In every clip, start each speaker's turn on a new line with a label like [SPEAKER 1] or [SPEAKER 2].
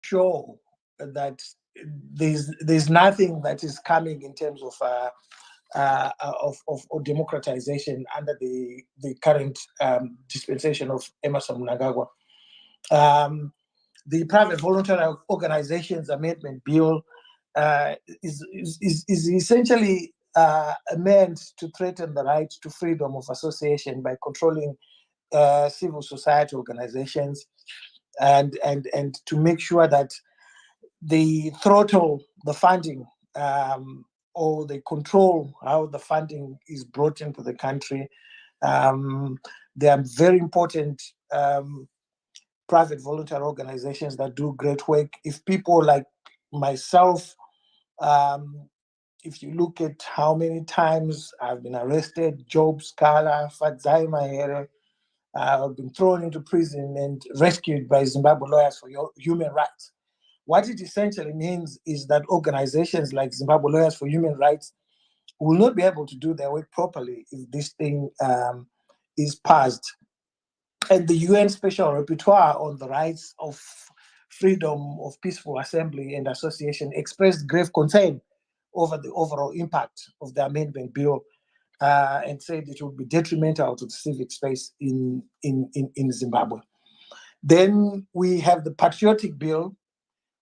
[SPEAKER 1] sure that there's nothing that is coming in terms of democratization under the current dispensation of Emerson Mnangagwa. The Private Voluntary Organizations Amendment Bill is essentially meant to threaten the right to freedom of association by controlling civil society organizations and to make sure that they throttle the funding or they control how the funding is brought into the country. They are very important private voluntary organizations that do great work. If people like myself, if you look at how many times I've been arrested, Job Scala, Fadzai Mahere, I've been thrown into prison and rescued by Zimbabwe Lawyers for Human Rights. What it essentially means is that organizations like Zimbabwe Lawyers for Human Rights will not be able to do their work properly if this thing is passed. And the UN Special Rapporteur on the rights of freedom of peaceful assembly and association expressed grave concern over the overall impact of the amendment bill and said it would be detrimental to the civic space in Zimbabwe. Then we have the patriotic bill,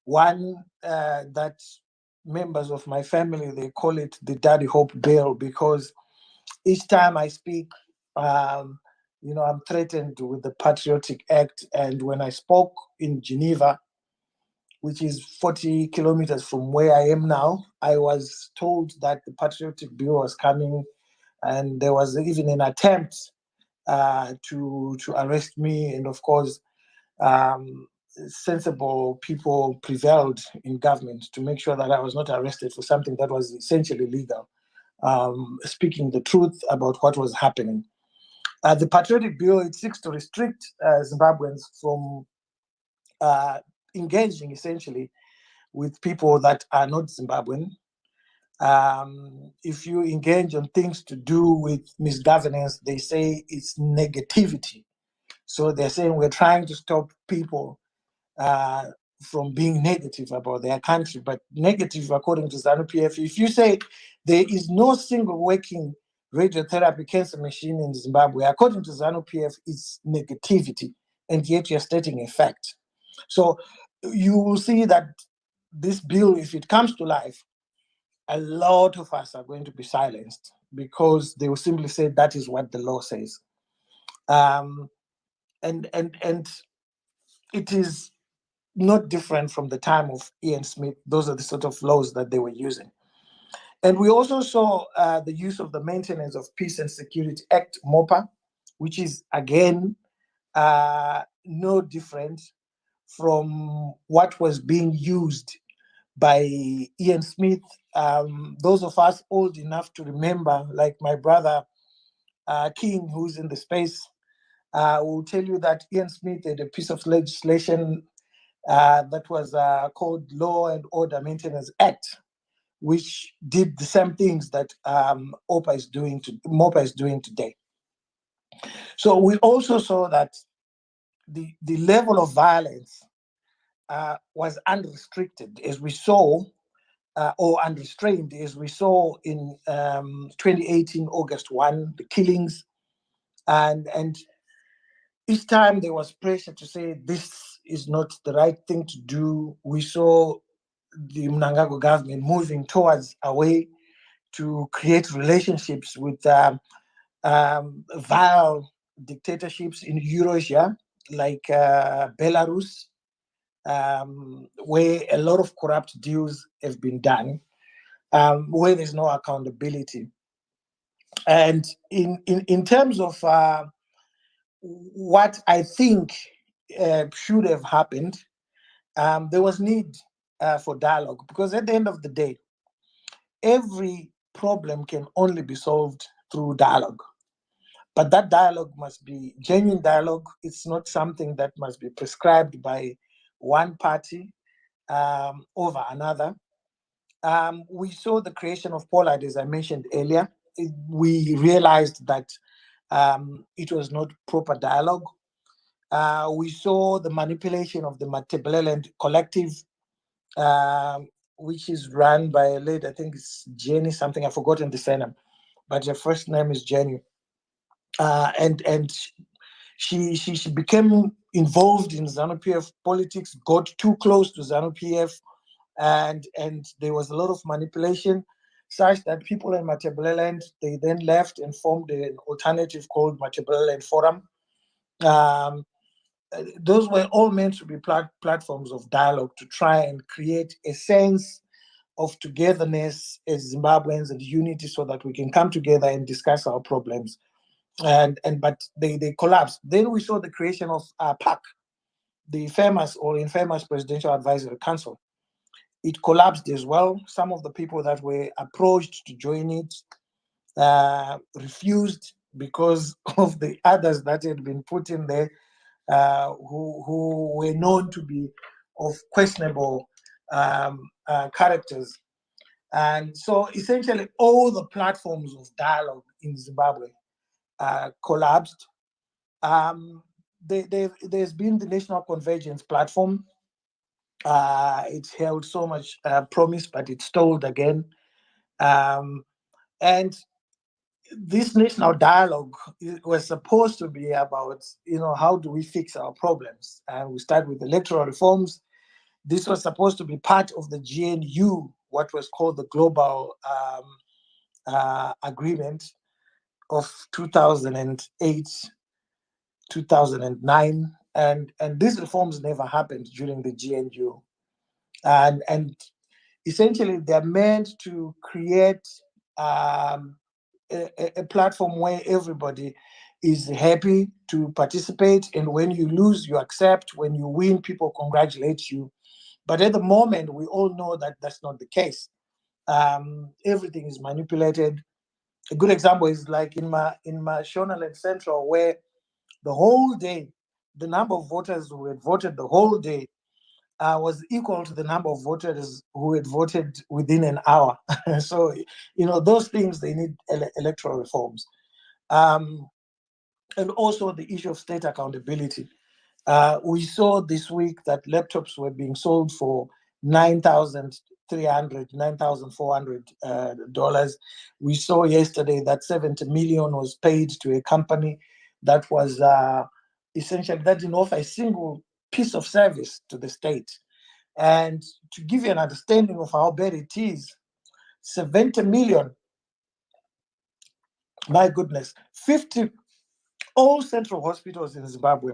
[SPEAKER 1] one that members of my family, they call it the Daddy Hope bill, because each time I speak, I'm threatened with the Patriotic Act. And when I spoke in Geneva, which is 40 kilometers from where I am now, I was told that the Patriotic Bill was coming, and there was even an attempt to arrest me. And of course, sensible people prevailed in government to make sure that I was not arrested for something that was essentially legal, speaking the truth about what was happening. The Patriotic Bill, it seeks to restrict Zimbabweans from engaging essentially with people that are not Zimbabwean. If you engage on things to do with misgovernance, they say it's negativity. So they're saying we're trying to stop people from being negative about their country, but negative according to ZANU-PF. If you say there is no single working radiotherapy cancer machine in Zimbabwe, according to ZANU-PF, it's negativity, and yet you're stating a fact. So you will see that this bill, if it comes to life, a lot of us are going to be silenced because they will simply say that is what the law says. And it is not different from the time of Ian Smith. Those are the sort of laws that they were using. And we also saw the use of the Maintenance of Peace and Security Act, MOPA, which is, again, no different from what was being used by Ian Smith. Those of us old enough to remember, like my brother King, who's in the space, will tell you that Ian Smith had a piece of legislation that was called Law and Order Maintenance Act, which did the same things that MOPA is doing today. So we also saw that the level of violence was unrestricted, as we saw, or unrestrained, as we saw in 2018, August 1, the killings. And each time there was pressure to say this is not the right thing to do, we saw the Mnangagwa government moving towards a way to create relationships with vile dictatorships in Eurasia, like Belarus, where a lot of corrupt deals have been done, where there's no accountability. And in terms of what I think should have happened, there was need for dialogue, because at the end of the day, every problem can only be solved through dialogue. But that dialogue must be genuine dialogue. It's not something that must be prescribed by one party over another. We saw the creation of Pollard, as I mentioned earlier. We realized that it was not proper dialogue. We saw the manipulation of the Matabeleland collective, which is run by a lady, I think it's Jenny something, I've forgotten the surname, but her first name is Jenny. And she became involved in ZANU-PF politics, got too close to ZANU-PF, and there was a lot of manipulation, such that people in Matabeleland, they then left and formed an alternative called Matabeleland Forum. Um, those were all meant to be platforms of dialogue to try and create a sense of togetherness as Zimbabweans and unity, so that we can come together and discuss our problems. But they collapsed. Then we saw the creation of PAC, the famous or infamous Presidential Advisory Council. It collapsed as well. Some of the people that were approached to join it refused because of the others that had been put in there, who were known to be of questionable characters. And so essentially all the platforms of dialogue in Zimbabwe collapsed. There's been the National Convergence Platform. It's held so much promise, but it's stalled again. And this national dialogue was supposed to be about, how do we fix our problems? And we start with electoral reforms. This was supposed to be part of the GNU, what was called the Global Agreement of 2008, 2009. And these reforms never happened during the GNU. And essentially, they're meant to create a platform where everybody is happy to participate, and when you lose, you accept. When you win, people congratulate you. But at the moment, we all know that that's not the case. Everything is manipulated. A good example is like in my Shonaland Central, where the whole day, the number of voters who had voted the whole day was equal to the number of voters who had voted within an hour. So, those things, they need electoral reforms. And also the issue of state accountability. We saw this week that laptops were being sold for $9,400. We saw yesterday that 70 million was paid to a company that was essentially, that didn't offer a single piece of service to the state. And to give you an understanding of how bad it is, 70 million, my goodness, 50, all central hospitals in Zimbabwe,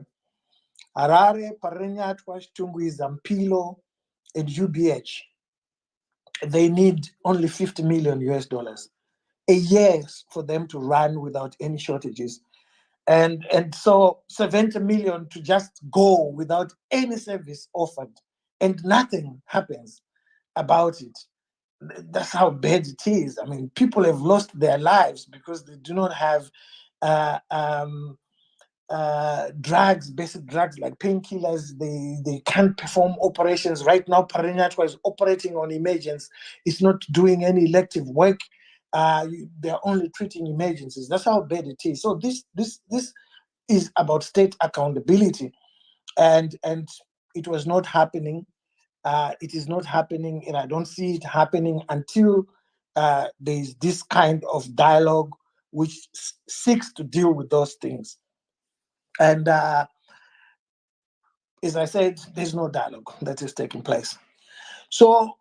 [SPEAKER 1] Harare, Parenyatwa, Chitungwi, Zampilo, and UBH, they need only 50 million US dollars a year for them to run without any shortages. And so 70 million to just go without any service offered, and nothing happens about it. That's how bad it is. I mean, people have lost their lives because they do not have drugs, basic drugs like painkillers. They can't perform operations. Right now, Parenyatwa is operating on emergencies. It's not doing any elective work. They're only treating emergencies. That's how bad it is. So this is about state accountability, and it was not happening. It is not happening, and I don't see it happening until there's this kind of dialogue which seeks to deal with those things. And as I said, there's no dialogue that is taking place. So,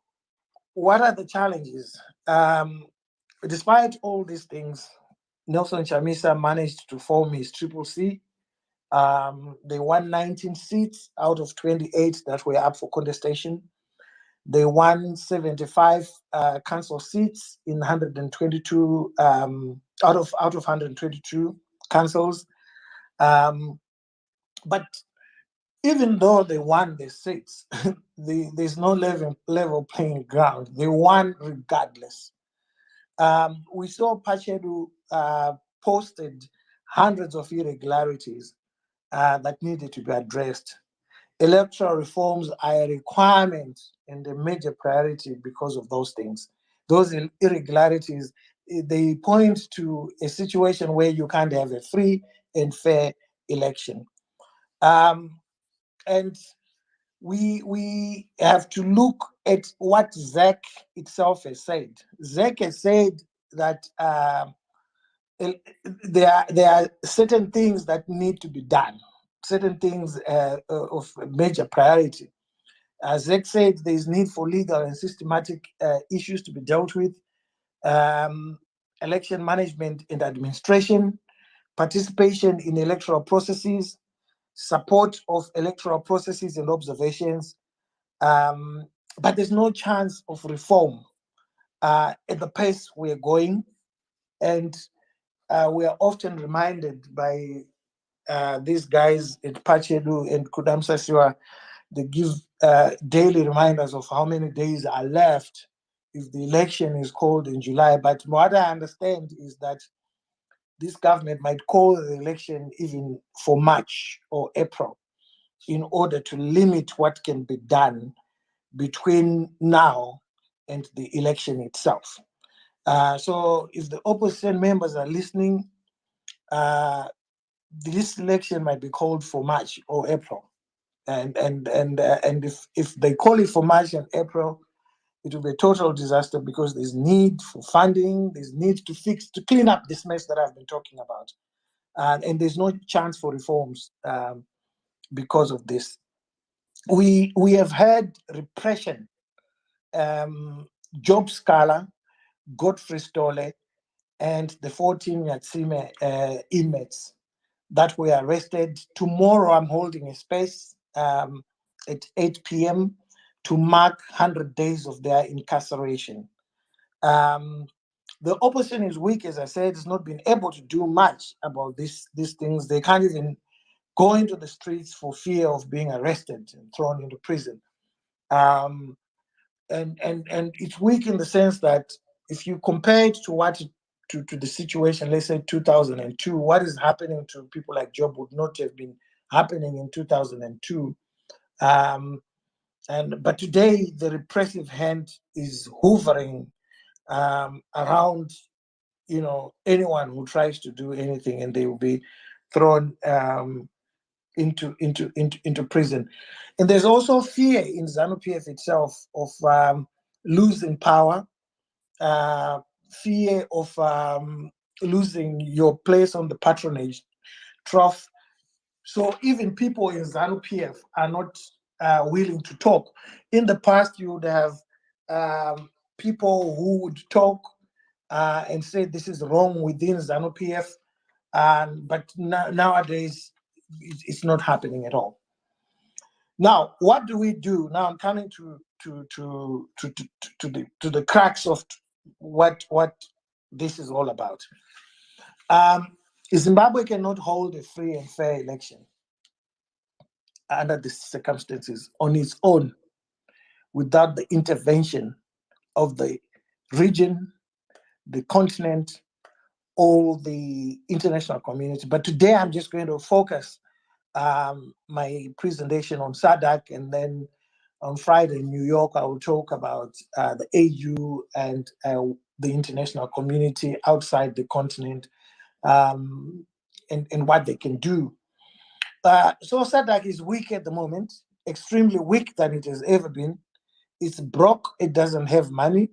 [SPEAKER 1] what are the challenges? Despite all these things, Nelson Chamisa managed to form his Triple C. They won 19 seats out of 28 that were up for contestation. They won 75 council seats in 122 out of 122 councils. But even though they won the seats, there's no level playing ground. They won regardless. We saw Pachedu posted hundreds of irregularities that needed to be addressed. Electoral reforms are a requirement and a major priority because of those things. Those irregularities, they point to a situation where you can't have a free and fair election. And we have to look at what ZEC itself has said. ZEC has said that there are certain things that need to be done, certain things of major priority. As ZEC said, there is need for legal and systematic issues to be dealt with, um, election management and administration, participation in electoral processes, support of electoral processes and observations, but there's no chance of reform at the pace we're going. And we are often reminded by these guys at Pachedu and Kudamsa Siwa. They give daily reminders of how many days are left if the election is called in July. But what I understand is that this government might call the election even for March or April in order to limit what can be done between now and the election itself. So if the opposition members are listening, this election might be called for March or April. And if they call it for March and April, it will be a total disaster because there's need for funding, there's need to clean up this mess that I've been talking about. And there's no chance for reforms because of this. We have had repression. Job Scala, Godfrey Stolle, and the 14 Yatsime inmates that were arrested. Tomorrow, I'm holding a space at 8 p.m. to mark 100 days of their incarceration. The opposition is weak, as I said, it's not been able to do much about these things. They can't even go into the streets for fear of being arrested and thrown into prison. And it's weak in the sense that if you compare it to the situation, let's say 2002, what is happening to people like Job would not have been happening in 2002. But today the repressive hand is hovering around, anyone who tries to do anything, and they will be thrown into prison. And there's also fear in ZANU-PF itself of losing power, fear of losing your place on the patronage trough. So even people in ZANU-PF are not willing to talk. In the past, you would have people who would talk and say this is wrong within ZANU-PF, but nowadays it's not happening at all. Now, what do we do? Now I'm coming to the cracks of what this is all about. Zimbabwe cannot hold a free and fair election under the circumstances on its own without the intervention of the region, the continent, or the international community. But today I'm just going to focus my presentation on SADC, and then on Friday in New York, I will talk about the AU and the international community outside the continent, and what they can do. So SADC is weak at the moment, extremely weak than it has ever been. It's broke, it doesn't have money.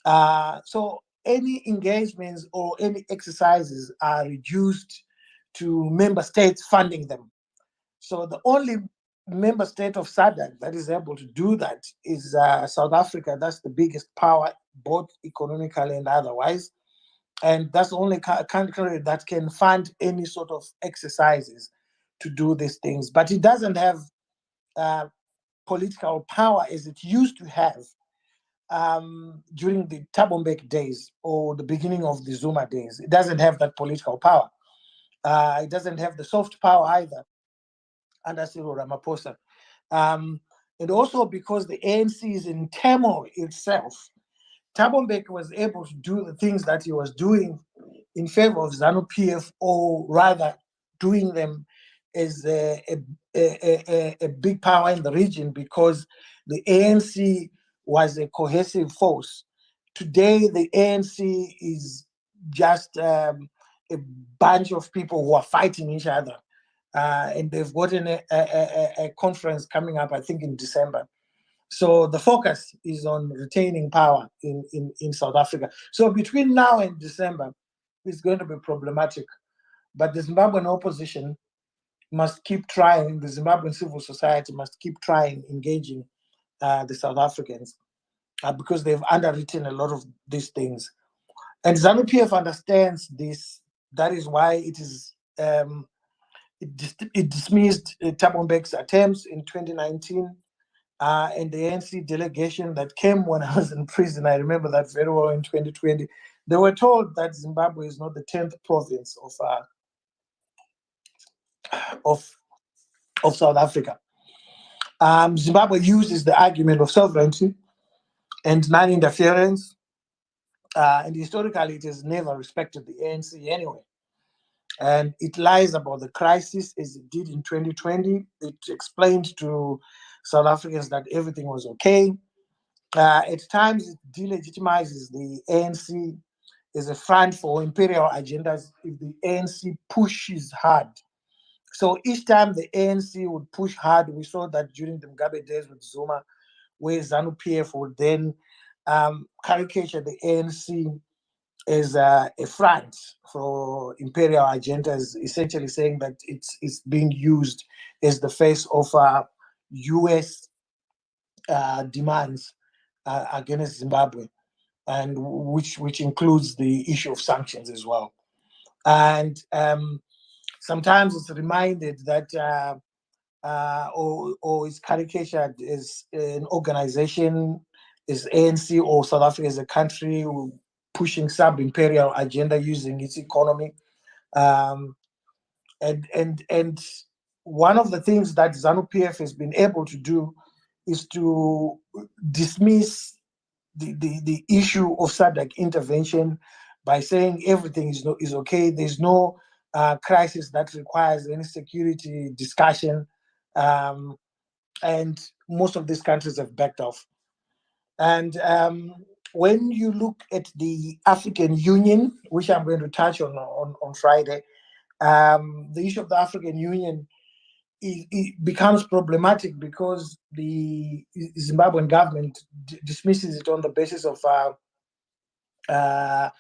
[SPEAKER 1] So any engagements or any exercises are reduced to member states funding them. So the only member state of SADC that is able to do that is South Africa. That's the biggest power, both economically and otherwise. And that's the only country that can fund any sort of exercises to do these things. But it doesn't have political power as it used to have during the Thabo Mbeki days or the beginning of the Zuma days. It doesn't have that political power. It doesn't have the soft power either under Cyril Ramaphosa. And also because the ANC is in turmoil itself, Thabo Mbeki was able to do the things that he was doing in favor of ZANU-PF, or rather doing them as a big power in the region, because the ANC was a cohesive force. Today, the ANC is just a bunch of people who are fighting each other. and they've gotten a conference coming up, I think, in December. So the focus is on retaining power in South Africa. So between now and December, it's going to be problematic. But the Zimbabwean opposition must keep trying, the Zimbabwean civil society must keep trying, engaging the South Africans because they've underwritten a lot of these things. And ZANU-PF understands this. That is why it dismissed Thabo Mbeki's attempts in 2019. And the ANC delegation that came when I was in prison, I remember that very well, in 2020, they were told that Zimbabwe is not the 10th province of South Africa. Zimbabwe uses the argument of sovereignty and non-interference, and historically it has never respected the ANC anyway. And it lies about the crisis as it did in 2020. It explained to South Africans that everything was okay. At times, it delegitimizes the ANC as a front for imperial agendas if the ANC pushes hard. So each time the ANC would push hard, we saw that during the Mugabe days with Zuma, where ZANU-PF would then caricature the ANC as a front for imperial agendas, essentially saying that it's being used as the face of US demands against Zimbabwe, and which includes the issue of sanctions as well. And sometimes it's reminded that or is caricatured as an organization, as ANC or South Africa as a country pushing sub-imperial agenda using its economy. And one of the things that ZANU-PF has been able to do is to dismiss the issue of SADC intervention by saying everything is okay. There's no crisis that requires any security discussion, and most of these countries have backed off. And when you look at the African Union, which I'm going to touch on Friday, the issue of the African Union it becomes problematic because the Zimbabwean government dismisses it on the basis of that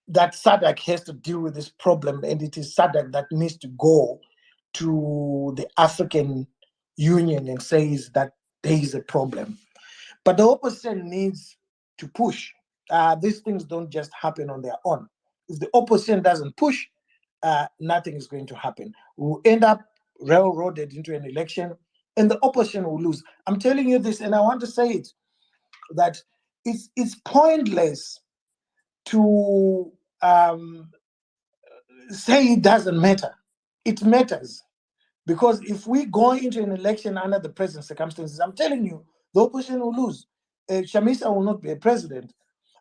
[SPEAKER 1] SADC has to deal with this problem, and it is SADC that needs to go to the African Union and says that there is a problem. But the opposition needs to push. These things don't just happen on their own. If the opposition doesn't push, nothing is going to happen. We'll end up railroaded into an election, and the opposition will lose. I'm telling you this, and I want to say it, that it's pointless to say it doesn't matter. It matters. Because if we go into an election under the present circumstances, I'm telling you, the opposition will lose. Chamisa will not be a president.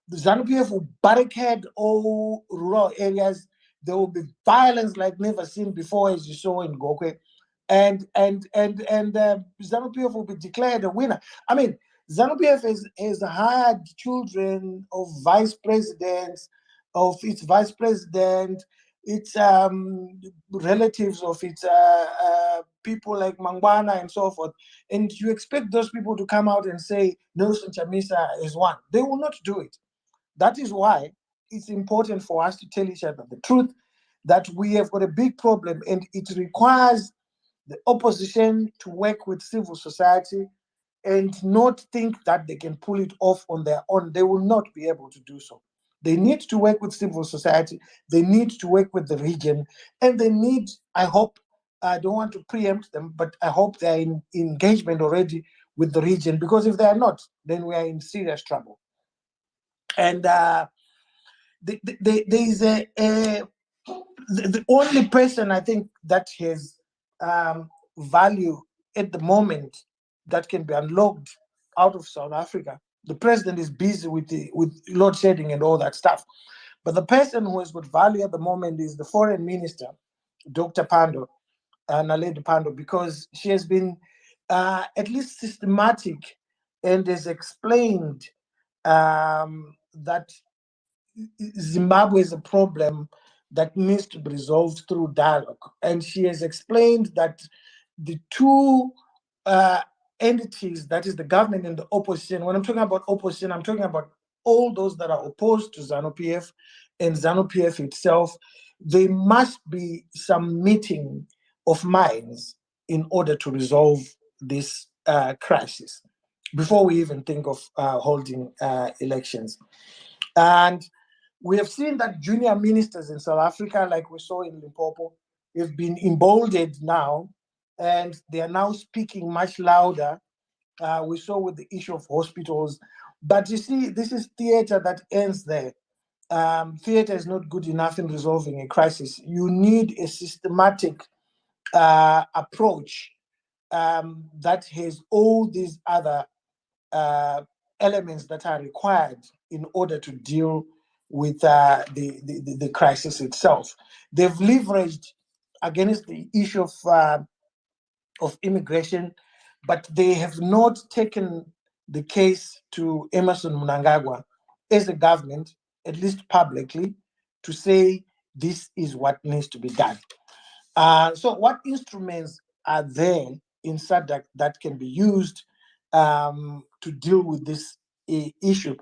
[SPEAKER 1] The ZANU-PF will barricade all rural areas. There will be violence like never seen before, as you saw in Gokwe. And ZANU-PF will be declared a winner. I mean, ZANU-PF has hired children of vice presidents, of its vice president, its relatives of its people like Mangwana and so forth. And you expect those people to come out and say Nelson Chamisa is one. They will not do it. That is why it's important for us to tell each other the truth, that we have got a big problem, and it requires the opposition to work with civil society and not think that they can pull it off on their own. They will not be able to do so. They need to work with civil society. They need to work with the region. And they need, I hope, I don't want to preempt them, but I hope they're in engagement already with the region, because if they are not, then we are in serious trouble. And there is the only person I think that has value at the moment that can be unlocked out of South Africa. The president is busy with load shedding and all that stuff. But the person who has got value at the moment is the foreign minister, Dr. Pando, Naledi Pando, because she has been at least systematic and has explained that Zimbabwe is a problem that needs to be resolved through dialogue. And she has explained that the two uh, entities, that is the government and the opposition, when I'm talking about opposition, I'm talking about all those that are opposed to ZANU-PF and ZANU-PF itself, there must be some meeting of minds in order to resolve this crisis before we even think of holding elections. And we have seen that junior ministers in South Africa, like we saw in Limpopo, have been emboldened now, and they are now speaking much louder. We saw with the issue of hospitals. But you see, this is theater that ends there. Theater is not good enough in resolving a crisis. You need a systematic approach that has all these other uh, elements that are required in order to deal with the crisis itself. They've leveraged against the issue of immigration, but they have not taken the case to Emerson Mnangagwa as a government, at least publicly, to say this is what needs to be done. So what instruments are there in SADC that can be used to deal with this issue?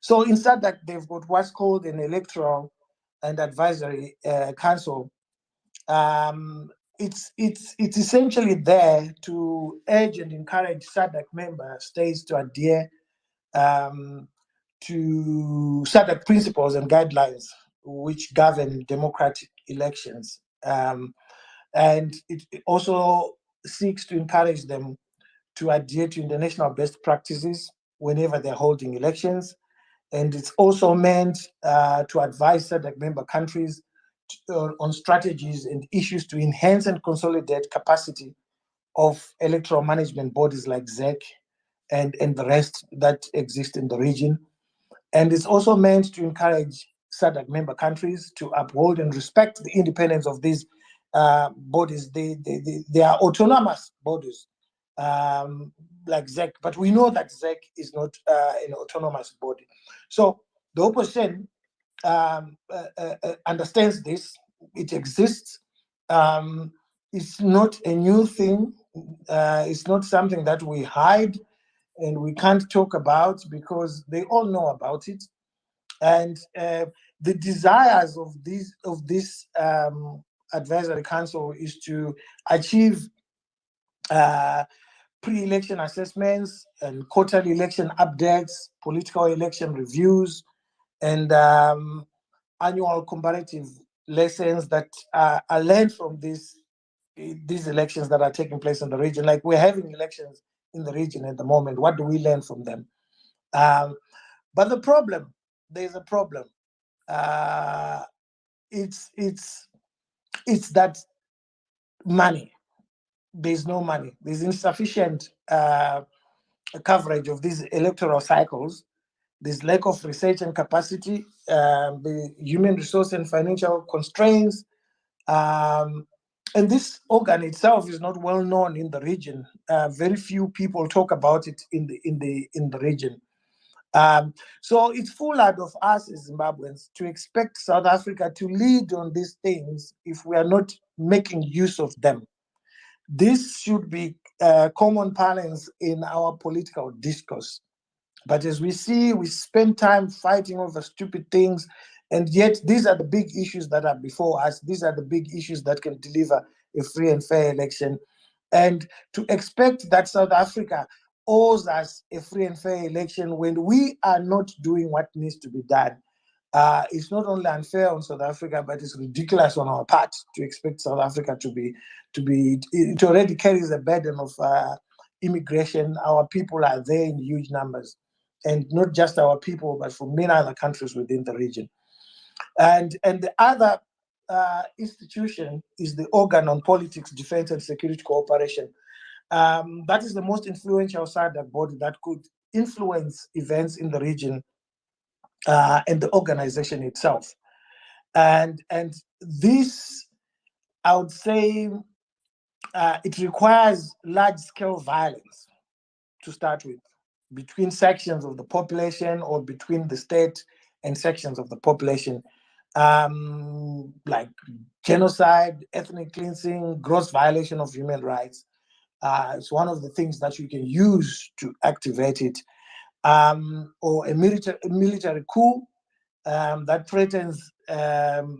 [SPEAKER 1] So in SADC, they've got what's called an electoral and advisory council. Um, it's essentially there to urge and encourage SADC member states to adhere um, to SADC principles and guidelines which govern democratic elections. And it also seeks to encourage them to adhere to international best practices whenever they're holding elections. And it's also meant to advise SADC member countries on strategies and issues to enhance and consolidate capacity of electoral management bodies like ZEC and the rest that exist in the region. And it's also meant to encourage SADC member countries to uphold and respect the independence of these bodies. They are autonomous bodies like ZEC, but we know that ZEC is not an autonomous body. So the opposition understands this. It exists. It's not a new thing. It's not something that we hide and we can't talk about because they all know about it. And the desires of this advisory council is to achieve pre-election assessments and quarterly election updates, political election reviews, and annual comparative lessons that are learned from these elections that are taking place in the region. Like we're having elections in the region at the moment. What do we learn from them? But there's a problem. It's that money. There's no money. There's insufficient coverage of these electoral cycles. There's lack of research and capacity, the human resource and financial constraints, and this organ itself is not well known in the region. Very few people talk about it in the region. So it's foolhardy of us as Zimbabweans to expect South Africa to lead on these things if we are not making use of them. This should be common parlance in our political discourse. But as we see, we spend time fighting over stupid things, and yet these are the big issues that are before us. These are the big issues that can deliver a free and fair election. And to expect that South Africa owes us a free and fair election when we are not doing what needs to be done, it's not only unfair on South Africa, but it's ridiculous on our part to expect South Africa to be. It already carries a burden of immigration. Our people are there in huge numbers, and not just our people, but from many other countries within the region. And the other institution is the organ on politics, defense, and security cooperation. That is the most influential SADC body that could influence events in the region and the organization itself. And this, I would say, it requires large-scale violence to start with, between sections of the population or between the state and sections of the population. like genocide, ethnic cleansing, gross violation of human rights. It's one of the things that you can use to activate it. Or a military coup that threatens the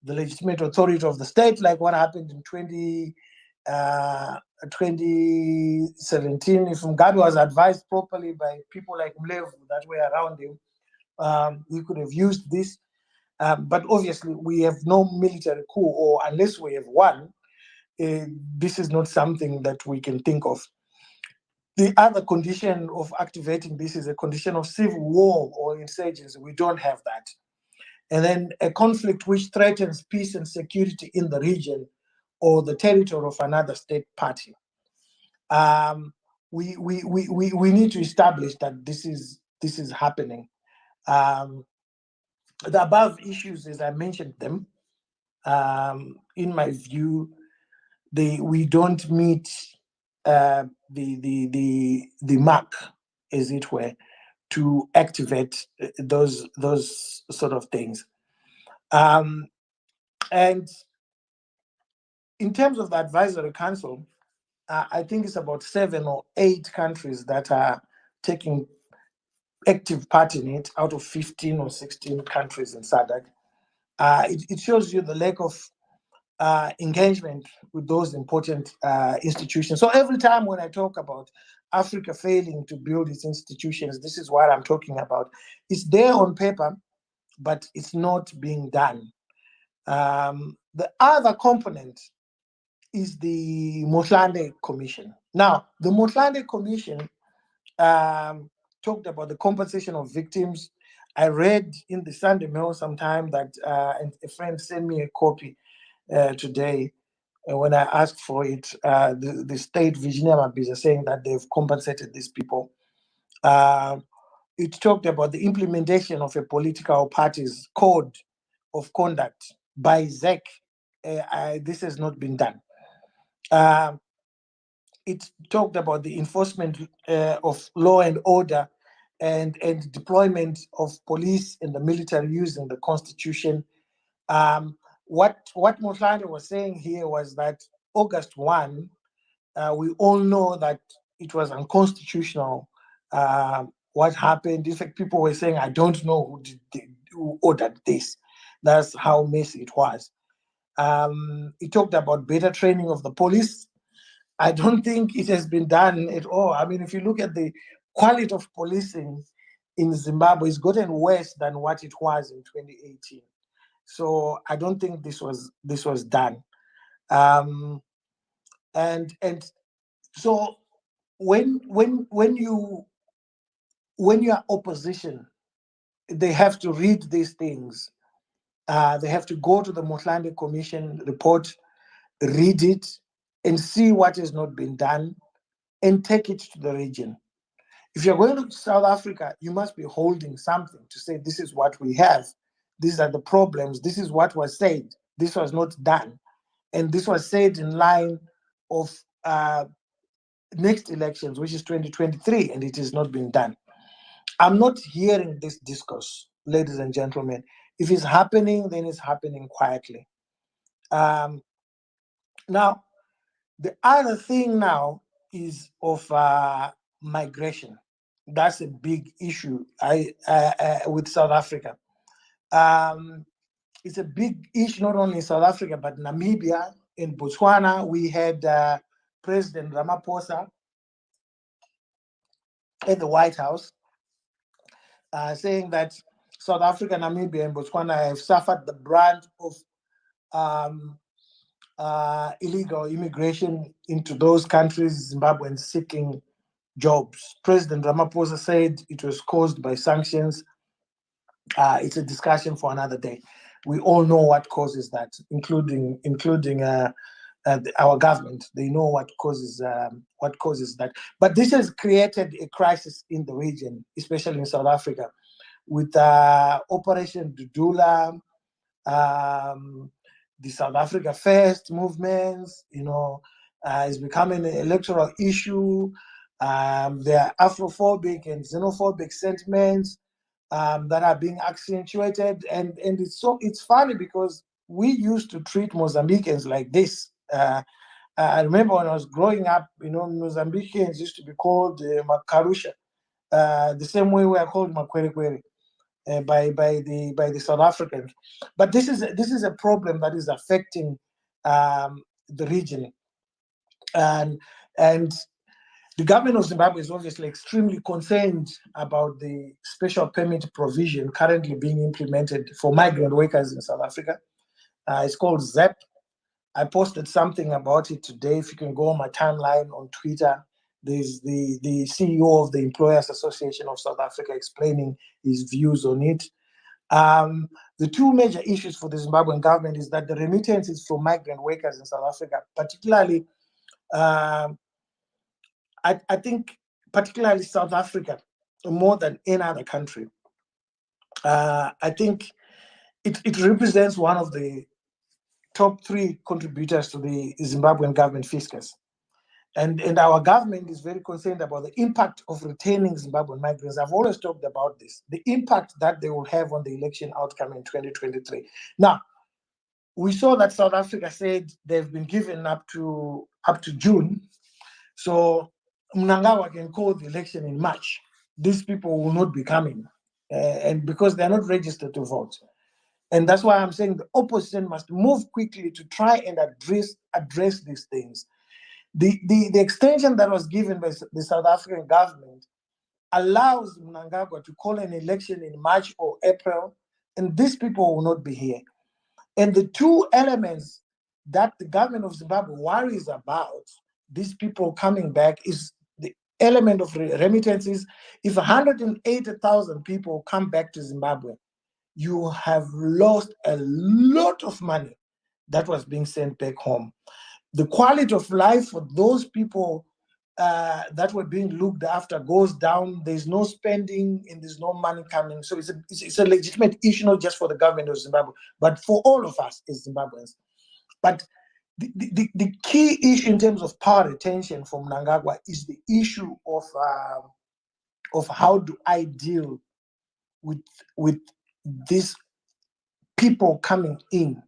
[SPEAKER 1] legitimate authority of the state, like what happened in 2017. If Mugabe was advised properly by people like Mlevu that were around him, we could have used this. But obviously, we have no military coup, or unless we have one, this is not something that we can think of. The other condition of activating this is a condition of civil war or insurgency. We don't have that. And then a conflict which threatens peace and security in the region or the territory of another state party. We need to establish that this is happening. The above issues, as I mentioned them, in my view, we don't meet the mark, as it were, to activate those sort of things. And in terms of the advisory council, I think it's about 7 or 8 countries that are taking active part in it out of 15 or 16 countries in SADC. It shows you the lack of engagement with those important institutions. So every time when I talk about Africa failing to build its institutions, this is what I'm talking about. It's there on paper, but it's not being done. The other component is the Motlanthe Commission. Now, the Motlanthe Commission talked about the compensation of victims. I read in the Sunday Mail sometime that a friend sent me a copy today. When I asked for it, the state, Virginia Mabiza, saying that they've compensated these people. It talked about the implementation of a political party's code of conduct by ZEC. This has not been done. It talked about the enforcement of law and order and deployment of police and the military using the constitution. What Motlanthe was saying here was that August 1, we all know that it was unconstitutional. What happened? In fact, people were saying, I don't know who ordered this. That's how messy it was. It talked about better training of the police. I don't think it has been done at all. I mean, if you look at the quality of policing in Zimbabwe, it's gotten worse than what it was in 2018. So I don't think this was done. And so when you are opposition, they have to read these things. They have to go to the Motlanthe Commission report, read it, and see what has not been done, and take it to the region. If you're going to South Africa, you must be holding something to say, this is what we have, these are the problems, this is what was said, this was not done. And this was said in line of next elections, which is 2023, and it has not been done. I'm not hearing this discourse, ladies and gentlemen. If it's happening, then it's happening quietly. Now, the other thing now is of migration. That's a big issue with South Africa. It's a big issue not only in South Africa, but Namibia, in Botswana. We had President Ramaphosa at the White House saying that South Africa, Namibia, and Botswana have suffered the brunt of illegal immigration into those countries, Zimbabweans seeking jobs. President Ramaphosa said it was caused by sanctions. It's a discussion for another day. We all know what causes that, including our government. They know what causes that. But this has created a crisis in the region, especially in South Africa, with Operation Dudula, the South Africa First movements. Is becoming an electoral issue. There are Afrophobic and xenophobic sentiments. that are being accentuated, and it's funny because we used to treat Mozambicans like this. I remember when I was growing up, Mozambicans used to be called Makarusha, the same way we are called Makwerekwere by the South Africans. But this is a problem that is affecting the region, and the government of Zimbabwe is obviously extremely concerned about the special permit provision currently being implemented for migrant workers in South Africa. It's called ZEP. I posted something about it today. If you can go on my timeline on Twitter, there's the CEO of the Employers Association of South Africa explaining his views on it. The two major issues for the Zimbabwean government is that the remittances from migrant workers in South Africa, particularly, I think, particularly South Africa, more than any other country, I think it represents one of the top three contributors to the Zimbabwean government fiscus. And our government is very concerned about the impact of retaining Zimbabwean migrants. I've always talked about this, the impact that they will have on the election outcome in 2023. Now, we saw that South Africa said they've been given up to June. So Mnangagwa can call the election in March. These people will not be coming, and because they're not registered to vote. And that's why I'm saying the opposition must move quickly to try and address these things. The extension that was given by the South African government allows Mnangagwa to call an election in March or April, and these people will not be here. And the two elements that the government of Zimbabwe worries about, these people coming back, is the element of remittances. If 180,000 people come back to Zimbabwe, you have lost a lot of money that was being sent back home. The quality of life for those people that were being looked after goes down. There's no spending and there's no money coming. So it's a legitimate issue, not just for the government of Zimbabwe, but for all of us as Zimbabweans. But the key issue in terms of power retention from Mnangagwa is the issue of how do I deal with these people coming in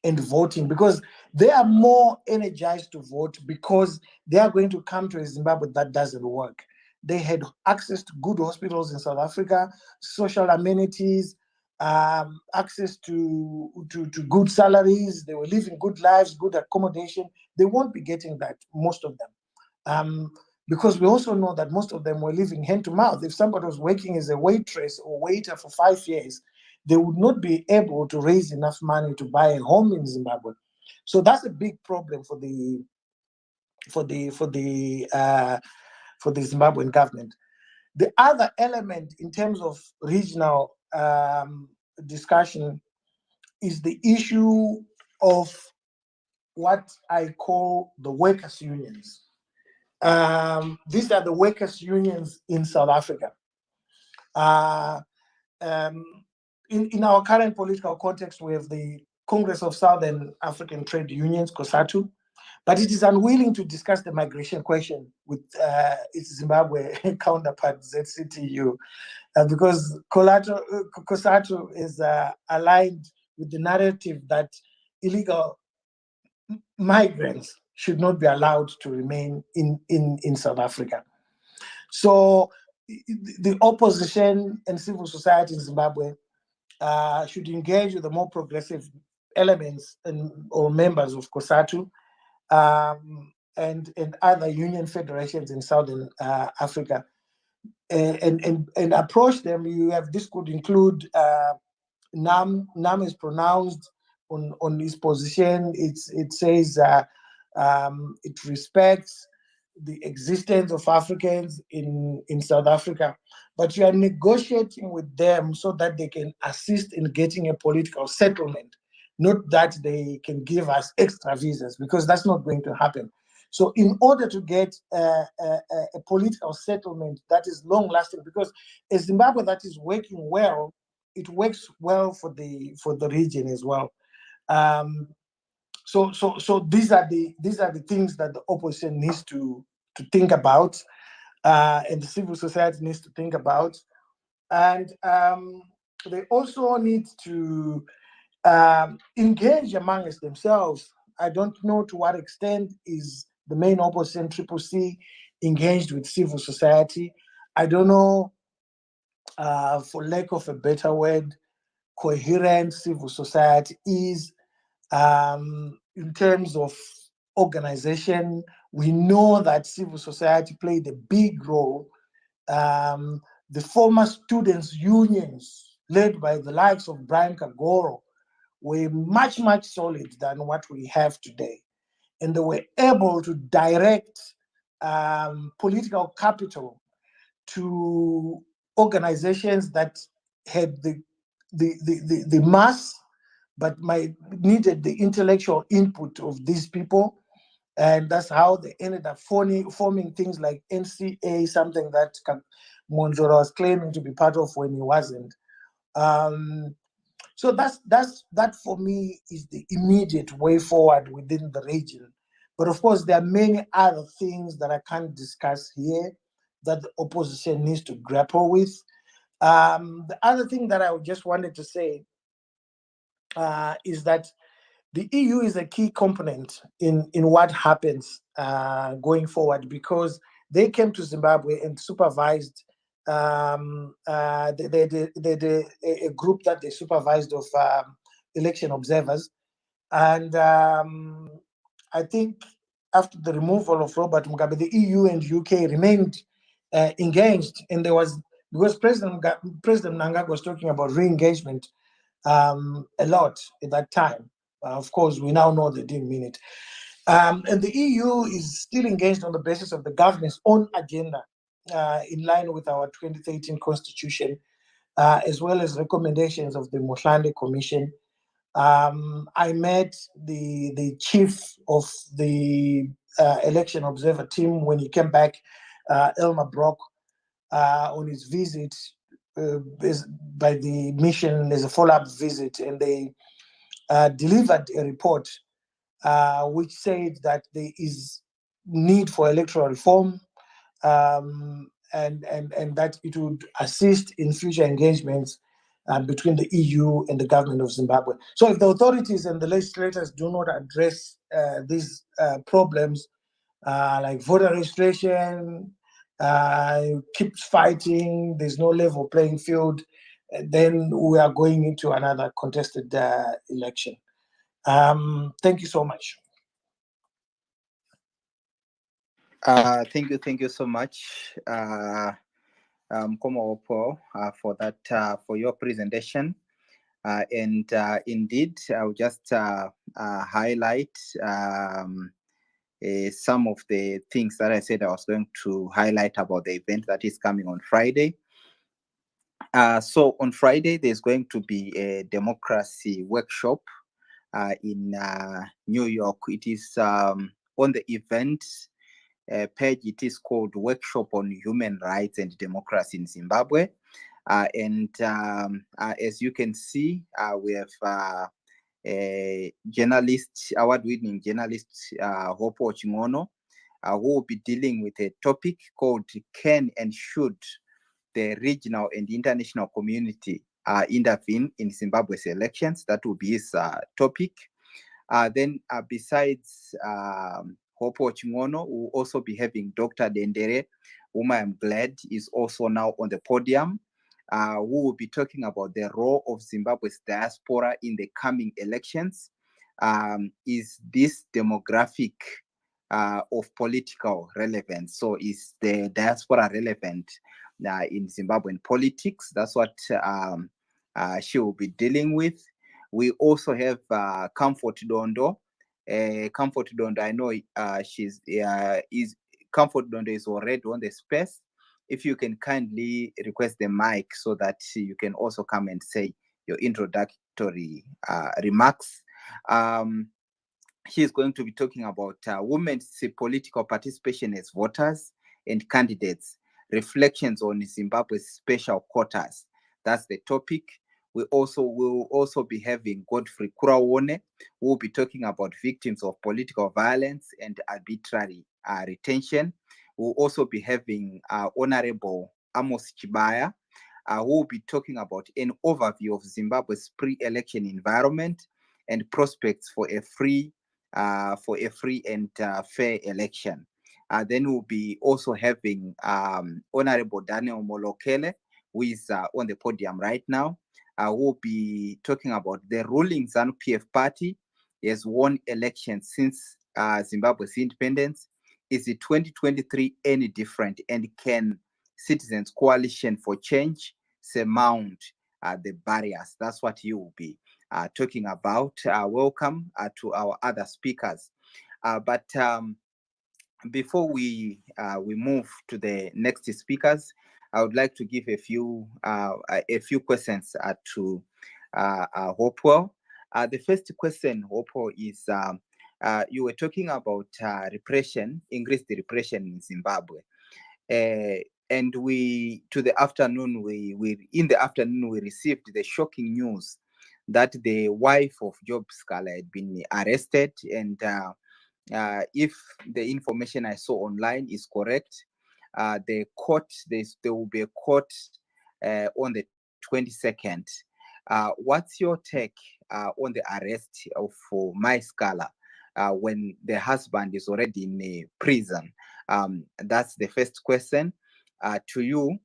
[SPEAKER 1] and voting, because they are more energized to vote because they are going to come to a Zimbabwe that doesn't work. They had access to good hospitals in South Africa, social amenities, access to good salaries. They were living good lives, good accommodation. They won't be getting that, most of them. Because we also know that most of them were living hand to mouth. If somebody was working as a waitress or waiter for 5 years, they would not be able to raise enough money to buy a home in Zimbabwe. So that's a big problem for the Zimbabwean government. The other element in terms of regional discussion is the issue of what I call the workers' unions. These are the workers' unions in South Africa. In our current political context, we have the Congress of Southern African Trade Unions, COSATU, but it is unwilling to discuss the migration question with its Zimbabwe counterpart, ZCTU, because COSATU is aligned with the narrative that illegal migrants should not be allowed to remain in South Africa. So the opposition and civil society in Zimbabwe should engage with the more progressive elements or members of COSATU and other union federations in Southern Africa, and approach them. This could include NAM. NAM is pronounced on his position. It says it respects the existence of Africans in South Africa, but you are negotiating with them so that they can assist in getting a political settlement, not that they can give us extra visas, because that's not going to happen. So in order to get a political settlement that is long lasting, because a Zimbabwe that is working well, it works well for the region as well. So these are the things that the opposition needs to think about, and the civil society needs to think about. And they also need to engage amongst themselves. I don't know to what extent is the main opposition, Triple C, engaged with civil society. I don't know, for lack of a better word, coherent civil society is, in terms of organization. We know that civil society played a big role. The former students' unions, led by the likes of Brian Kagoro, were much, much solid than what we have today. And they were able to direct political capital to organizations that had the mass, but needed the intellectual input of these people. And that's how they ended up forming things like NCA, something that Monjora was claiming to be part of when he wasn't. Um, so that for me is the immediate way forward within the region. But of course, there are many other things that I can't discuss here that the opposition needs to grapple with. The other thing that I just wanted to say is that the EU is a key component in what happens going forward, because they came to Zimbabwe and supervised. They a group that they supervised of election observers, and I think after the removal of Robert Mugabe, the EU and UK remained engaged, and there was, because President Mnangagwa was talking about re-engagement a lot at that time. Of course, we now know they didn't mean it. And the EU is still engaged on the basis of the government's own agenda, in line with our 2013 constitution, as well as recommendations of the Mohlande Commission. I met the chief of the election observer team when he came back, Elmer Brock, on his visit by the mission as a follow-up visit, and they delivered a report which said that there is need for electoral reform, and that it would assist in future engagements between the EU and the government of Zimbabwe. So if the authorities and the legislators do not address these problems, like voter registration, keeps fighting, there's no level playing field, then we are going into another contested election. Thank you so much.
[SPEAKER 2] Thank you so much, Hopewell, for that, for your presentation. And indeed, I'll just highlight some of the things that I said I was going to highlight about the event that is coming on Friday. So on Friday, there's going to be a democracy workshop in New York. It is on the event page. It is called Workshop on Human Rights and Democracy in Zimbabwe. And as you can see, we have a journalist, award-winning journalist, Hopewell, who will be dealing with a topic called Can and Should the Regional and International Community intervene in Zimbabwe's elections? That will be his topic. Then besides Hopewell, we'll also be having Dr. Dendere, whom I am glad is also now on the podium, who will be talking about the role of Zimbabwe's diaspora in the coming elections. Is this demographic of political relevance? So is the diaspora relevant in Zimbabwean politics? That's what she will be dealing with. We also have Comfort Dondo. Comfort Dondo, I know Comfort Dondo is already on the space. If you can kindly request the mic so that you can also come and say your introductory remarks. She is going to be talking about women's political participation as voters and candidates, reflections on Zimbabwe's special quotas. That's the topic. We will also be having Godfrey Kurawone, who will be talking about victims of political violence and arbitrary retention. We'll also be having Honorable Amos Chibaya, who will be talking about an overview of Zimbabwe's pre-election environment and prospects for a free and fair election. Then we'll be also having Honorable Daniel Molokele, who is on the podium right now, who will be talking about the ruling ZANU-PF party has won elections since Zimbabwe's independence. Is the 2023 any different, and can Citizens Coalition for Change surmount the barriers? That's what you will be talking about. Welcome to our other speakers. But before we move to the next speakers, I would like to give a few questions to Hopewell. The first question, Hopewell, is you were talking about repression, increased repression in Zimbabwe, and in the afternoon we received the shocking news that the wife of Job Scala had been arrested, and if the information I saw online is correct, there will be a court on the 22nd. What's your take on the arrest of my Scala when the husband is already in prison? That's the first question to you.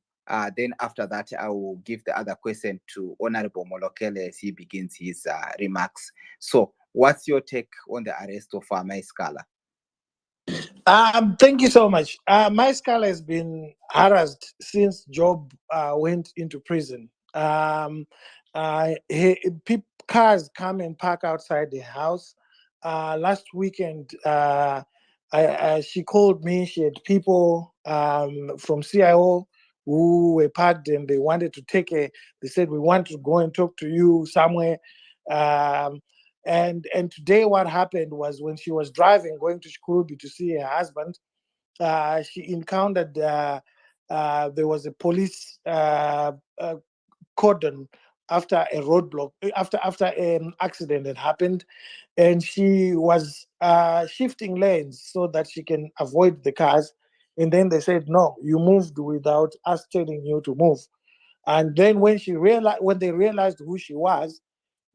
[SPEAKER 2] Then after that, I will give the other question to Honorable Molokele as he begins his remarks. So, what's your take on the arrest of my Scala?
[SPEAKER 1] Thank you so much. My Scala has been harassed since Job went into prison. Cars come and park outside the house. Last weekend, she called me. She had people from CIO who were parked, and they wanted to they said, we want to go and talk to you somewhere. And today what happened was, when she was driving, going to Shkurubi to see her husband, she encountered, there was a police cordon after a roadblock, after an accident had happened, and she was shifting lanes so that she can avoid the cars. And then they said, no, you moved without us telling you to move. And then when they realized who she was,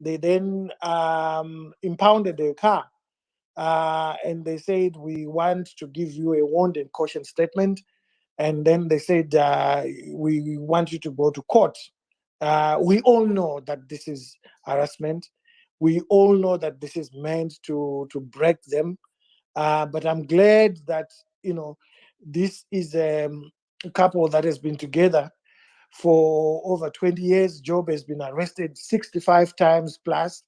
[SPEAKER 1] they then impounded the car, and they said, we want to give you a warrant and caution statement. And then they said, we want you to go to court. We all know that this is harassment. We all know that this is meant to break them. But I'm glad that, this is a couple that has been together for over 20 years. Job has been arrested 65 times plus,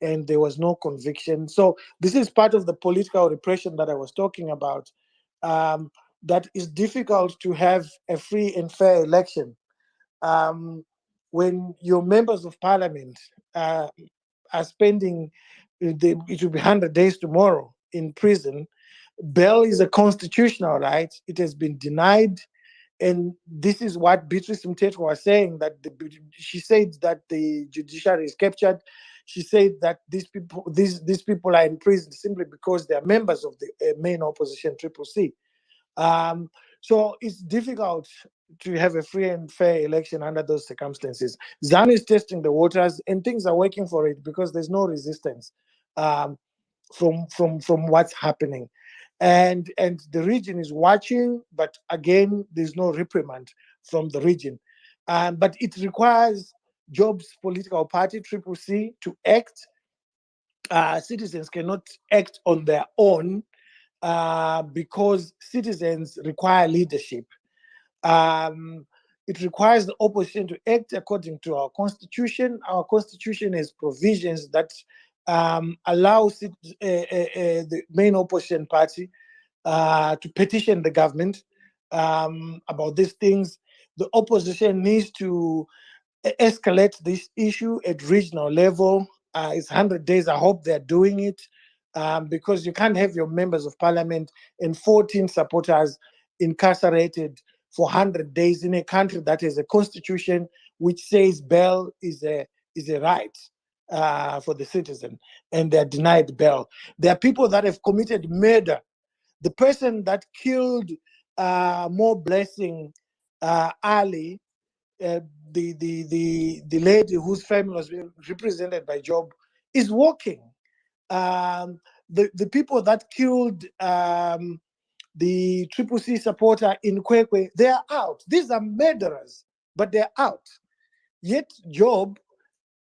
[SPEAKER 1] and there was no conviction. So this is part of the political repression that I was talking about. That is difficult to have a free and fair election. When your members of parliament are spending, it will be 100 days tomorrow in prison. Bail is a constitutional right. It has been denied. And this is what Beatrice Mtetwa was saying, that she said that the judiciary is captured. She said that these people are in prison simply because they are members of the main opposition, Triple C. So it's difficult to have a free and fair election under those circumstances. ZANU is testing the waters, and things are working for it because there's no resistance from what's happening. And the region is watching, but again, there's no reprimand from the region. But it requires Job's political party, Triple C, to act. Citizens cannot act on their own because citizens require leadership. It requires the opposition to act according to our constitution. Our constitution has provisions that allow the main opposition party to petition the government about these things. The opposition needs to escalate this issue at regional level. It's 100 days. I hope they're doing it, because you can't have your members of parliament and 14 supporters incarcerated for 100 days in a country that has a constitution which says bail is a right for the citizen, and they're denied bail. There are people that have committed murder. The person that killed More Blessing Ali the lady whose family was being represented by Job is walking. The people that killed the Triple C supporter in Kwekwe, they are out. These are murderers, but they're out. Yet Job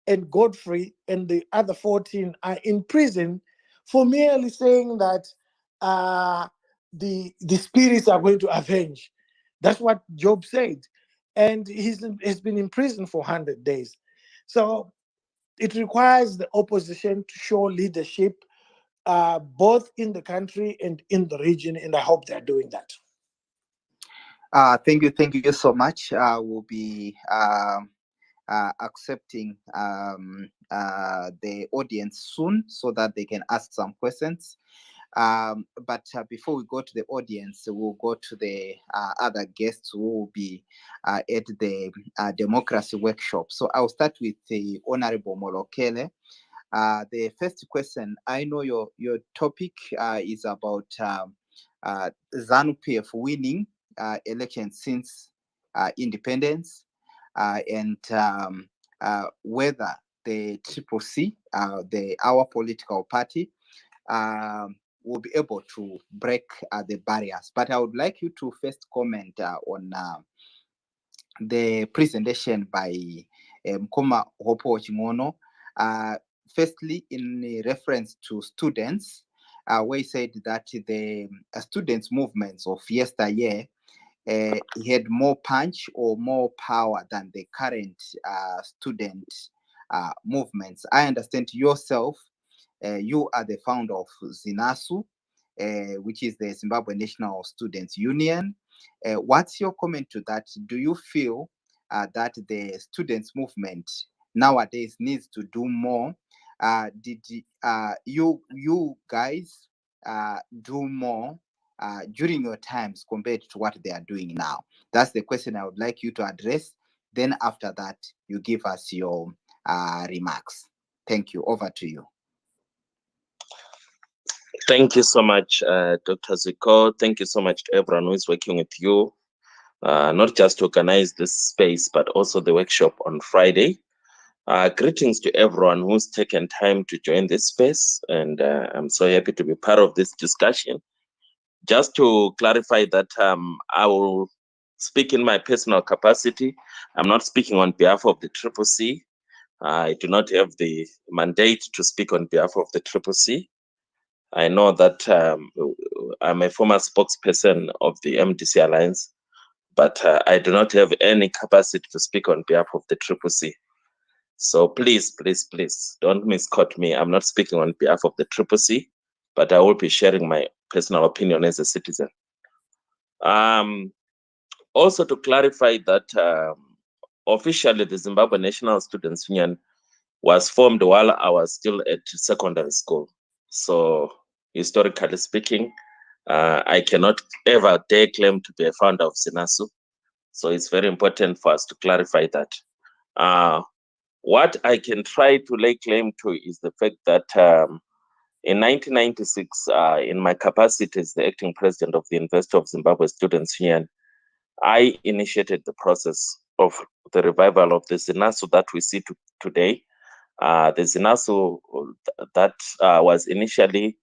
[SPEAKER 1] and Godfrey and the other 14 are in prison for merely saying that the spirits are going to avenge. That's what Job said. And he's been in prison for 100 days. So it requires the opposition to show leadership both in the country and in the region, and I hope they're doing that.
[SPEAKER 2] Thank you so much. We'll be accepting the audience soon so that they can ask some questions. But before we go to the audience, we'll go to the other guests who will be at the democracy workshop. So I'll start with the Honorable Molokele. The first question, I know your topic is about ZANU-PF winning elections since independence, and whether the Triple C, our political party, will be able to break the barriers. But I would like you to first comment on the presentation by Mkoma Hopewell Chingono. Firstly, in reference to students, where he said that the students' movements of yesteryear had more punch or more power than the current student movements. I understand yourself, you are the founder of ZINASU, which is the Zimbabwe National Students Union. What's your comment to that? Do you feel that the students movement nowadays needs to do more? Did you guys do more during your times compared to what they are doing now? That's the question I would like you to address. Then after that, you give us your remarks. Thank you. Over to you.
[SPEAKER 3] Thank you so much, Dr. Ziko. Thank you so much to everyone who is working with you, not just to organize this space, but also the workshop on Friday. Greetings to everyone who's taken time to join this space, and I'm so happy to be part of this discussion. Just to clarify that I will speak in my personal capacity. I'm not speaking on behalf of the Triple C. I do not have the mandate to speak on behalf of the Triple C. I know that I'm a former spokesperson of the MDC Alliance, but I do not have any capacity to speak on behalf of the Triple C. So please, don't misquote me. I'm not speaking on behalf of the Triple C, but I will be sharing my personal opinion as a citizen. Also to clarify that officially the Zimbabwe National Students Union was formed while I was still at secondary school. So historically speaking, I cannot ever dare claim to be a founder of ZINASU. So it's very important for us to clarify that. What I can try to lay claim to is the fact that in 1996, in my capacity as the acting president of the University of Zimbabwe Students Union, I initiated the process of the revival of the ZINASU that we see today. The ZINASU that was initially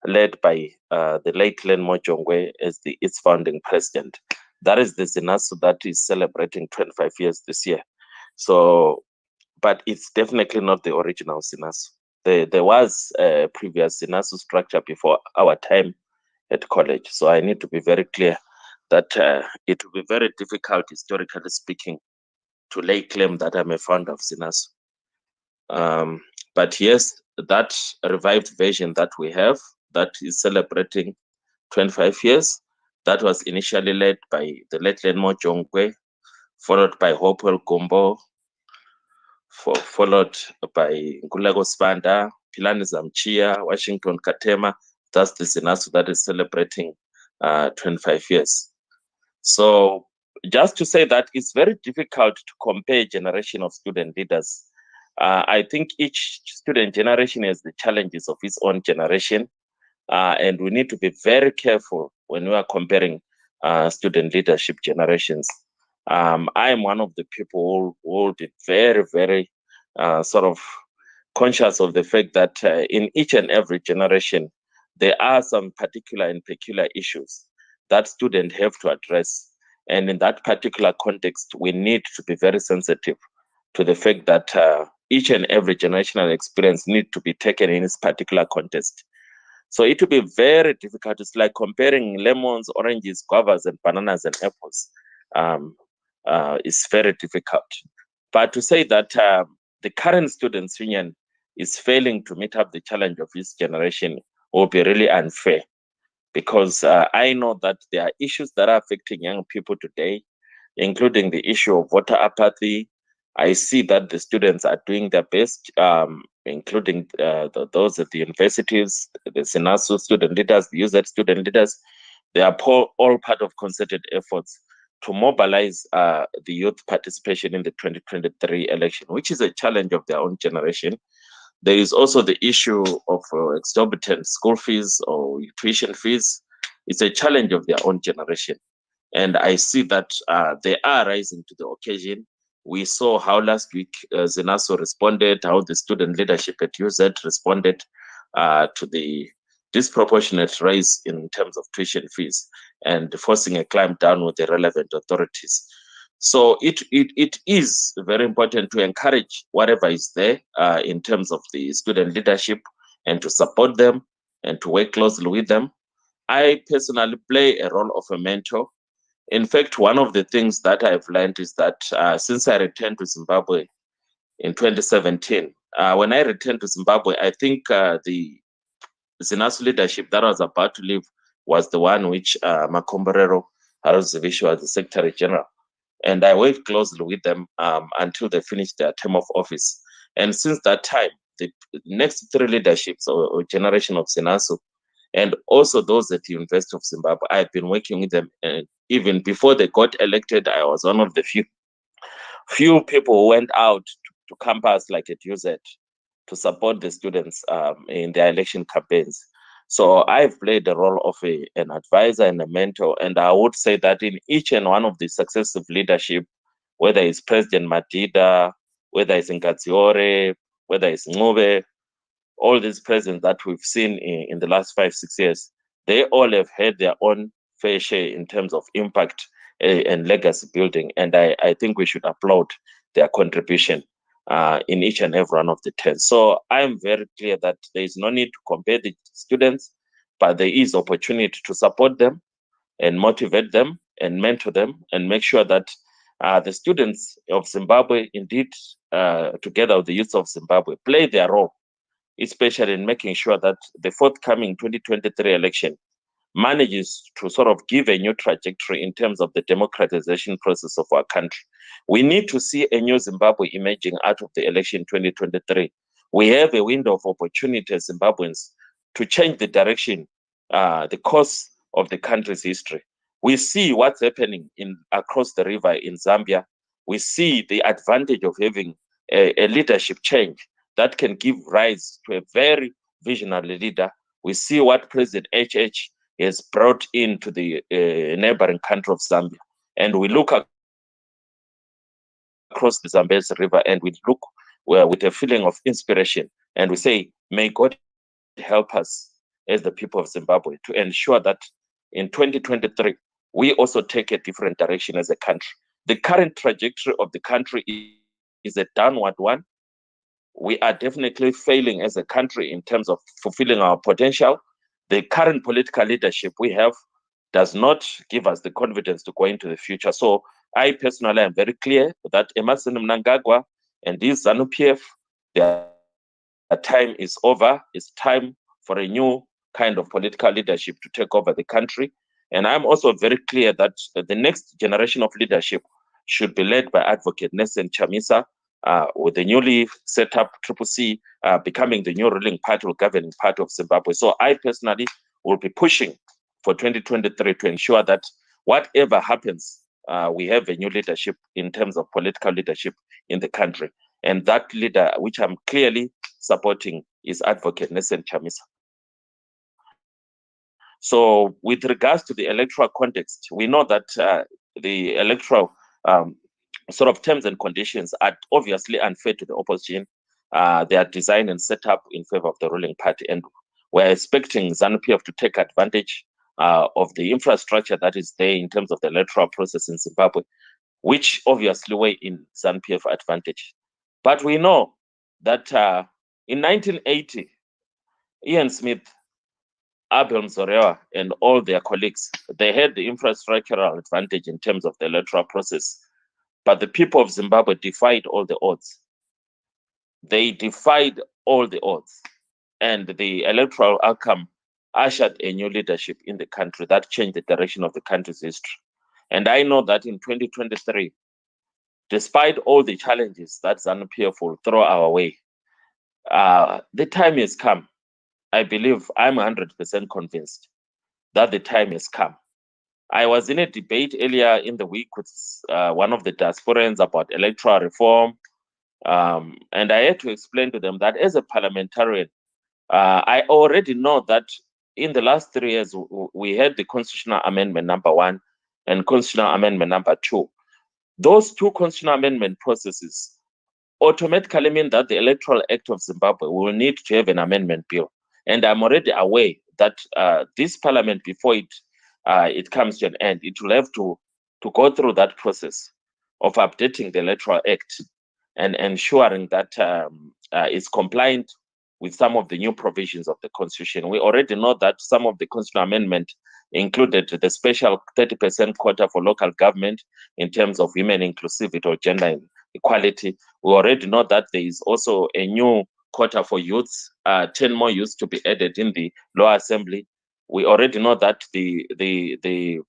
[SPEAKER 3] led by the late Len Mojongwe as its founding president. That is the ZINASU that is celebrating 25 years this year. So, but it's definitely not the original ZINASU. There was a previous ZINASU structure before our time at college. So I need to be very clear that it will be very difficult, historically speaking, to lay claim that I'm a founder of ZINASU. But yes, that revived version that we have, that is celebrating 25 years, that was initially led by the late Len Mojongwe, followed by Hopewell Gombo, followed by Nkulago Spanda, Pilani Zamchia, Washington Katema. That's the ZINASU that is celebrating 25 years. So just to say that it's very difficult to compare generation of student leaders. I think each student generation has the challenges of its own generation, and we need to be very careful when we are comparing student leadership generations. I am one of the people who will be very, very sort of conscious of the fact that in each and every generation, there are some particular and peculiar issues that students have to address. And in that particular context, we need to be very sensitive to the fact that each and every generational experience need to be taken in its particular context. So it will be very difficult. It's like comparing lemons, oranges, guavas, and bananas and apples. It's very difficult. But to say that the current students' union is failing to meet up the challenge of this generation will be really unfair, because I know that there are issues that are affecting young people today, including the issue of water apathy. I see that the students are doing their best, including those at the universities, the SINASU student leaders, the UZ student leaders. They are all part of concerted efforts to mobilize the youth participation in the 2023 election, which is a challenge of their own generation. There is also the issue of exorbitant school fees or tuition fees. It's a challenge of their own generation. And I see that they are rising to the occasion. We saw how last week Zenaso responded, how the student leadership at UZ responded to the disproportionate rise in terms of tuition fees and forcing a climb down with the relevant authorities. So it is very important to encourage whatever is there in terms of the student leadership and to support them and to work closely with them. I personally play a role of a mentor. In fact, one of the things that I've learned is that since I returned to Zimbabwe in 2017, when I returned to Zimbabwe, I think the Zinasu leadership that was about to leave was the one which Makomborero Haruzivishu was the Secretary General. And I worked closely with them until they finished their term of office. And since that time, the next three leaderships or generation of Zinasu, and also those at the University of Zimbabwe, I've been working with them. And even before they got elected, I was one of the few people who went out to campus like at UZ to support the students in their election campaigns. So I've played the role of an advisor and a mentor. And I would say that in each and one of the successive leadership, whether it's President Madida, whether it's Ngatsiore, whether it's Ngube, all these presidents that we've seen in the last 5-6 years, they all have had their own fair share in terms of impact and legacy building. And I think we should applaud their contribution in each and every one of the 10. So I'm very clear that there is no need to compare the students, but there is opportunity to support them and motivate them and mentor them and make sure that the students of Zimbabwe, indeed, together with the youth of Zimbabwe, play their role, especially in making sure that the forthcoming 2023 election manages to sort of give a new trajectory in terms of the democratization process of our country. We need to see a new Zimbabwe emerging out of the election 2023. We have a window of opportunity as Zimbabweans to change the direction, the course of the country's history. We see what's happening across the river in Zambia. We see the advantage of having a leadership change that can give rise to a very visionary leader. We see what President HH has brought into the neighboring country of Zambia. And we look across the Zambezi River and we look with a feeling of inspiration and we say, may God help us as the people of Zimbabwe to ensure that in 2023, we also take a different direction as a country. The current trajectory of the country is a downward one. We are definitely failing as a country in terms of fulfilling our potential. The current political leadership we have does not give us the confidence to go into the future. So I personally am very clear that Emerson Mnangagwa and this ZANU-PF, their time is over. It's time for a new kind of political leadership to take over the country. And I'm also very clear that the next generation of leadership should be led by Advocate Nelson Chamisa, with the newly set up CCC becoming the new ruling party or governing party of Zimbabwe. So I personally will be pushing for 2023 to ensure that whatever happens, we have a new leadership in terms of political leadership in the country. And that leader, which I'm clearly supporting, is Advocate Nelson Chamisa. So with regards to the electoral context, we know that the electoral sort of terms and conditions are obviously unfair to the opposition. They are designed and set up in favor of the ruling party, and we're expecting ZANU-PF to take advantage of the infrastructure that is there in terms of the electoral process in Zimbabwe, which obviously weigh in ZANU-PF advantage. But we know that in 1980, Ian Smith, Abel Mzorewa, and all their colleagues, they had the infrastructural advantage in terms of the electoral process. But the people of Zimbabwe defied all the odds. They defied all the odds. And the electoral outcome ushered a new leadership in the country that changed the direction of the country's history. And I know that in 2023, despite all the challenges that ZANU-PF will throw our way, the time has come. I believe, I'm 100% convinced that the time has come. I was in a debate earlier in the week with one of the diasporans about electoral reform, and I had to explain to them that as a parliamentarian, I already know that in the last 3 years, we had the Constitutional Amendment number 1 and Constitutional Amendment number 2. Those two constitutional amendment processes automatically mean that the Electoral Act of Zimbabwe will need to have an amendment bill. And I'm already aware that this parliament, before it comes to an end, it will have to go through that process of updating the Electoral Act and ensuring that it's compliant with some of the new provisions of the Constitution. We already know that some of the constitutional amendment included the special 30% quota for local government in terms of women inclusivity or gender equality. We already know that there is also a new quota for youths, 10 more youths to be added in the lower assembly. We already know that the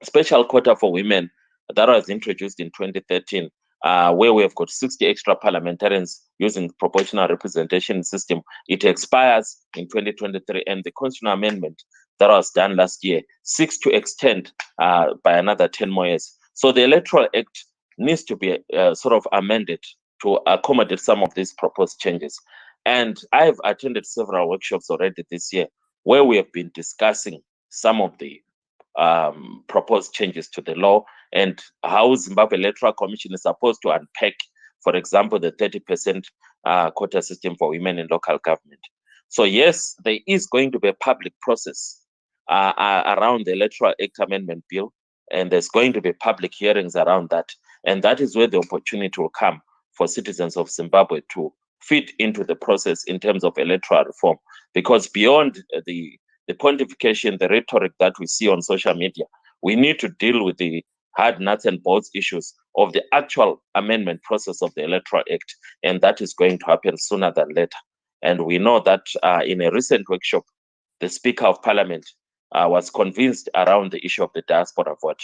[SPEAKER 3] special quota for women that was introduced in 2013, where we have got 60 extra parliamentarians using proportional representation system, it expires in 2023, and the constitutional amendment that was done last year seeks to extend by another 10 more years. So the Electoral Act needs to be sort of amended to accommodate some of these proposed changes. And I've attended several workshops already this year where we have been discussing some of the proposed changes to the law and how Zimbabwe Electoral Commission is supposed to unpack, for example, the 30% quota system for women in local government. So yes, there is going to be a public process around the Electoral Act Amendment Bill, and there's going to be public hearings around that. And that is where the opportunity will come for citizens of Zimbabwe to fit into the process in terms of electoral reform. Because beyond the pontification, the rhetoric that we see on social media, we need to deal with the hard nuts and bolts issues of the actual amendment process of the Electoral Act. And that is going to happen sooner than later. And we know that in a recent workshop, the Speaker of Parliament was convinced around the issue of the diaspora vote.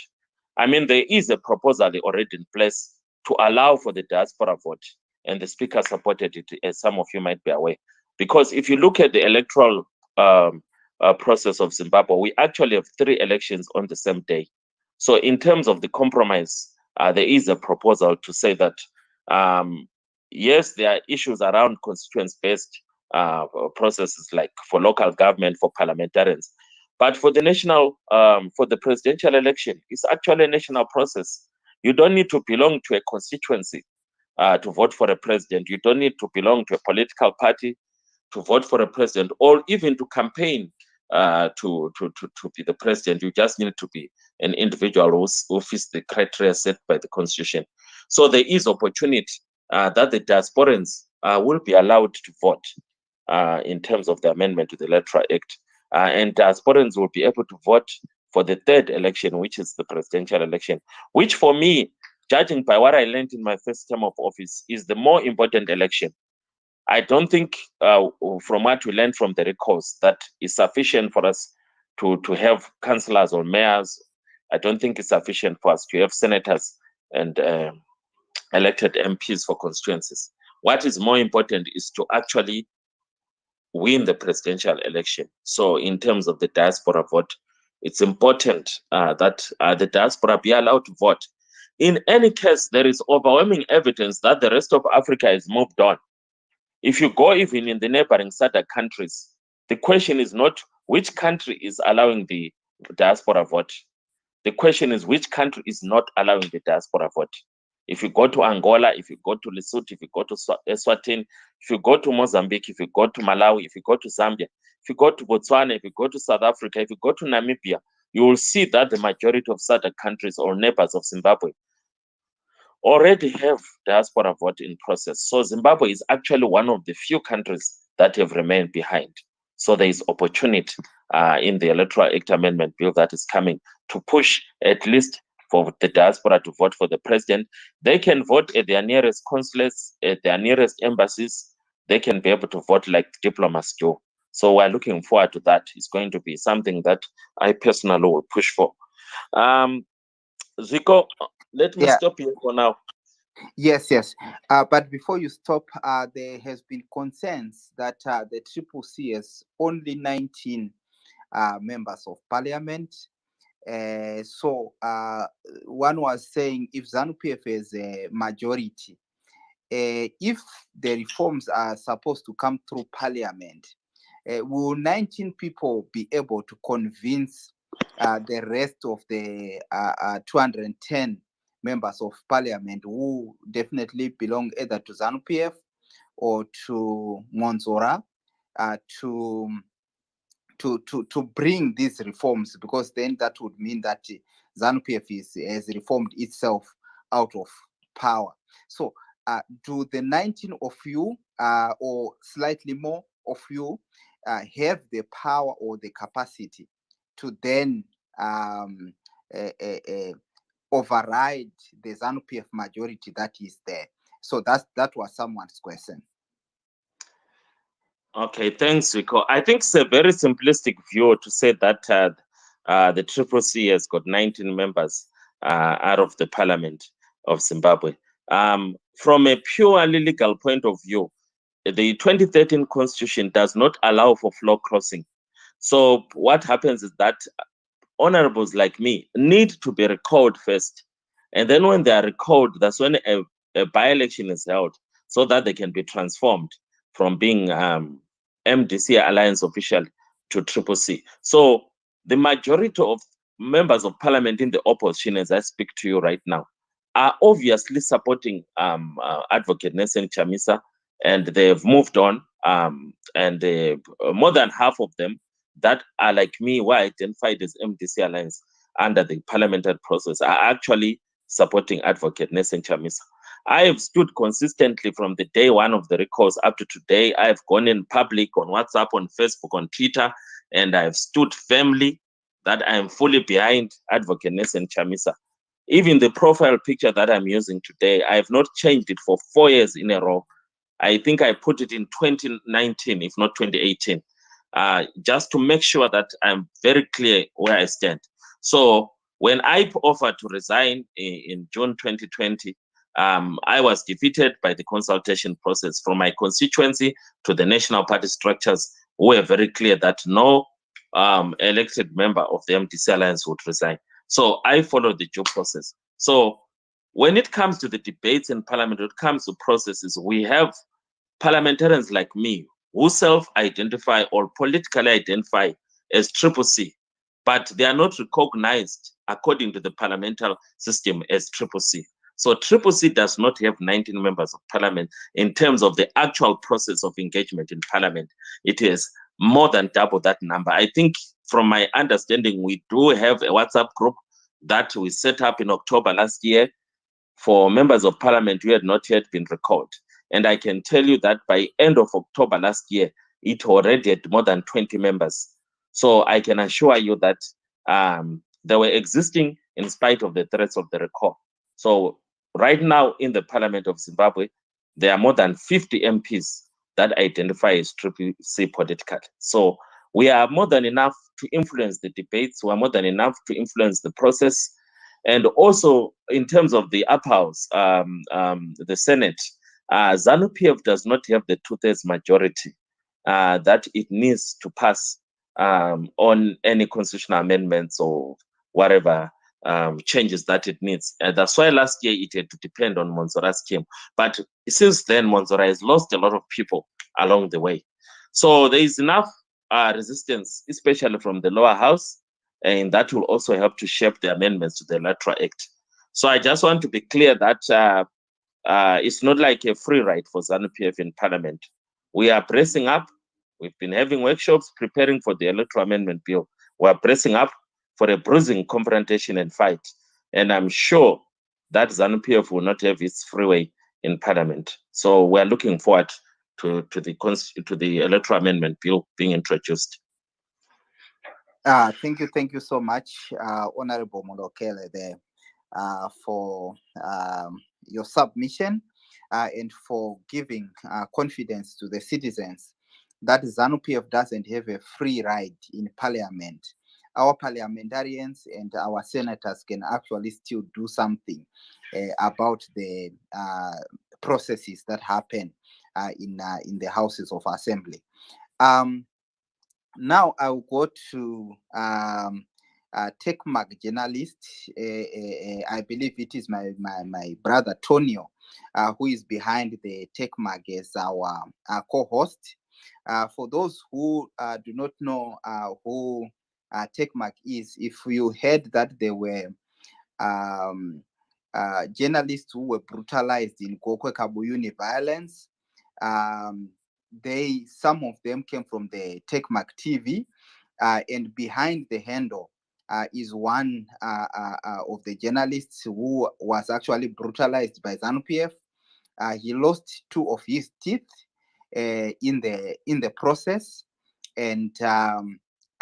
[SPEAKER 3] I mean, there is a proposal already in place to allow for the diaspora vote, and the Speaker supported it, as some of you might be aware. Because if you look at the electoral process of Zimbabwe, we actually have 3 elections on the same day. So in terms of the compromise, there is a proposal to say that, yes, there are issues around constituency-based processes, like for local government, for parliamentarians. But for the national, for the presidential election, it's actually a national process. You don't need to belong to a constituency to vote for a president. You don't need to belong to a political party to vote for a president, or even to campaign to be the president. You just need to be an individual who fits the criteria set by the Constitution. So there is opportunity that the diasporans will be allowed to vote in terms of the amendment to the Electoral Act. And diasporans will be able to vote for the 3rd election, which is the presidential election, which for me, judging by what I learned in my first term of office, is the more important election. I don't think, from what we learned from the records, that is sufficient for us to have councillors or mayors. I don't think it's sufficient for us to have senators and elected MPs for constituencies. What is more important is to actually win the presidential election. So in terms of the diaspora vote, it's important that the diaspora be allowed to vote. In any case, there is overwhelming evidence that the rest of Africa has moved on. If you go even in the neighboring SADC countries, the question is not which country is allowing the diaspora vote. The question is, which country is not allowing the diaspora vote? If you go to Angola, if you go to Lesotho, if you go to Eswatini, if you go to Mozambique, if you go to Malawi, if you go to Zambia, if you go to Botswana, if you go to South Africa, if you go to Namibia, you will see that the majority of SADC countries or neighbors of Zimbabwe already have diaspora vote in process. So Zimbabwe is actually one of the few countries that have remained behind. So there is opportunity in the Electoral Act Amendment Bill that is coming to push at least for the diaspora to vote for the president. They can vote at their nearest consulates, at their nearest embassies. They can be able to vote like diplomats do. So we're looking forward to that. It's going to be something that I personally will push for. Zico, let me stop here for now.
[SPEAKER 2] Yes. But before you stop, there has been concerns that the CCC has only 19 members of parliament. So one was saying if ZANU-PF has a majority, if the reforms are supposed to come through parliament, will 19 people be able to convince the rest of the 210 members of parliament who definitely belong either to ZANU-PF or to Monzora to bring these reforms? Because then that would mean that ZANU-PF has reformed itself out of power. So do the 19 of you or slightly more of you have the power or the capacity to then override the ZANU-PF majority that is there? So that was someone's question.
[SPEAKER 3] Okay, thanks, Rico. I think it's a very simplistic view to say that the CCC has got 19 members out of the parliament of Zimbabwe. From a purely legal point of view, the 2013 constitution does not allow for floor crossing. So what happens is that honorables like me need to be recalled first. And then when they are recalled, that's when a by-election is held so that they can be transformed from being MDC Alliance official to CCC. So the majority of members of parliament in the opposition, as I speak to you right now, are obviously supporting Advocate Nelson Chamisa, and they've moved on. And more than half of them that are like me, were identified as MDC Alliance under the parliamentary process, are actually supporting Advocate Nelson Chamisa. I have stood consistently from the day one of the recalls up to today. I have gone in public on WhatsApp, on Facebook, on Twitter, and I have stood firmly that I am fully behind Advocate Nelson Chamisa. Even the profile picture that I'm using today, I have not changed it for 4 years in a row. I think I put it in 2019, if not 2018, just to make sure that I'm very clear where I stand. So when I offered to resign in June 2020, I was defeated by the consultation process from my constituency to the national party structures, who were very clear that no elected member of the MDC Alliance would resign. So I followed the due process. So when it comes to the debates in parliament, when it comes to processes, we have parliamentarians like me who self-identify or politically identify as CCC, but they are not recognized according to the parliamentary system as CCC. So CCC does not have 19 members of parliament in terms of the actual process of engagement in parliament. It is more than double that number. I think from my understanding, we do have a WhatsApp group that we set up in October last year for members of parliament who had not yet been recalled. And I can tell you that by end of October last year, it already had more than 20 members. So I can assure you that they were existing in spite of the threats of the recall. So right now in the Parliament of Zimbabwe, there are more than 50 MPs that identify as CCC politically. So we are more than enough to influence the debates. We are more than enough to influence the process. And also in terms of the upper house, the Senate, ZANU-PF does not have the 2/3 majority that it needs to pass on any constitutional amendments or whatever changes that it needs. That's why last year it had to depend on Monzora's scheme. But since then, Monzora has lost a lot of people along the way. So there is enough resistance, especially from the lower house, and that will also help to shape the amendments to the Electoral Act. So I just want to be clear that it's not like a free ride for ZANU-PF in Parliament. We are bracing up. We've been having workshops preparing for the Electoral Amendment Bill. We are bracing up for a bruising confrontation and fight. And I'm sure that ZANU-PF will not have its free way in Parliament. So we're looking forward to the Electoral Amendment Bill being introduced.
[SPEAKER 2] Thank you so much, Honorable Molokele, there, for your submission and for giving confidence to the citizens that ZANU-PF doesn't have a free ride in Parliament. Our parliamentarians and our senators can actually still do something about the processes that happen in the houses of assembly. Now I'll go to TechMag journalist. I believe it is my brother Tonio, who is behind the TechMag as our co-host. For those who do not know who TechMag is, if you heard that there were journalists who were brutalized in Gokwe Kabuyuni violence, some of them came from the TechMag TV, and behind the handle is one of the journalists who was actually brutalized by ZANU-PF. He lost 2 of his teeth in the process, and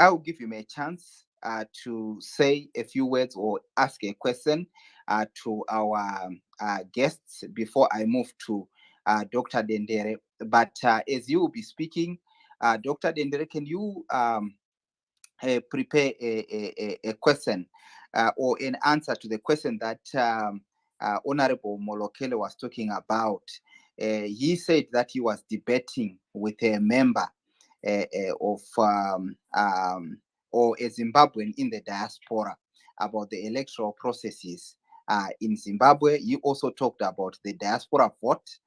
[SPEAKER 2] I'll give him a chance to say a few words or ask a question to our guests before I move to Dr. Dendere. But as you will be speaking, Dr. Dendere, can you prepare a question or an answer to the question that Honorable Molokele was talking about? He said that he was debating with a member of or a Zimbabwean in the diaspora about the electoral processes in Zimbabwe. He also talked about the diaspora vote,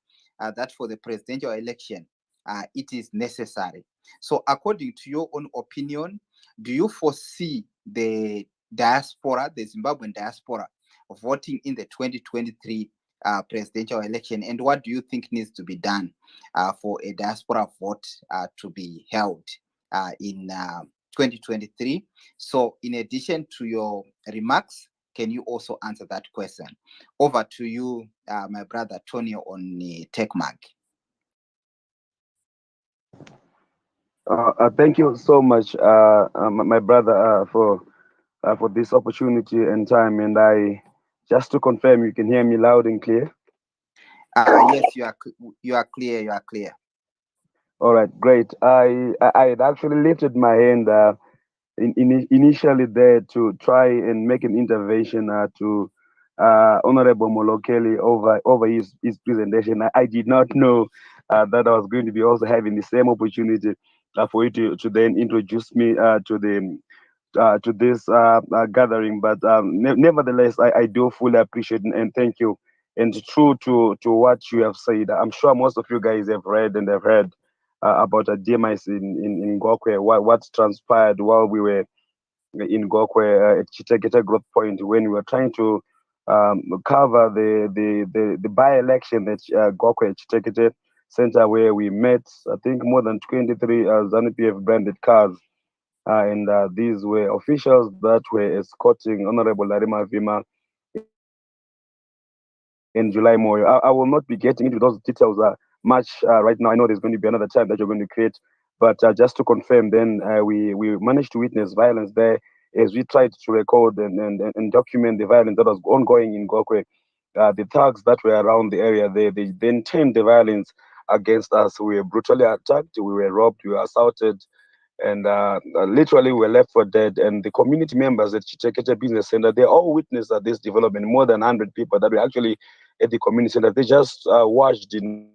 [SPEAKER 2] that for the presidential election, it is necessary. So according to your own opinion, do you foresee the diaspora, the Zimbabwean diaspora, voting in the 2023 presidential election? And what do you think needs to be done for a diaspora vote to be held in 2023? So in addition to your remarks, can you also answer that question? Over to you, my brother Tony on TechMag.
[SPEAKER 4] Thank you so much, my brother, for this opportunity and time. And just to confirm, you can hear me loud and clear.
[SPEAKER 2] Yes, you are clear. You are clear.
[SPEAKER 4] All right, great. I had actually lifted my hand initially there to try and make an intervention to Honorable Molokele over his presentation. I did not know that I was going to be also having the same opportunity for you to then introduce me to this gathering. But nevertheless, I do fully appreciate and thank you. And true to what you have said, I'm sure most of you guys have read and have heard about a demise in Gokwe, what transpired while we were in Gokwe at Chitekete Growth Point when we were trying to cover the by-election at Gokwe Chitekete Center, where we met, I think, more than 23 ZANU-PF branded cars. And these were officials that were escorting Honorable Larima Vima in July Moyo. I will not be getting into those details much right now. I know there's going to be another time that you're going to create, but just to confirm, then we managed to witness violence there as we tried to record and document the violence that was ongoing in Gokwe. The thugs that were around the area, they then turned the violence against us. We were brutally attacked, we were robbed, we were assaulted, and literally we were left for dead. And the community members at Chitekete Business Center, they all witnessed this development. More than 100 people that were actually at the community center, they just watched in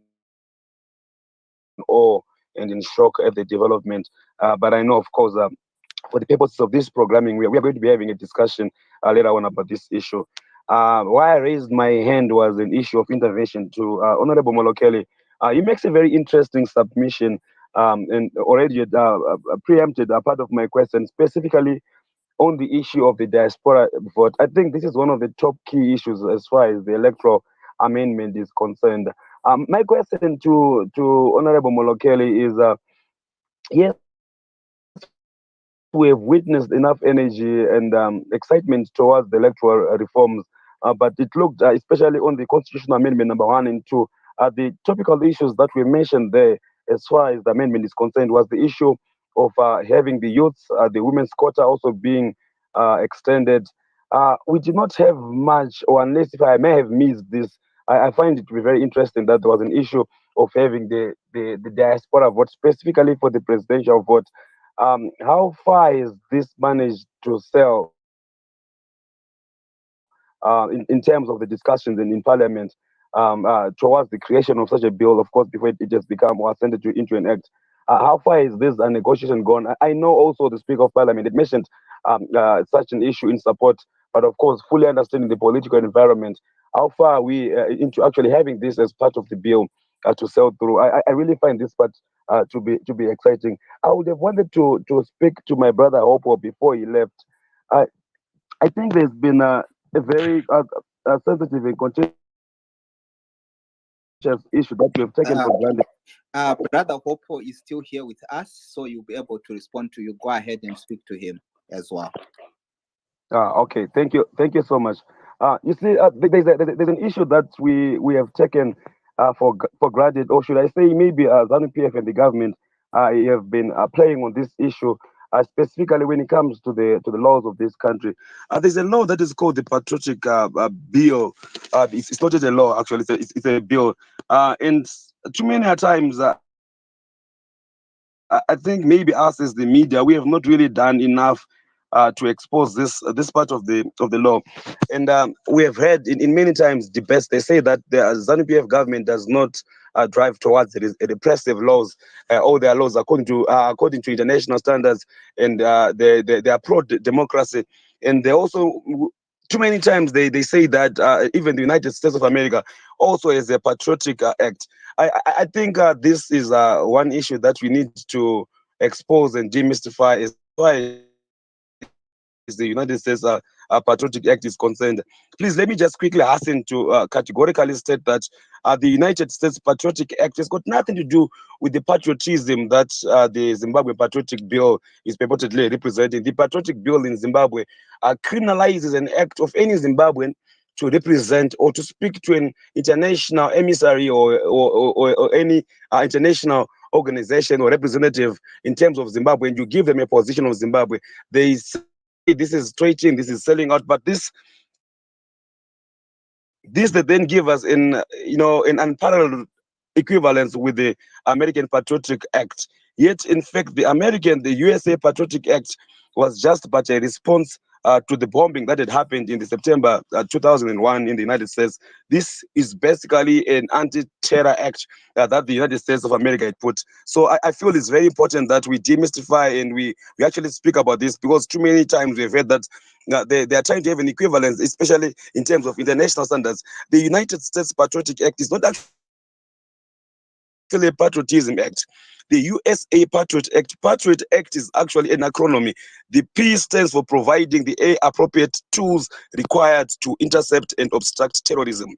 [SPEAKER 4] awe and in shock at the development. But I know, of course, for the purposes of this programming, we are going to be having a discussion later on about this issue. Why I raised my hand was an issue of intervention to Honorable Molokele. He makes a very interesting submission and already preempted a part of my question, specifically on the issue of the diaspora vote. I think this is one of the top key issues as far as the electoral amendment is concerned. My question to Honorable Molokeli is, yes, we have witnessed enough energy and excitement towards the electoral reforms, but it looked, especially on the constitutional amendment number 1 and 2, the topical issues that we mentioned there, as far as the amendment is concerned, was the issue of having the youths, the women's quota also being extended. We did not have much, or unless if I may have missed this, I find it to be very interesting that there was an issue of having the diaspora vote specifically for the presidential vote. How far is this managed to sell in terms of the discussions and in Parliament towards the creation of such a bill, of course, before it has become or ascended into an act? How far is this negotiation gone? I know also the Speaker of Parliament had mentioned such an issue in support, but of course, fully understanding the political environment, how far are we into actually having this as part of the bill to sell through? I really find this part to be exciting. I would have wanted to speak to my brother Hopewell before he left. I I think there's been a very sensitive and contentious issue that we have taken for granted.
[SPEAKER 2] Brother Hopo is still here with us, so you'll be able to respond to you. Go ahead and speak to him as well.
[SPEAKER 4] Okay, thank you so much. You see, there's an issue that we have taken for granted, or should I say, maybe ZANU PF and the government have been playing on this issue, specifically when it comes to the laws of this country. There's a law that is called the Patriotic Bill. It's not just a law, actually; it's a bill, and too many a times. I think maybe us as the media, we have not really done enough to expose this part of the law, and we have heard in many times debates. They say that the ZANU PF government does not drive towards repressive laws. All their laws according to international standards, and they are pro democracy, and they also. Too many times they say that even the United States of America also has a patriotic act. I think this is one issue that we need to expose and demystify as far as the United States Patriotic Act is concerned. Please let me just quickly hasten to categorically state that the United States Patriotic Act has got nothing to do with the patriotism that the Zimbabwe Patriotic Bill is purportedly representing. The Patriotic Bill in Zimbabwe criminalizes an act of any Zimbabwean to represent or to speak to an international emissary or any international organization or representative in terms of Zimbabwe, and you give them a position of Zimbabwe. They say this is trading, this is selling out, but this they then give us in an unparalleled equivalence with the American Patriotic Act. Yet, in fact, the USA Patriotic Act was just but a response to the bombing that had happened in the September 2001 in the United States. This is basically an anti-terror act that the United States of America had put. So I feel it's very important that we demystify and we actually speak about this, because too many times we've heard that they are trying to have an equivalence, especially in terms of international standards. The United States Patriotic Act is not actually a patriotism act. The USA Patriot Act is actually an acronym. The P stands for providing the A appropriate tools required to intercept and obstruct terrorism.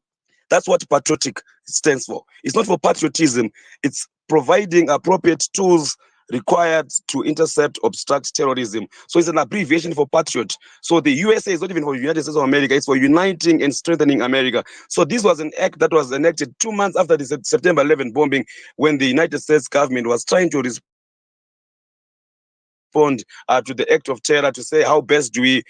[SPEAKER 4] That's what patriotic stands for. It's not for patriotism. It's providing appropriate tools required to intercept, obstruct terrorism. So it's an abbreviation for patriot. So the USA is not even for United States of America. It's for uniting and strengthening America. So this was an act that was enacted 2 months after the September 11 bombing, when the United States government was trying to respond to the act of terror, to say how best do we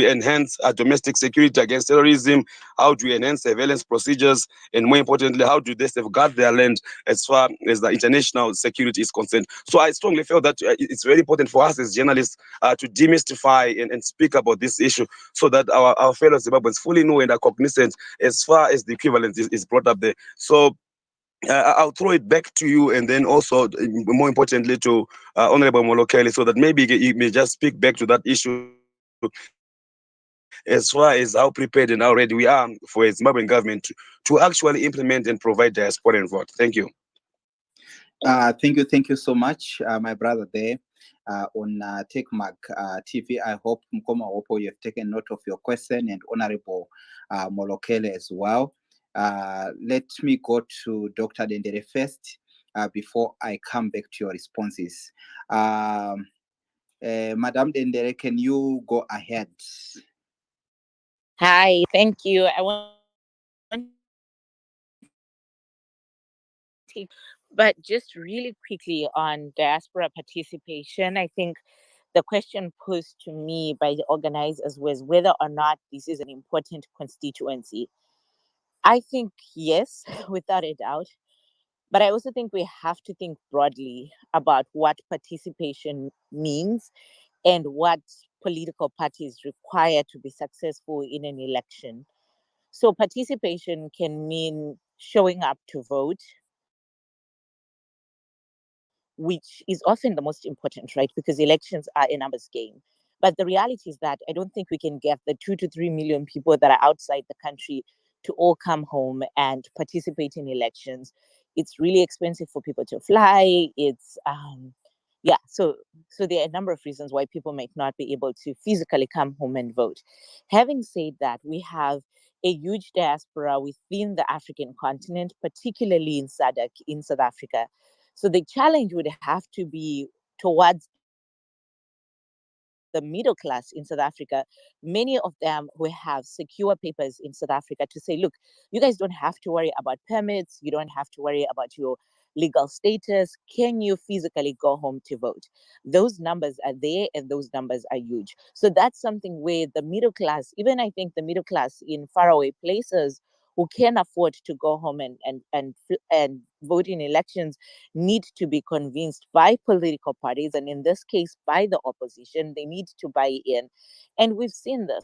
[SPEAKER 4] enhance domestic security against terrorism, how do we enhance surveillance procedures, and more importantly, how do they safeguard their land as far as the international security is concerned. So I strongly feel that it's very important for us as journalists to demystify and speak about this issue, so that our fellow Zimbabweans fully know and are cognizant as far as the equivalence is brought up there. So I'll throw it back to you, and then also, more importantly, to Honorable Molokeli, so that maybe you may just speak back to that issue as far as how prepared and how ready we are for a Zimbabwean government to actually implement and provide diaspora and vote. Thank you.
[SPEAKER 2] Thank you so much, my brother there. on TechMag TV. I hope Mkoma Opo, you have taken note of your question, and Honorable Molokele as well. Let me go to Dr. Dendere first before I come back to your responses. Madam Dendere, can you go ahead?
[SPEAKER 5] Hi, thank you. I want to, but just really quickly on diaspora participation, I think the question posed to me by the organizers was whether or not this is an important constituency. I think yes, without a doubt. But I also think we have to think broadly about what participation means and what political parties require to be successful in an election. So participation can mean showing up to vote, which is often the most important, right? Because elections are a numbers game. But the reality is that I don't think we can get the 2 to 3 million people that are outside the country to all come home and participate in elections. It's really expensive for people to fly. It's yeah, so there are a number of reasons why people might not be able to physically come home and vote. Having said that, we have a huge diaspora within the African continent, particularly in SADC in South Africa. So the challenge would have to be towards the middle class in South Africa. Many of them who have secure papers in South Africa to say, look, you guys don't have to worry about permits. You don't have to worry about your legal status. Can you physically go home to vote? Those numbers are there and those numbers are huge. So that's something where the middle class, even I think the middle class in faraway places who can afford to go home and vote in elections need to be convinced by political parties, and in this case by the opposition. They need to buy in, and we've seen this,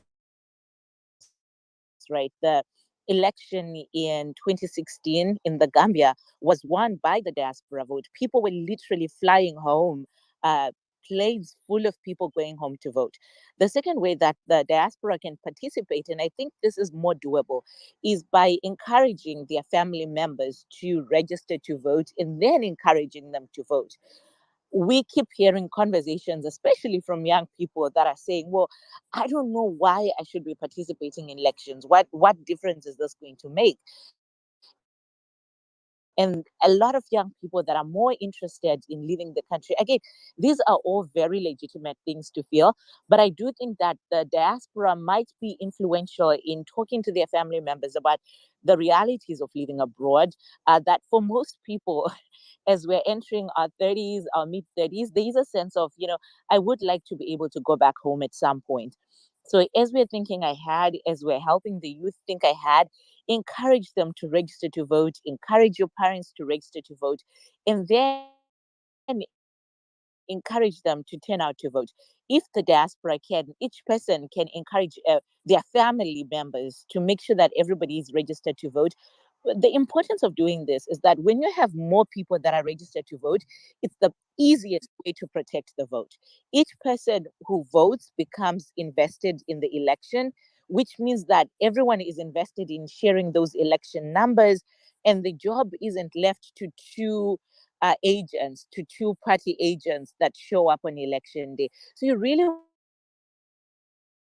[SPEAKER 5] right? The election in 2016 in the Gambia was won by the diaspora vote. People were literally flying home, uh, planes full of people going home to vote. The second way that the diaspora can participate, and I think this is more doable, is by encouraging their family members to register to vote and then encouraging them to vote. We keep hearing conversations, especially from young people, that are saying, well, I don't know why I should be participating in elections. What difference is this going to make? And a lot of young people that are more interested in leaving the country. Again, these are all very legitimate things to feel, but I do think that the diaspora might be influential in talking to their family members about the realities of living abroad. That for most people, as we're entering our 30s, our mid 30s, there is a sense of, I would like to be able to go back home at some point. So as we're thinking ahead, as we're helping the youth think ahead, encourage them to register to vote, encourage your parents to register to vote, and then encourage them to turn out to vote. If the diaspora can, each person can encourage their family members to make sure that everybody is registered to vote. The importance of doing this is that when you have more people that are registered to vote, it's the easiest way to protect the vote. Each person who votes becomes invested in the election, which means that everyone is invested in sharing those election numbers, and the job isn't left to agents, to two-party agents that show up on election day. So you really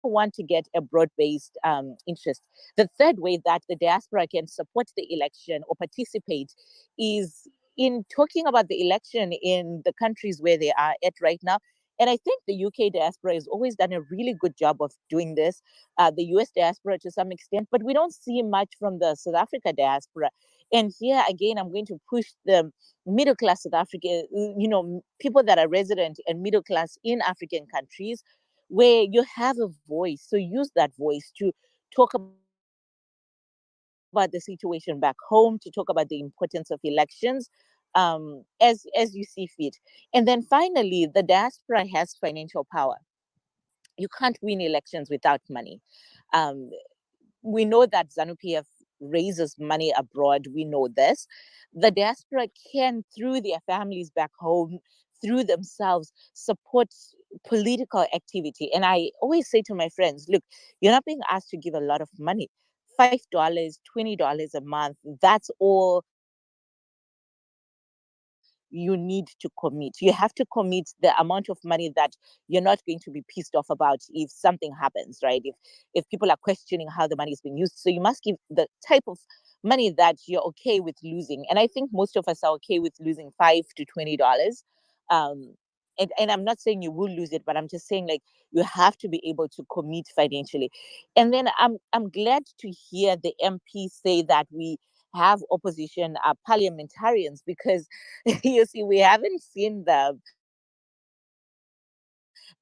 [SPEAKER 5] want to get a broad-based interest. The third way that the diaspora can support the election or participate is in talking about the election in the countries where they are at right now. And I think the UK diaspora has always done a really good job of doing this, the US diaspora to some extent, but we don't see much from the South Africa diaspora. And here again, I'm going to push the middle class South Africa, people that are resident and middle class in African countries, where you have a voice. So use that voice to talk about the situation back home, to talk about the importance of elections, as you see fit. And then finally, the diaspora has financial power. You can't win elections without money. Um, we know that ZANU-PF raises money abroad. We know this. The diaspora can, through their families back home, through themselves, support political activity. And I always say to my friends, look, you're not being asked to give a lot of money. $5, $20 a month, that's all you need to support you need to commit. You have to commit the amount of money that you're not going to be pissed off about if something happens, right? If people are questioning how the money is being used. So you must give the type of money that you're okay with losing. And I think most of us are okay with losing $5 to $20. Um, and I'm not saying you will lose it, but I'm just saying, like, you have to be able to commit financially. And then I'm glad to hear the MP say that we have opposition parliamentarians, because you see, we haven't seen them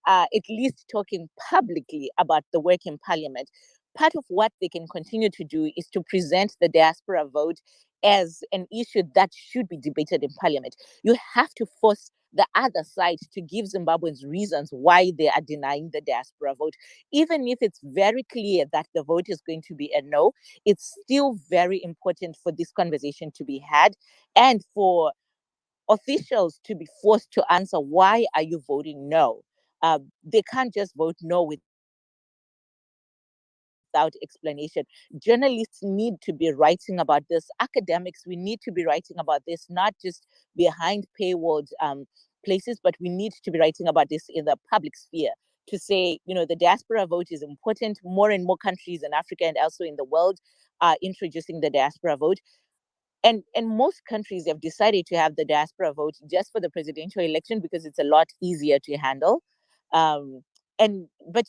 [SPEAKER 5] at least talking publicly about the work in parliament. Part of what they can continue to do is to present the diaspora vote as an issue that should be debated in parliament. You have to force the other side to give Zimbabweans reasons why they are denying the diaspora vote. Even if it's very clear that the vote is going to be a no, it's still very important for this conversation to be had, and for officials to be forced to answer, why are you voting no? They can't just vote no without explanation. Journalists need to be writing about this. Academics, we need to be writing about this, not just behind paywalled places, but we need to be writing about this in the public sphere to say, the diaspora vote is important. More and more countries in Africa and also in the world are introducing the diaspora vote. And most countries have decided to have the diaspora vote just for the presidential election because it's a lot easier to handle. Um, but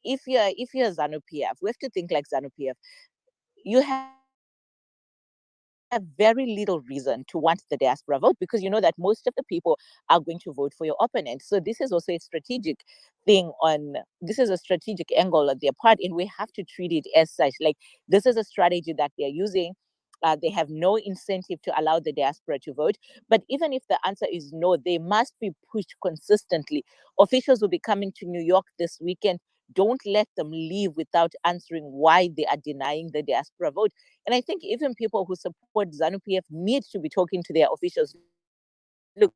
[SPEAKER 5] if you're ZANU PF, we have to think like ZANU PF. You have very little reason to want the diaspora vote, because you know that most of the people are going to vote for your opponent. So this is also a strategic this is a strategic angle on their part, and we have to treat it as such. Like, this is a strategy that they're using. They have no incentive to allow the diaspora to vote. But even if the answer is no, they must be pushed consistently. Officials will be coming to New York this weekend. Don't let them leave without answering why they are denying the diaspora vote. And I think even people who support ZANU PF need to be talking to their officials. Look,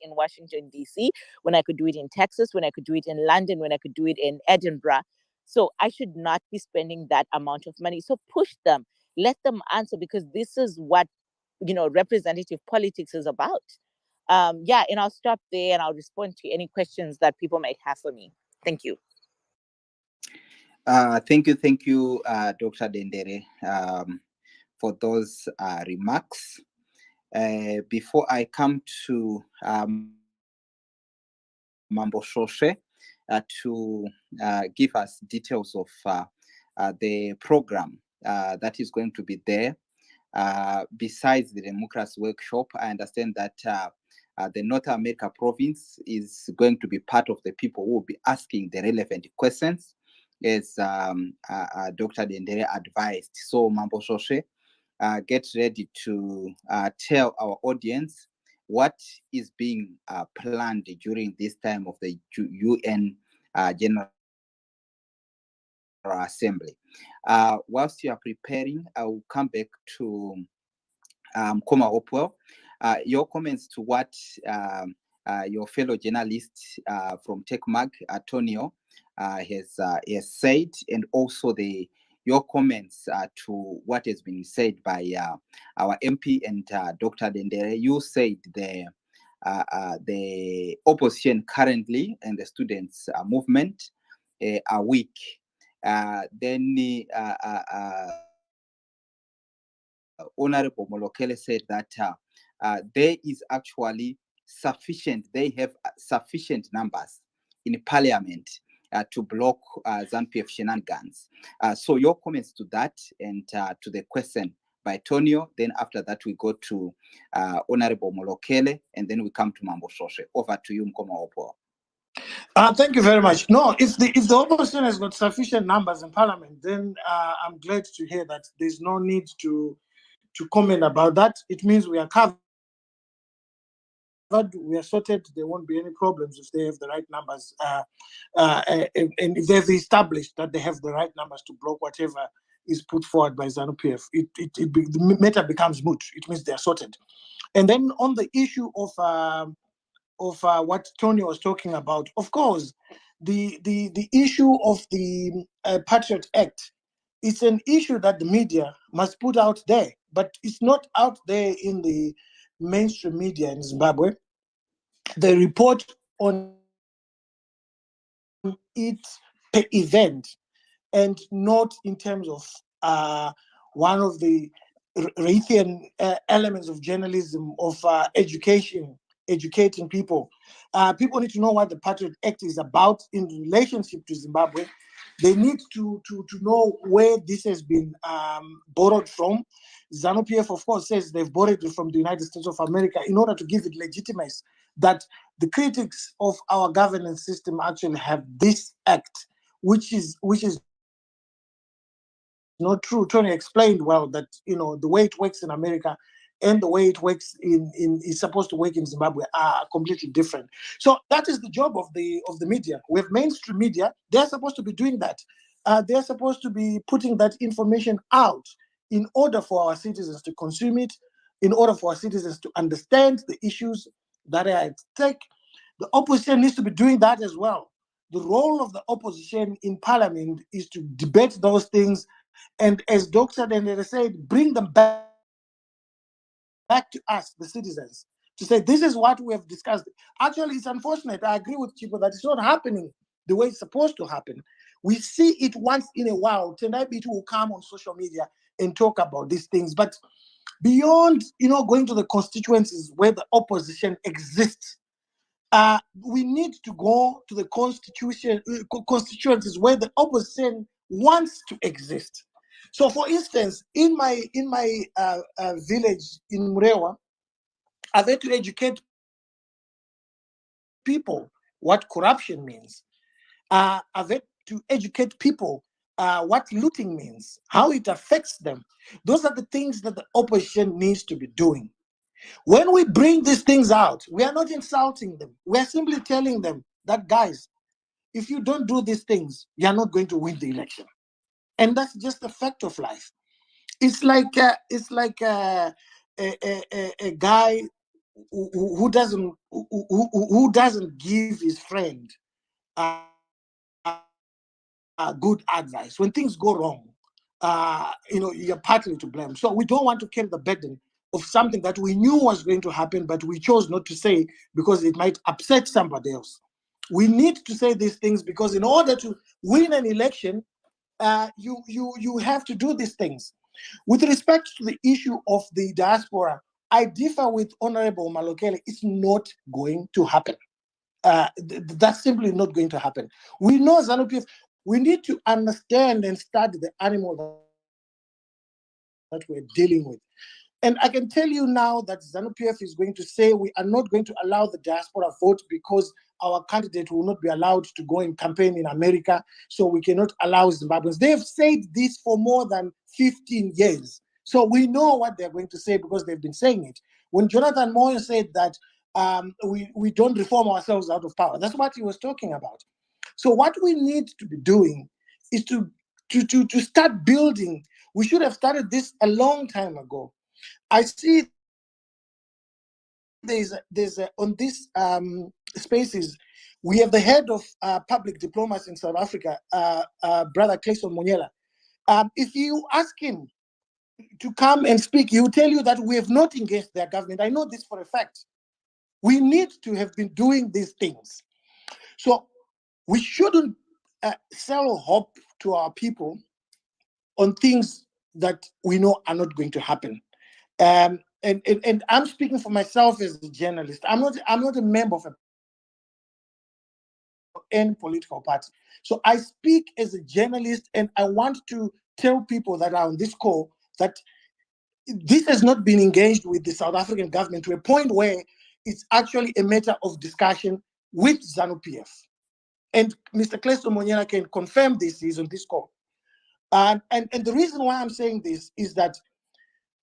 [SPEAKER 5] in Washington, D.C., when I could do it in Texas, when I could do it in London, when I could do it in Edinburgh. So I should not be spending that amount of money. So push them, let them answer, because this is what, representative politics is about. Yeah, and I'll stop there and I'll respond to any questions that people might have for me. Thank you.
[SPEAKER 2] Thank you, Dr. Dendere, for those remarks. Before I come to Mambo Shoshe to give us details of the program that is going to be there. Besides the democracy workshop, I understand that the North America province is going to be part of the people who will be asking the relevant questions, as Dr. Dendere advised. So, Mambo Shoshe, get ready to tell our audience what is being planned during this time of the UN General Assembly. Whilst you are preparing, I will come back to Koma Hopewell. Your comments to what your fellow journalist from TechMag, Antonio, has said, and also your comments to what has been said by our MP and Dr. Dendere. You said the opposition currently and the students' movement are weak. Then Honorable Molokele said that there is actually sufficient, they have sufficient numbers in parliament to block ZANU-PF shenanigans. So your comments to that and to the question by Tonio, then after that we go to Honorable Molokele, and then we come to Mambo Shoshe. Over to you, Mkoma Opo.
[SPEAKER 1] Thank you very much. No, if the opposition has got sufficient numbers in parliament, then I'm glad to hear that there's no need to comment about that. It means we are covered, we are sorted. There won't be any problems if they have the right numbers, and if they've established that they have the right numbers to block whatever is put forward by ZANU-PF. The matter becomes moot. It means they are sorted. And then on the issue of what Tony was talking about, of course, the issue of the Patriot Act, it's an issue that the media must put out there. but it's not out there in the mainstream media in Zimbabwe. They report on it per event and not in terms of one of the Raytheon elements of journalism, of educating people. People need to know what the Patriot Act is about in relationship to Zimbabwe. They need to know where this has been borrowed from. ZANU-PF, of course, says they've borrowed it from the United States of America in order to give it legitimacy that the critics of our governance system actually have this act, which is not true. Tony explained well that the way it works in America and the way it works in is supposed to work in Zimbabwe are completely different. So that is the job of the media. We have mainstream media. They're supposed to be doing that. They're supposed to be putting that information out in order for our citizens to consume it, in order for our citizens to understand the issues that are at stake. The opposition needs to be doing that as well. The role of the opposition in parliament is to debate those things, and as Dr. Dendere said, bring them back to us, the citizens, to say, this is what we have discussed. Actually, it's unfortunate. I agree with Chico that it's not happening the way it's supposed to happen. We see it once in a while. Tendai Bitu will come on social media and talk about these things. But beyond, going to the constituencies where the opposition exists, we need to go to the constituencies where the opposition wants to exist. So, for instance, in my village in Murewa, I've had to educate people what corruption means. I've had to educate people what looting means, how it affects them. Those are the things that the opposition needs to be doing. When we bring these things out, we are not insulting them. We are simply telling them that, guys, if you don't do these things, you are not going to win the election. And that's just a fact of life. It's like a guy who doesn't give his friend good advice. When things go wrong, you're partly to blame. So we don't want to carry the burden of something that we knew was going to happen, but we chose not to say because it might upset somebody else. We need to say these things because in order to win an election, you have to do these things. With respect to the issue of the diaspora, I differ with Honorable Malokele. It's not going to happen. That's simply not going to happen. We know ZANU-PF. We need to understand and study the animal that we're dealing with. And I can tell you now that ZANU-PF is going to say we are not going to allow the diaspora vote because our candidate will not be allowed to go and campaign in America, so we cannot allow Zimbabweans. They've said this for more than 15 years. So we know what they're going to say because they've been saying it. When Jonathan Moyo said that we don't reform ourselves out of power, that's what he was talking about. So what we need to be doing is to start building. We should have started this a long time ago. I see there's on these spaces, we have the head of public diplomacy in South Africa, Brother Clayson Monyela. If you ask him to come and speak, he will tell you that we have not engaged their government. I know this for a fact. We need to have been doing these things. So we shouldn't sell hope to our people on things that we know are not going to happen. And I'm speaking for myself as a journalist. I'm not a member of any political party. So I speak as a journalist, and I want to tell people that are on this call that this has not been engaged with the South African government to a point where it's actually a matter of discussion with ZANU-PF. And Mr. Clayson Monyela can confirm this. He's on this call. And the reason why I'm saying this is that,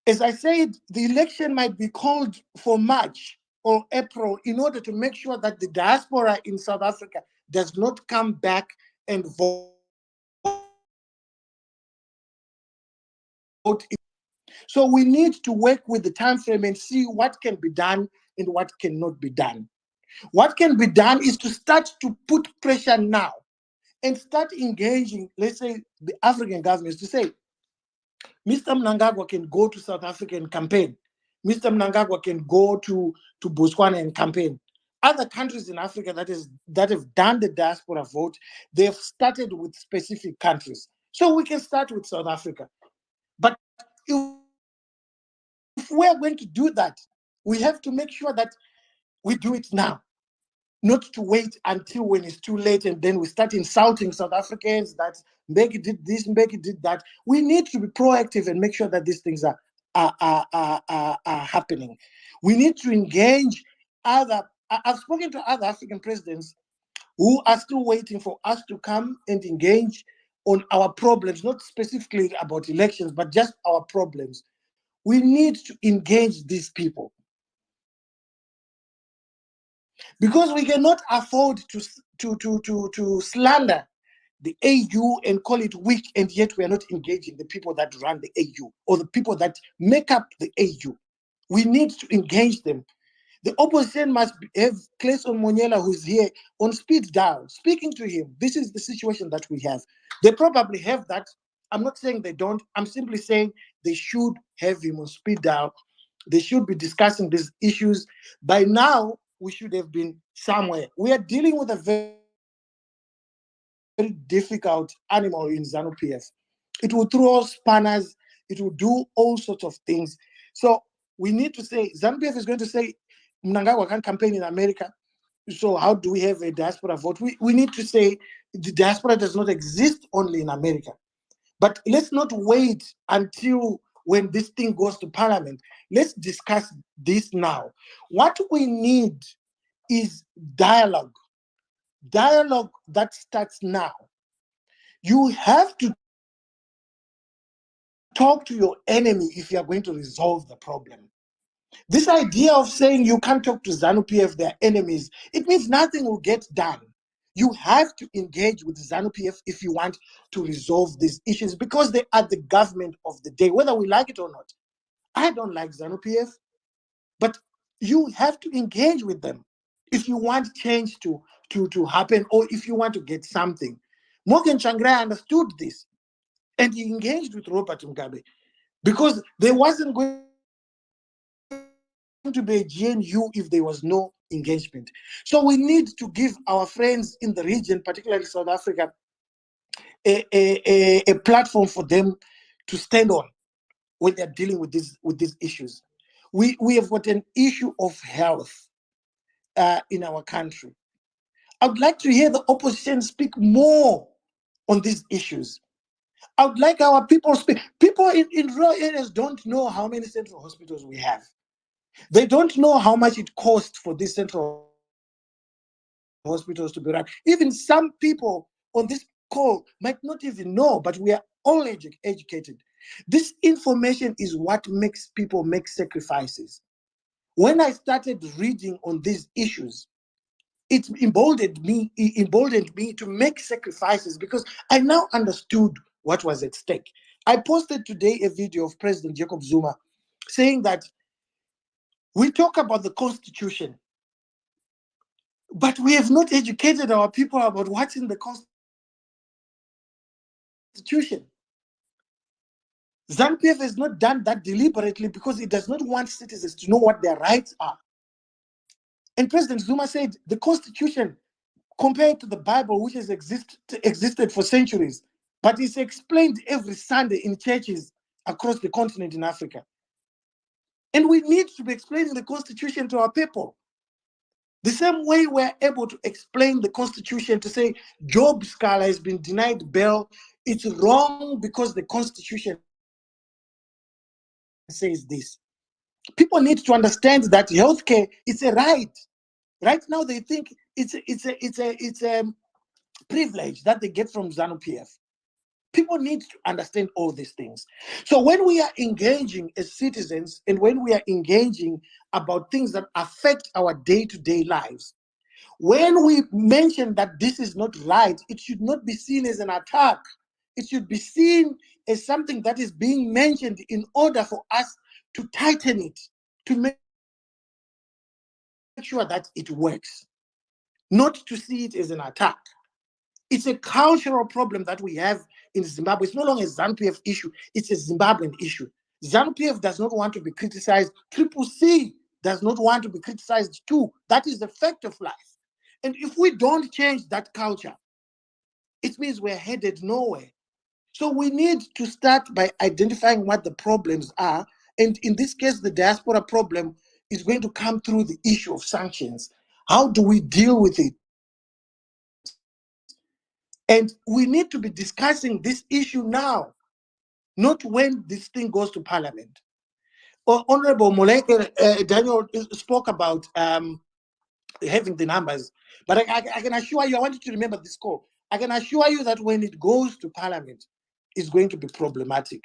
[SPEAKER 1] as I said, the election might be called for March or April in order to make sure that the diaspora in South Africa does not come back and vote. So we need to work with the time frame and see what can be done and what cannot be done. What can be done is to start to put pressure now and start engaging, let's say, the African governments to say, Mr. Mnangagwa can go to South Africa and campaign. Mr. Mnangagwa can go to Botswana and campaign. Other countries in Africa that have done the diaspora vote, they've started with specific countries. So we can start with South Africa. But if we're going to do that, we have to make sure that we do it now, not to wait until when it's too late and then we start insulting South Africans that Mbeki did this, Mbeki did that. We need to be proactive and make sure that these things are happening. We need to engage I've spoken to other African presidents who are still waiting for us to come and engage on our problems, not specifically about elections, but just our problems. We need to engage these people because we cannot afford to slander the AU and call it weak, and yet we are not engaging the people that run the AU or the people that make up the AU. We need to engage them. The opposition must have Clayson Monyela, who's here, on speed dial, speaking to him. This is the situation that we have. They probably have that. I'm not saying they don't. I'm simply saying they should have him on speed dial. They should be discussing these issues. By now, we should have been somewhere. We are dealing with a very difficult animal in ZANU-PF. It will throw spanners. It will do all sorts of things. So we need to say, ZANU-PF is going to say, Mnangagwa can't campaign in America. So how do we have a diaspora vote? We need to say the diaspora does not exist only in America. But let's not wait until when this thing goes to parliament. Let's discuss this now. What we need is dialogue. Dialogue that starts now. You have to talk to your enemy if you are going to resolve the problem. This idea of saying you can't talk to ZANU-PF, they're enemies, it means nothing will get done. You have to engage with ZANU-PF if you want to resolve these issues because they are the government of the day, whether we like it or not. I don't like ZANU-PF, but you have to engage with them if you want change to happen or if you want to get something. Morgan Tsvangirai understood this and he engaged with Robert Mugabe because there wasn't going to be a GNU if there was no engagement. So we need to give our friends in the region, particularly South Africa, a platform for them to stand on when they're dealing with these issues. We have got an issue of health in our country. I would like to hear the opposition speak more on these issues. I would like our people speak. People in rural areas don't know how many central hospitals we have. They don't know how much it costs for these central hospitals to be run. Even some people on this call might not even know, but we are all educated. This information is what makes people make sacrifices. When I started reading on these issues, it emboldened me to make sacrifices because I now understood what was at stake. I posted today a video of President Jacob Zuma saying that we talk about the Constitution, but we have not educated our people about what's in the Constitution. ZANU-PF has not done that deliberately because it does not want citizens to know what their rights are. And President Zuma said the Constitution, compared to the Bible, which has existed for centuries, but it's explained every Sunday in churches across the continent in Africa. And we need to be explaining the Constitution to our people. The same way we're able to explain the Constitution to say Job Scala has been denied bail, it's wrong because the Constitution says this. People need to understand that healthcare is a right. Right now, they think it's a privilege that they get from ZANU-PF. People need to understand all these things. So when we are engaging as citizens and when we are engaging about things that affect our day-to-day lives, when we mention that this is not right, it should not be seen as an attack. It should be seen as something that is being mentioned in order for us to tighten it, to make sure that it works, not to see it as an attack. It's a cultural problem that we have in Zimbabwe. It's no longer a ZANU-PF issue. It's a Zimbabwean issue. ZANU-PF does not want to be criticized. Triple C does not want to be criticized too. That is the fact of life. And if we don't change that culture, it means we're headed nowhere. So we need to start by identifying what the problems are. And in this case, the diaspora problem is going to come through the issue of sanctions. How do we deal with it? And we need to be discussing this issue now, not when this thing goes to parliament. Honorable Moleke, Daniel spoke about having the numbers, but I can assure you, I want you to remember this call. I can assure you that when it goes to parliament, it's going to be problematic.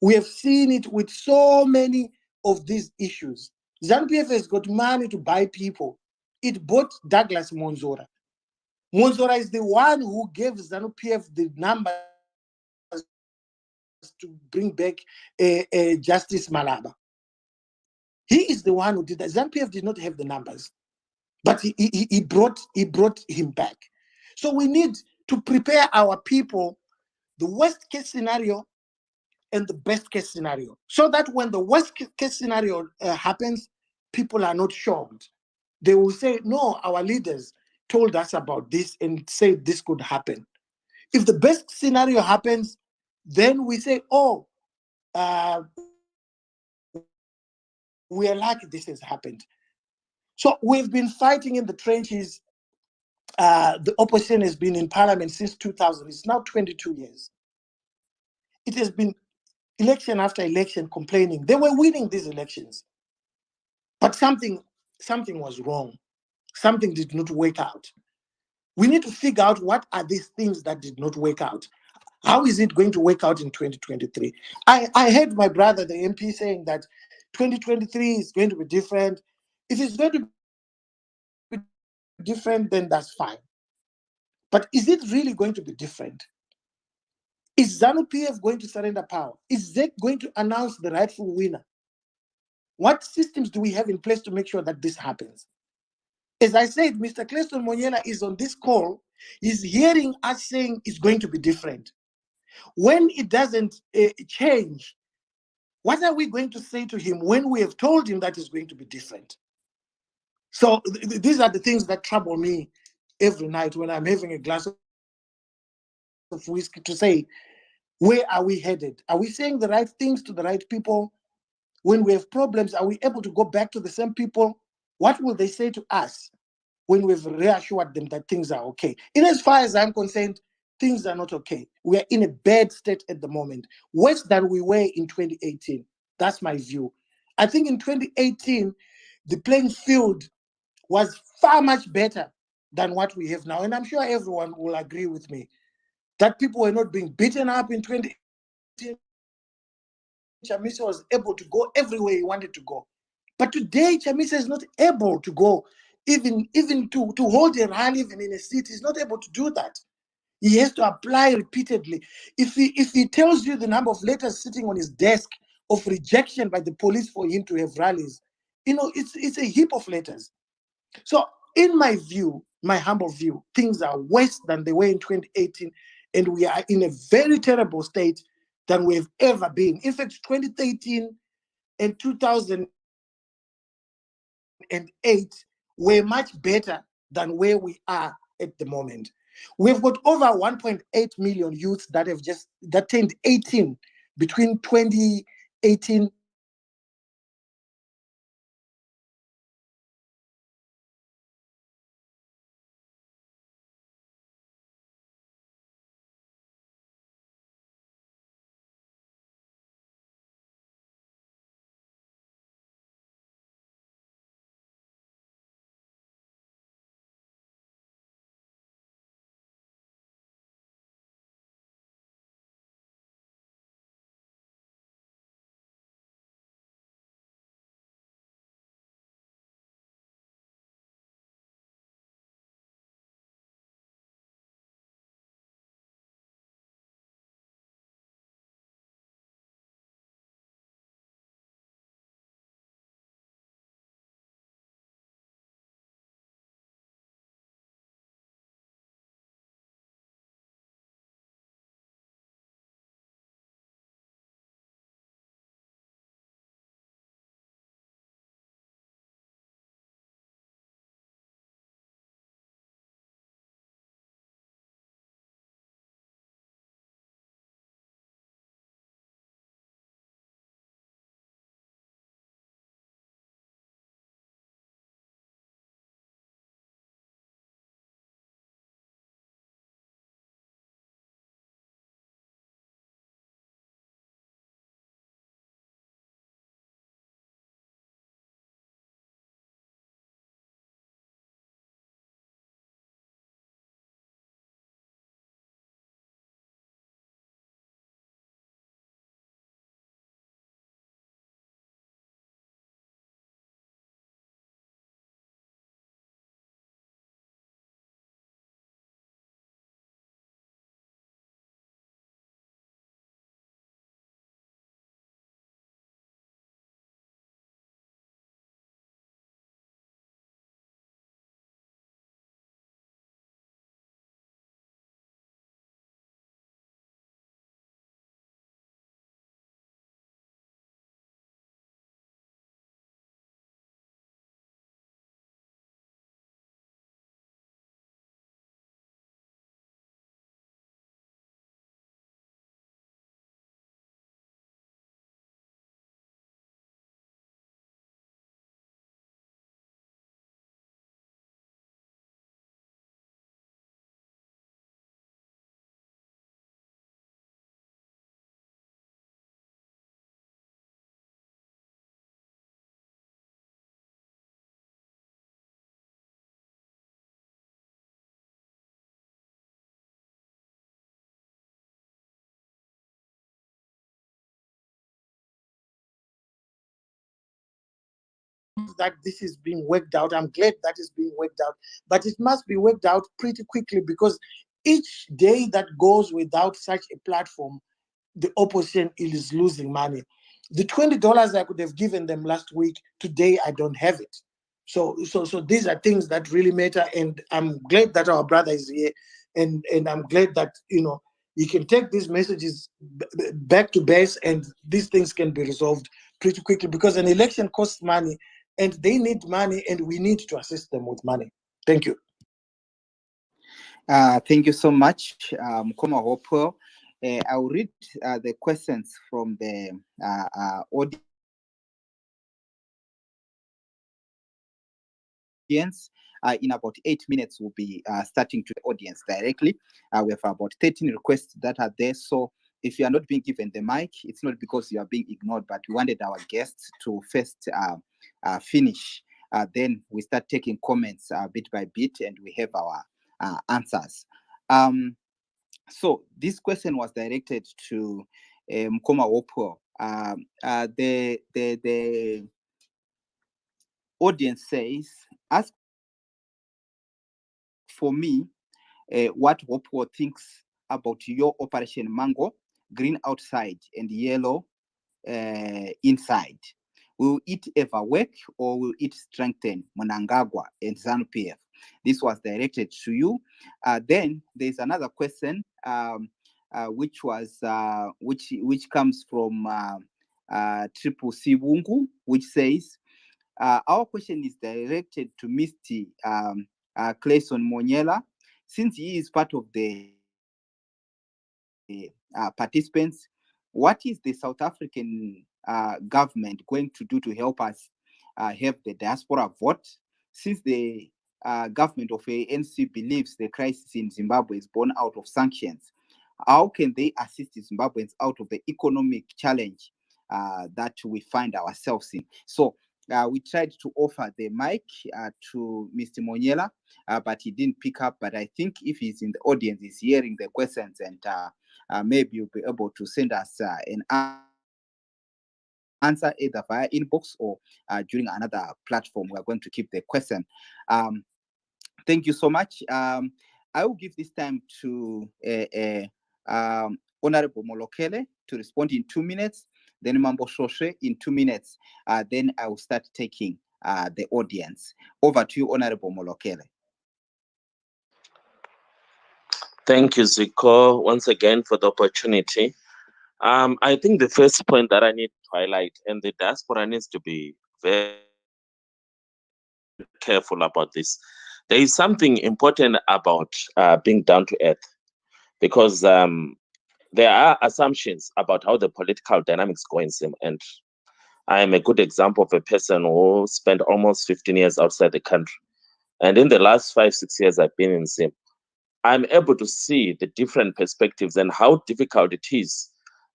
[SPEAKER 1] We have seen it with so many of these issues. ZANU-PF has got money to buy people. It bought Douglas Monzora. Monzora is the one who gave ZANU-PF the numbers to bring back Justice Malaba. He is the one who did that. ZANU-PF did not have the numbers, but he brought him back. So we need to prepare our people, the worst case scenario and the best case scenario, so that when the worst case scenario happens, people are not shocked. They will say, no, our leaders told us about this and said this could happen. If the best scenario happens, then we say, oh, we are lucky this has happened. So we've been fighting in the trenches. The opposition has been in parliament since 2000. It's now 22 years. It has been election after election complaining. They were winning these elections. But something was wrong. Something did not work out. We need to figure out what are these things that did not work out. How is it going to work out in 2023? I heard my brother, the MP, saying that 2023 is going to be different. If it's going to be different, then that's fine. But is it really going to be different? Is ZANU-PF going to surrender power? Is ZEC going to announce the rightful winner? What systems do we have in place to make sure that this happens? As I said, Mr. Cleston Monyela is on this call. He's hearing us saying it's going to be different. When it doesn't change, what are we going to say to him when we have told him that it's going to be different? So these are the things that trouble me every night when I'm having a glass of whiskey to say, where are we headed? Are we saying the right things to the right people? When we have problems, are we able to go back to the same people? What will they say to us when we've reassured them that things are okay? In as far as I'm concerned, things are not okay. We are in a bad state at the moment, worse than we were in 2018. That's my view. I think in 2018, the playing field was far much better than what we have now. And I'm sure everyone will agree with me that people were not being beaten up in 2018. Chamisa was able to go everywhere he wanted to go. But today, Chamisa is not able to go, even to hold a rally even in a city. He's not able to do that. He has to apply repeatedly. If he tells you the number of letters sitting on his desk of rejection by the police for him to have rallies, it's a heap of letters. So in my view, my humble view, things are worse than they were in 2018, and we are in a very terrible state than we've ever been. In fact, 2013 and 2008 were much better than where we are at the moment. We've got over 1.8 million youths that turned 18 between 2018 that this is being worked out. I'm glad that is being worked out, but it must be worked out pretty quickly, because each day that goes without such a platform, the opposition is losing money. The $20 I could have given them last week, today I don't have it. So these are things that really matter, and I'm glad that our brother is here, and I'm glad that he can take these messages back to base, and these things can be resolved pretty quickly, because an election costs money, and they need money, and we need to assist them with money. Thank you.
[SPEAKER 2] Thank you so much, Mkoma Hopewell. I will read the questions from the audience. In about 8 minutes, we'll be starting to the audience directly. We have about 13 requests that are there. So if you are not being given the mic, it's not because you are being ignored, but we wanted our guests to first finish. Then we start taking comments bit by bit, and we have our answers. So this question was directed to Mkoma Hopewell. The audience says, ask for me what Hopewell thinks about your Operation Mango, green outside and yellow inside. Will it ever work, or will it strengthen Mnangagwa and ZANU-PF? This was directed to you. Then there's another question, which comes from Triple C Wungu, which says, our question is directed to Mr. Clayson Monyela, since he is part of the participants. What is the South African government going to do to help us have the diaspora vote, since the government of ANC believes the crisis in Zimbabwe is born out of sanctions? How can they assist Zimbabweans out of the economic challenge that we find ourselves in? So we tried to offer the mic to Mr. Monyela, but he didn't pick up. But I think if he's in the audience, he's hearing the questions, and maybe you'll be able to send us an answer either via inbox or during another platform. We're going to keep the question. Thank you so much. I will give this time to Honorable Molokele to respond in 2 minutes, then Mambo Shoshe in 2 minutes. Then I will start taking the audience. Over to you, Honorable Molokele.
[SPEAKER 3] Thank you, Zico, once again for the opportunity. I think the first point that I need to highlight, and the diaspora needs to be very careful about this. There is something important about being down to earth, because there are assumptions about how the political dynamics go in Zim, and I am a good example of a person who spent almost 15 years outside the country. And in the last 5-6 years I've been in Zim, I'm able to see the different perspectives and how difficult it is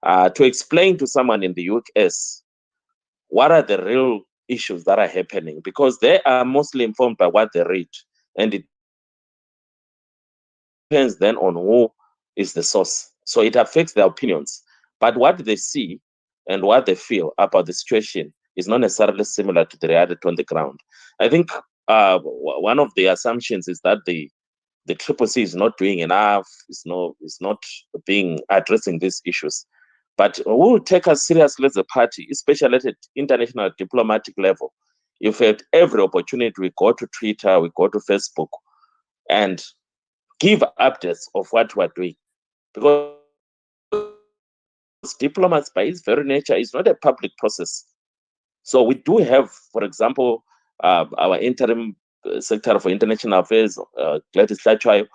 [SPEAKER 3] to explain to someone in the US what are the real issues that are happening, because they are mostly informed by what they read, and it depends then on who is the source. So it affects their opinions. But what they see and what they feel about the situation is not necessarily similar to the reality on the ground. I think one of the assumptions is that the Triple C is not doing enough, is not being addressing these issues. But who will take us seriously as a party, especially at international diplomatic level? If at every opportunity we go to Twitter, we go to Facebook, and give updates of what we're doing. Because diplomacy by its very nature is not a public process. So we do have, for example, our interim Secretary for International Affairs, Gladys Hlachwayo.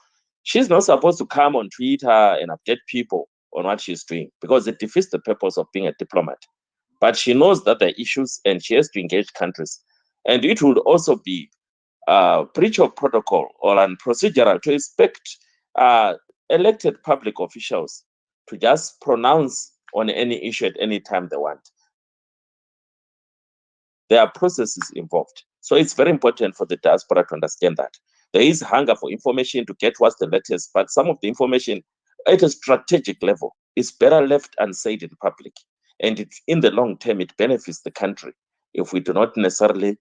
[SPEAKER 3] She's not supposed to come on Twitter and update people on what she's doing, because it defeats the purpose of being a diplomat. But she knows that there are issues, and she has to engage countries. And it would also be breach of protocol or procedural to expect elected public officials to just pronounce on any issue at any time they want. There are processes involved. So it's very important for the diaspora to understand that. There is hunger for information to get what's the latest, but some of the information at a strategic level is better left unsaid in public. And in the long term, it benefits the country if we do not necessarily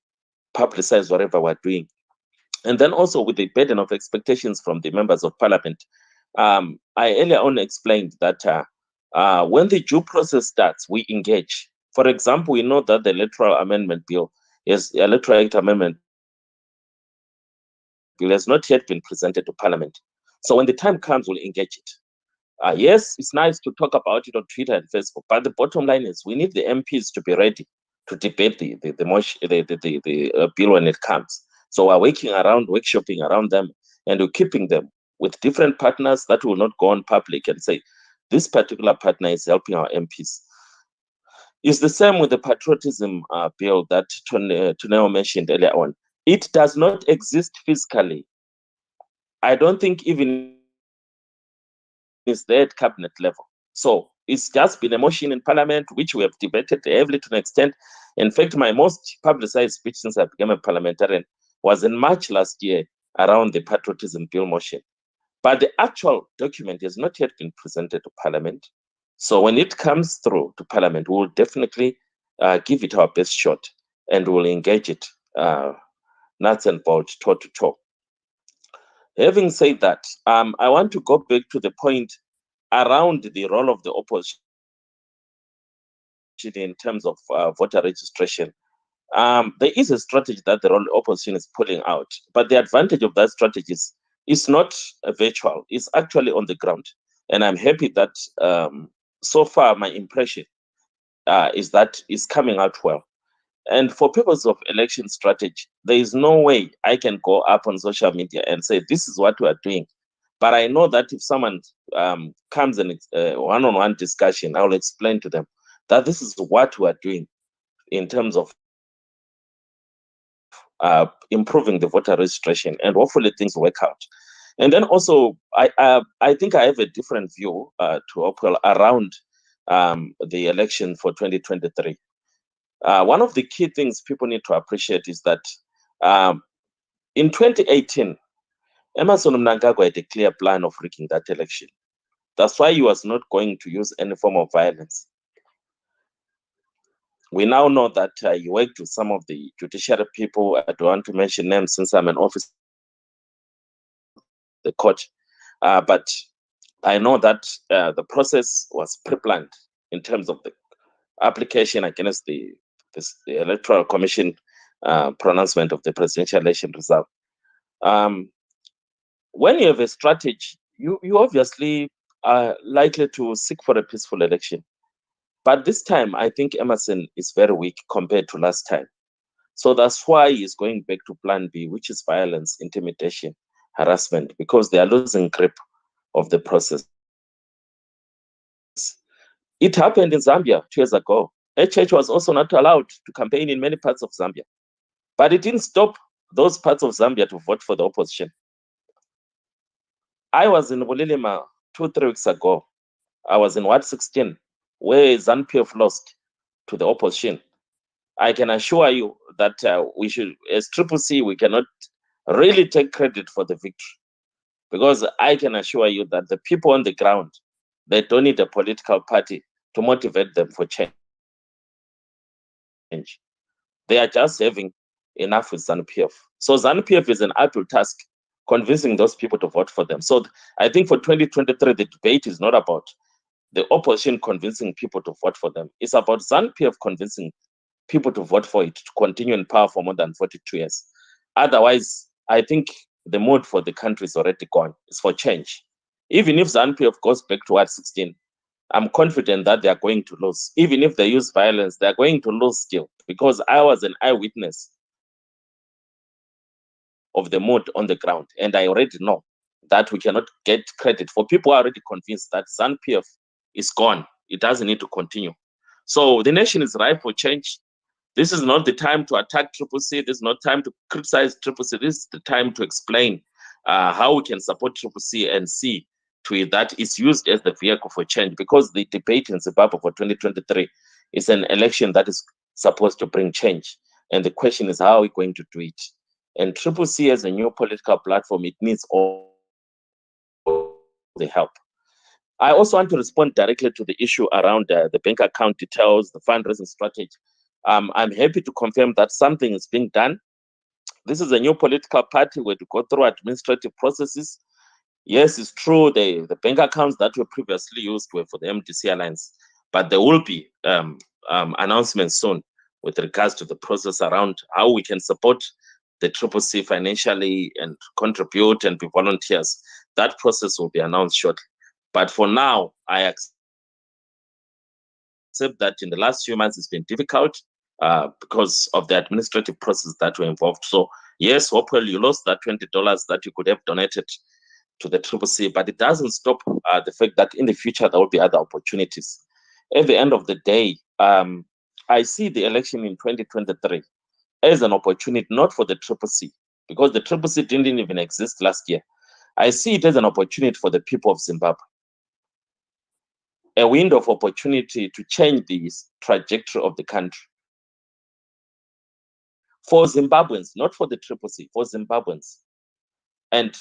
[SPEAKER 3] publicize whatever we're doing. And then also with the burden of expectations from the members of parliament, I earlier on explained that when the due process starts, we engage. For example, we know that the electoral amendment bill electoral act amendment bill has not yet been presented to parliament. So when the time comes, we'll engage it. Yes, it's nice to talk about it on Twitter and Facebook, but the bottom line is we need the MPs to be ready to debate the bill when it comes. So we're working around, workshopping around them, and we're keeping them with different partners that will not go on public and say, this particular partner is helping our MPs. It's the same with the patriotism bill that Tuneo mentioned earlier on. It does not exist physically. I don't think even is there at cabinet level. So it's just been a motion in parliament, which we have debated heavily to an extent. In fact, my most publicized speech since I became a parliamentarian was in March last year around the patriotism bill motion. But the actual document has not yet been presented to parliament. So when it comes through to parliament, we'll definitely give it our best shot and we'll engage it nuts and bolts, toe to toe. Having said that, I want to go back to the point around the role of the opposition in terms of voter registration. There is a strategy that the opposition is pulling out, but the advantage of that strategy is not virtual, it's actually on the ground. And I'm happy that so far my impression is that it's coming out well. And for purpose of election strategy, there is no way I can go up on social media and say, this is what we are doing. But I know that if someone comes in one-on-one discussion, I'll explain to them that this is what we are doing in terms of improving the voter registration, and hopefully things work out. And then also, I think I have a different view to Hopewell around the election for 2023. One of the key things people need to appreciate is that in 2018, Emerson Mnangagwa had a clear plan of rigging that election. That's why he was not going to use any form of violence. We now know that he worked with some of the judiciary people. I don't want to mention names since I'm an officer of the court. But I know that the process was pre-planned in terms of the application against the Electoral Commission pronouncement of the presidential election result. When you have a strategy, you obviously are likely to seek for a peaceful election. But this time, I think Emerson is very weak compared to last time. So that's why he's going back to plan B, which is violence, intimidation, harassment, because they are losing grip of the process. It happened in Zambia 2 years ago. HH was also not allowed to campaign in many parts of Zambia. But it didn't stop those parts of Zambia to vote for the opposition. I was in Bulilima 2-3 weeks ago. I was in Ward 16, where ZANU-PF lost to the opposition. I can assure you that we should, as Triple C, we cannot really take credit for the victory, because I can assure you that the people on the ground, they don't need a political party to motivate them for change. They are just having enough with ZANU-PF. So ZANU-PF is an uphill task, convincing those people to vote for them. So I think for 2023, the debate is not about the opposition convincing people to vote for them. It's about ZANU-PF convincing people to vote for it to continue in power for more than 42 years. Otherwise, I think the mood for the country is already gone. It's for change. Even if ZANU-PF goes back to Ward 16, I'm confident that they are going to lose. Even if they use violence, they are going to lose still, because I was an eyewitness of the mood on the ground, and I already know that we cannot get credit for people who are already convinced that ZANU-PF is gone. It doesn't need to continue. So the nation is ripe for change. This is not the time to attack Triple C. This is not time to criticize Triple C. This is the time to explain how we can support Triple C and see to it that it's used as the vehicle for change, because the debate in Zimbabwe for 2023 is an election that is supposed to bring change. And the question is, how are we going to do it? And Triple C as a new political platform, it needs all the help. I also want to respond directly to the issue around the bank account details, the fundraising strategy. I'm happy to confirm that something is being done. This is a new political party where to go through administrative processes. Yes, it's true, the bank accounts that were previously used were for the MDC Alliance, but there will be announcements soon with regards to the process around how we can support the CCC financially and contribute and be volunteers. That process will be announced shortly. But for now, I accept that in the last few months it's been difficult because of the administrative process that were involved. So yes, Hopewell, you lost that $20 that you could have donated to the CCC, but it doesn't stop the fact that in the future there will be other opportunities. At the end of the day, I see the election in 2023 as an opportunity, not for the CCC, because the CCC didn't even exist last year. I see it as an opportunity for the people of Zimbabwe, a window of opportunity to change the trajectory of the country. For Zimbabweans, not for the CCC, for Zimbabweans. And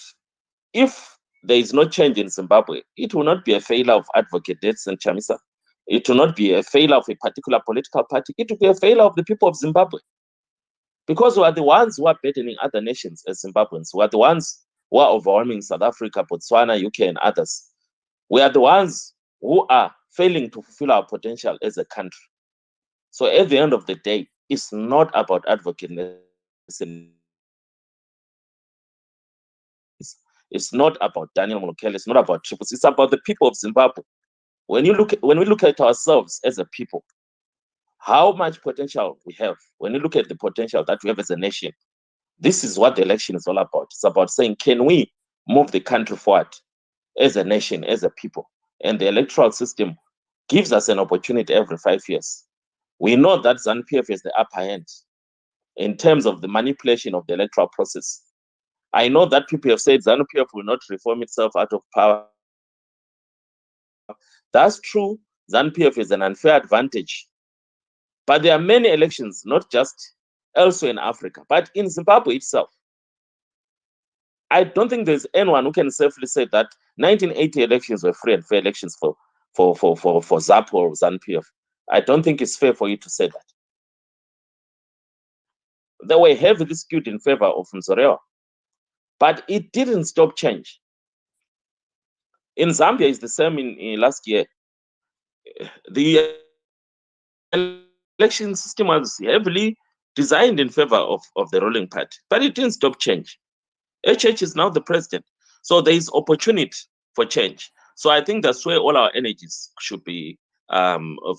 [SPEAKER 3] if there is no change in Zimbabwe, it will not be a failure of Advocate Nelson Chamisa. It will not be a failure of a particular political party. It will be a failure of the people of Zimbabwe. Because we are the ones who are burdening other nations as Zimbabweans. We are the ones who are overwhelming South Africa, Botswana, UK, and others. We are the ones who are failing to fulfill our potential as a country. So at the end of the day, it's not about Advocate Nelson. It's not about Daniel Molokele. It's not about CCC. It's about the people of Zimbabwe. When we look at ourselves as a people, how much potential we have, when you look at the potential that we have as a nation, this is what the election is all about. It's about saying, can we move the country forward as a nation, as a people? And the electoral system gives us an opportunity every 5 years. We know that ZANU-PF is the upper hand in terms of the manipulation of the electoral process. I know that people have said ZANU-PF will not reform itself out of power. That's true. ZANU-PF is an unfair advantage. But there are many elections, not just elsewhere in Africa, but in Zimbabwe itself. I don't think there's anyone who can safely say that 1980 elections were free and fair elections for ZAP or ZANU-PF. I don't think it's fair for you to say that. They were heavily skewed in favor of Mzorewa, but it didn't stop change. In Zambia, it's the same in last year. The election system was heavily designed in favor of the ruling party, but it didn't stop change. HH is now the president. So there is opportunity for change. So I think that's where all our energies should be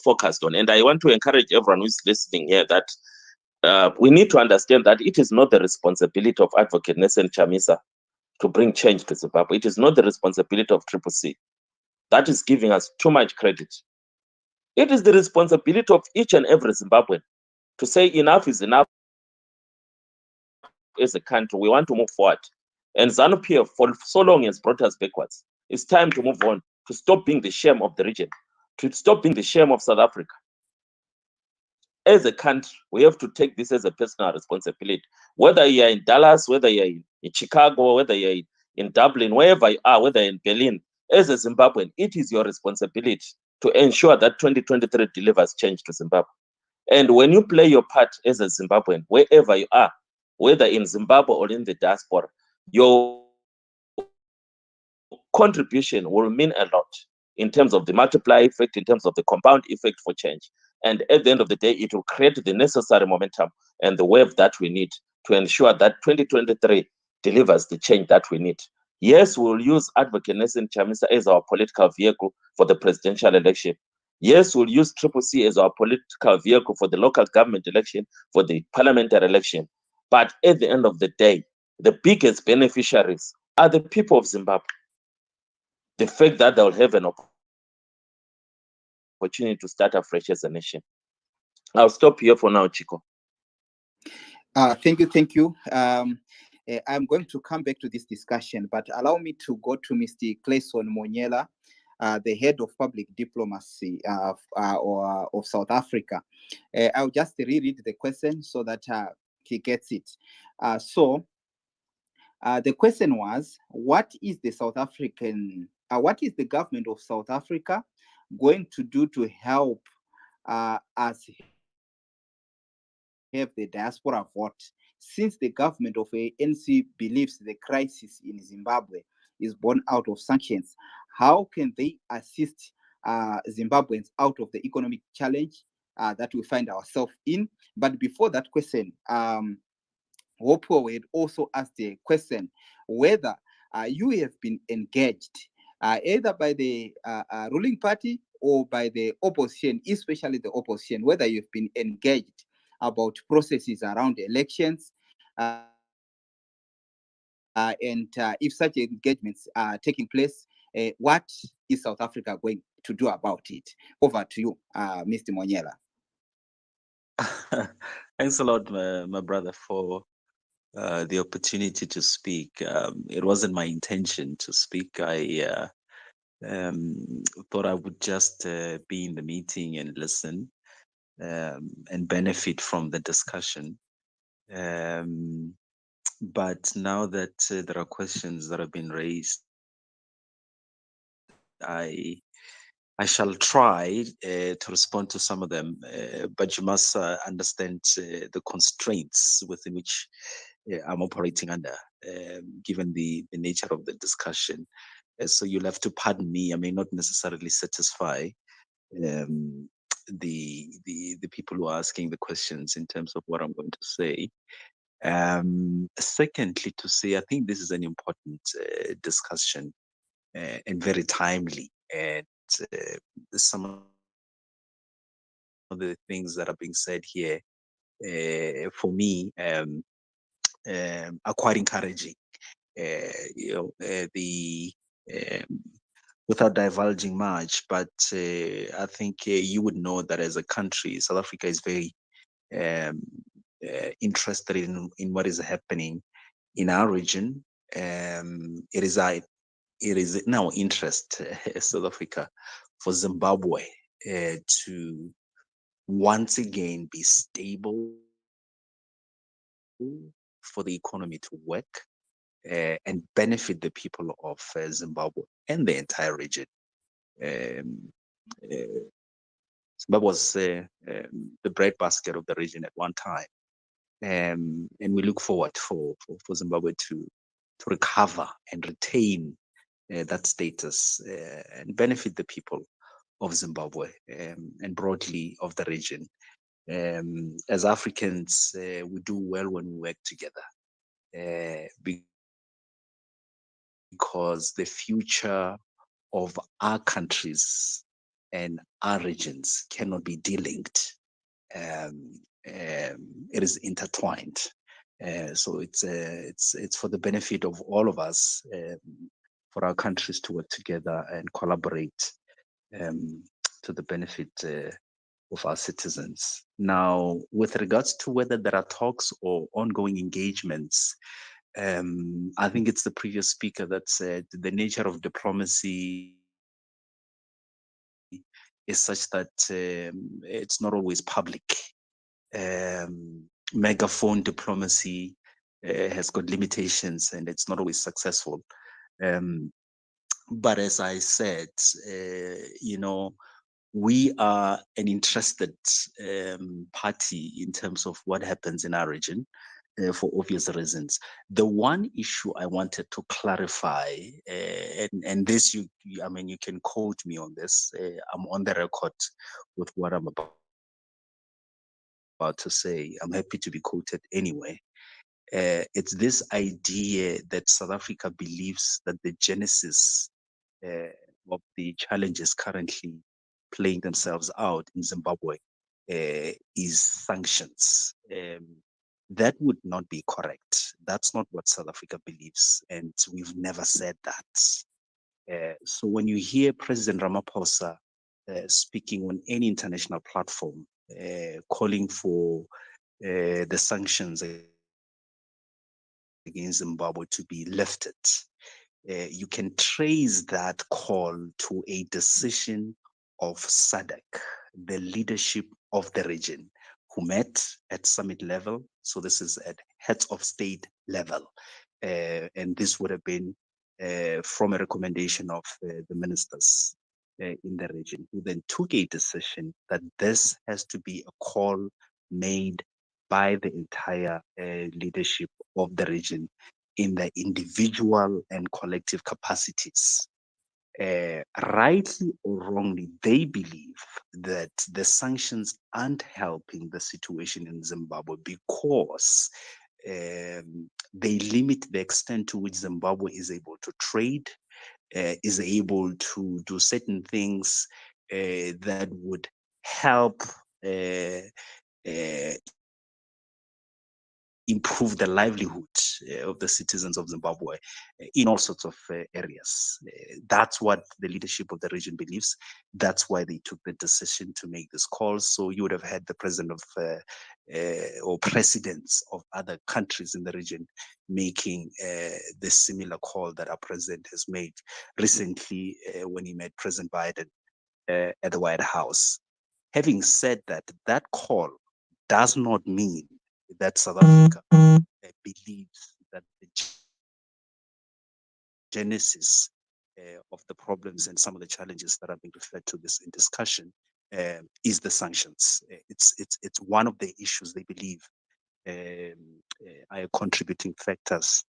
[SPEAKER 3] focused on. And I want to encourage everyone who's listening here that we need to understand that it is not the responsibility of Advocate Nelson Chamisa to bring change to Zimbabwe. It is not the responsibility of CCC. That is giving us too much credit. It is the responsibility of each and every Zimbabwean to say enough is enough. As a country, we want to move forward. And ZANU-PF for so long has brought us backwards. It's time to move on, to stop being the shame of the region, to stop being the shame of South Africa. As a country, we have to take this as a personal responsibility. Whether you're in Dallas, whether you're in Chicago, whether you're in Dublin, wherever you are, whether in Berlin, as a Zimbabwean, it is your responsibility to ensure that 2023 delivers change to Zimbabwe. And when you play your part as a Zimbabwean, wherever you are, whether in Zimbabwe or in the diaspora, your contribution will mean a lot in terms of the multiplier effect, in terms of the compound effect for change. And at the end of the day, it will create the necessary momentum and the wave that we need to ensure that 2023 delivers the change that we need. Yes, we'll use Advocate Nelson Chamisa as our political vehicle for the presidential election. Yes, we'll use CCC as our political vehicle for the local government election, for the parliamentary election. But at the end of the day, the biggest beneficiaries are the people of Zimbabwe. The fact that they'll have an opportunity to start afresh as a nation. I'll stop here for now, Chico.
[SPEAKER 2] Thank you. I'm going to come back to this discussion, but allow me to go to Mr. Clayson Monyela, the head of public diplomacy of South Africa. I'll just reread the question so that he gets it. So the question was, what is the government of South Africa going to do to help us have the diaspora vote. Since the government of ANC believes the crisis in Zimbabwe is born out of sanctions, how can they assist Zimbabweans out of the economic challenge that we find ourselves in? But before that question, Hopewell had also asked a question whether you have been engaged either by the ruling party or by the opposition, especially the opposition, whether you've been engaged about processes around elections, and if such engagements are taking place, what is South Africa going to do about it? Over to you, Mr. Monyela.
[SPEAKER 6] Thanks a lot, my brother, for the opportunity to speak. It wasn't my intention to speak. I thought I would just be in the meeting and listen and benefit from the discussion. But now that there are questions that have been raised, I shall try to respond to some of them, but you must understand the constraints within which I'm operating under, given the nature of the discussion. So you'll have to pardon me. I may not necessarily satisfy the people who are asking the questions in terms of what I'm going to say. Secondly, to say I think this is an important discussion and very timely, and some of the things that are being said here, for me, are quite encouraging. The without divulging much, but I think you would know that as a country, South Africa is very um, interested in what is happening in our region. It is now interest, South Africa, for Zimbabwe to once again be stable, for the economy to work and benefit the people of Zimbabwe and the entire region. Um, uh, Zimbabwe was the breadbasket of the region at one time. And we look forward for Zimbabwe to recover and retain that status and benefit the people of Zimbabwe and broadly of the region. As Africans, we do well when we work together because the future of our countries and our regions cannot be delinked. It is intertwined. So it's for the benefit of all of us, for our countries to work together and collaborate to the benefit of our citizens. Now, with regards to whether there are talks or ongoing engagements, I think it's the previous speaker that said the nature of diplomacy is such that it's not always public. Megaphone diplomacy has got limitations and it's not always successful. But as I said, we are an interested party in terms of what happens in our region. For obvious reasons. The one issue I wanted to clarify, and this I mean, you can quote me on this. I'm on the record with what I'm about to say. I'm happy to be quoted anyway. It's this idea that South Africa believes that the genesis of the challenges currently playing themselves out in Zimbabwe is sanctions. That would not be correct. That's not what South Africa believes, and we've never said that. So when you hear President Ramaphosa speaking on any international platform, calling for the sanctions against Zimbabwe to be lifted, you can trace that call to a decision of SADC, the leadership of the region, who met at summit level. So this is at heads of state level. And this would have been from a recommendation of the ministers in the region, who then took a decision that this has to be a call made by the entire leadership of the region in their individual and collective capacities. Rightly or wrongly, they believe that the sanctions aren't helping the situation in Zimbabwe because they limit the extent to which Zimbabwe is able to trade, is able to do certain things that would help improve the livelihood of the citizens of Zimbabwe in all sorts of areas. That's what the leadership of the region believes. That's why they took the decision to make this call. So you would have had the president of or presidents of other countries in the region making this similar call that our president has made recently when he met President Biden at the White House. Having said that, that call does not mean that South Africa believes that the genesis of the problems and some of the challenges that are being referred to this in discussion is the sanctions. It's one of the issues they believe are contributing factors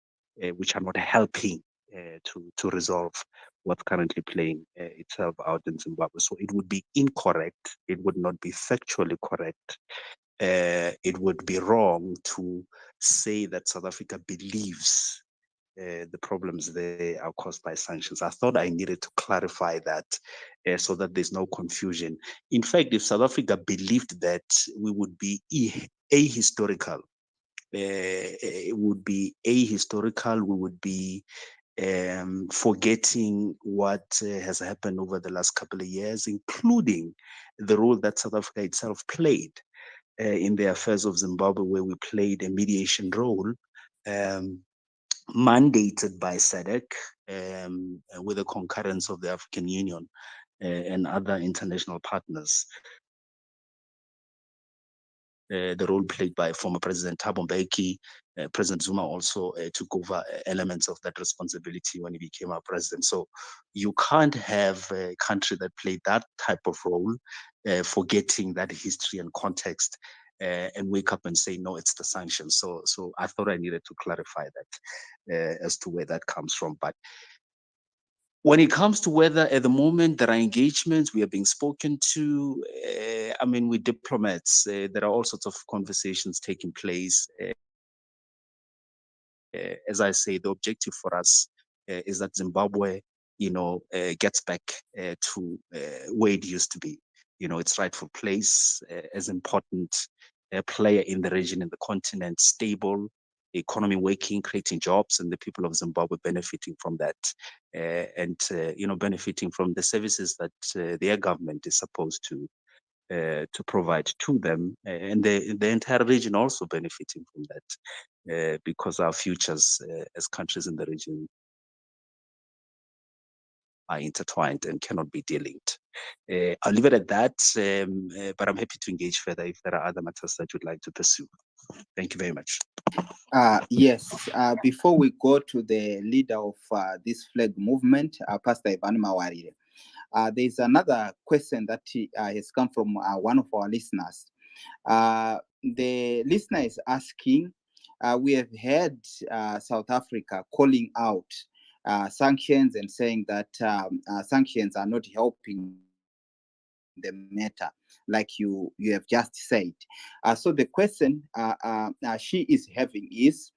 [SPEAKER 6] which are not helping to resolve what's currently playing itself out in Zimbabwe. So it would be incorrect. It would not be factually correct. It would be wrong to say that South Africa believes the problems there are caused by sanctions. I thought I needed to clarify that so that there's no confusion. In fact, if South Africa believed that, we would be ahistorical. It would be ahistorical. We would be forgetting what has happened over the last couple of years, including the role that South Africa itself played in the affairs of Zimbabwe, where we played a mediation role mandated by SADC with the concurrence of the African Union and other international partners. The role played by former President Thabo Mbeki, President Zuma also took over elements of that responsibility when he became our president. So you can't have a country that played that type of role, forgetting that history and context, and wake up and say, no, it's the sanctions. So I thought I needed to clarify that as to where that comes from. But when it comes to whether at the moment there are engagements, we are being spoken to, I mean, we're diplomats. There are all sorts of conversations taking place. As I say, the objective for us is that Zimbabwe, gets back to where it used to be. Its rightful place as important player in the region, in the continent, stable, economy working, creating jobs, and the people of Zimbabwe benefiting from that, and benefiting from the services that their government is supposed to provide to them, and the entire region also benefiting from that, because our futures as countries in the region are intertwined and cannot be delinked. I'll leave it at that, but I'm happy to engage further if there are other matters that you'd like to pursue. Thank you very much.
[SPEAKER 2] Yes, before we go to the leader of this flag movement, Pastor Ivan Mawarire, there's another question that has come from one of our listeners. The listener is asking, we have heard South Africa calling out sanctions and saying that sanctions are not helping the matter, like you have just said. So the question she is having is,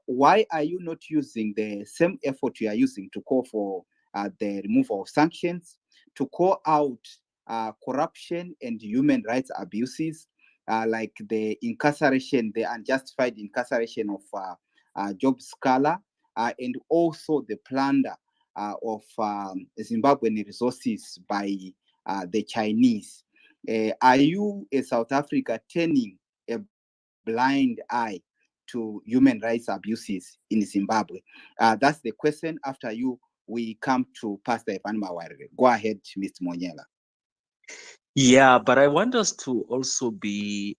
[SPEAKER 2] why are you not using the same effort you are using to call for the removal of sanctions, to call out corruption and human rights abuses, like the incarceration, the unjustified incarceration of Job Scala, and also the plunder of Zimbabwean resources by the Chinese? Are you, as South Africa, turning a blind eye to human rights abuses in Zimbabwe? That's the question. After you, we come to Pastor Ivan Mawarire. Go ahead, Mr. Monyela.
[SPEAKER 6] Yeah, but I want us to also be,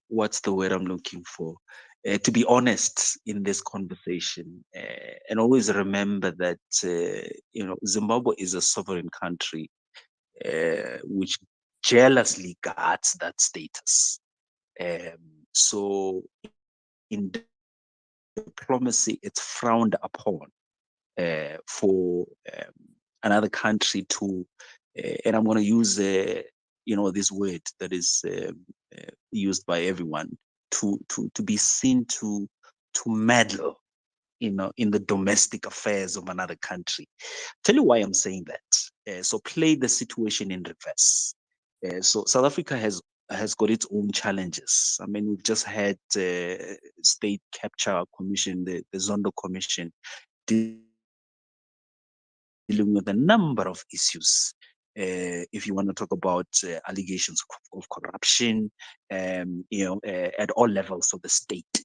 [SPEAKER 6] what's the word I'm looking for? To be honest in this conversation, and always remember that Zimbabwe is a sovereign country which jealously guards that status. So in diplomacy, it's frowned upon for another country to, and I'm going to use, this word that is used by everyone, to be seen to meddle, in the domestic affairs of another country. Tell you why I'm saying that. So play the situation in reverse. So South Africa has got its own challenges. I mean, we've just had State Capture Commission, the Zondo Commission, dealing with a number of issues. If you want to talk about allegations of corruption, at all levels of the state.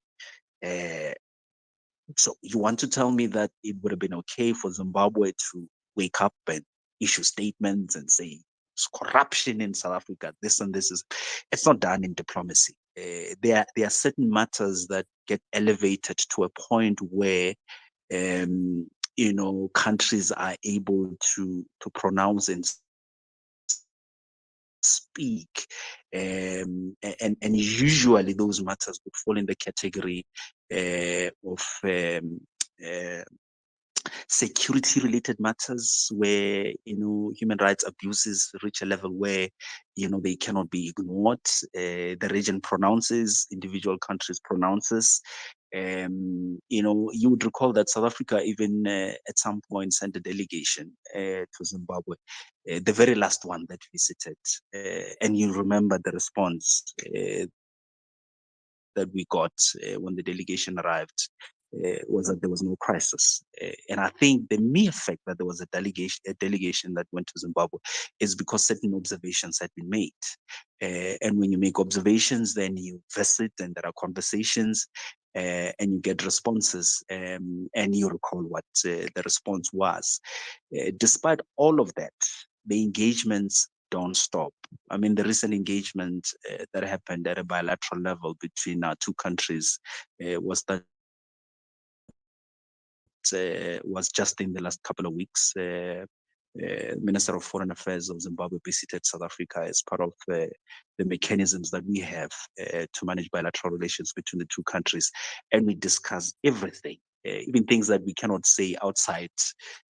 [SPEAKER 6] So you want to tell me that it would have been okay for Zimbabwe to wake up and issue statements and say it's corruption in South Africa, this and this is, it's not done in diplomacy. There are certain matters that get elevated to a point where countries are able to pronounce and speak, and usually those matters would fall in the category of uh, security related matters where human rights abuses reach a level where they cannot be ignored. The region pronounces, individual countries pronounces. You would recall that South Africa even at some point sent a delegation to Zimbabwe, the very last one that visited, and you remember the response that we got when the delegation arrived was that there was no crisis. And I think the mere fact that there was a delegation that went to Zimbabwe is because certain observations had been made. And when you make observations, then you visit and there are conversations and you get responses, and you recall what the response was. Despite all of that, the engagements don't stop. I mean, the recent engagement that happened at a bilateral level between our two countries was just in the last couple of weeks. Minister of Foreign Affairs of Zimbabwe visited South Africa as part of the mechanisms that we have to manage bilateral relations between the two countries, and we discussed everything. Even things that we cannot say outside,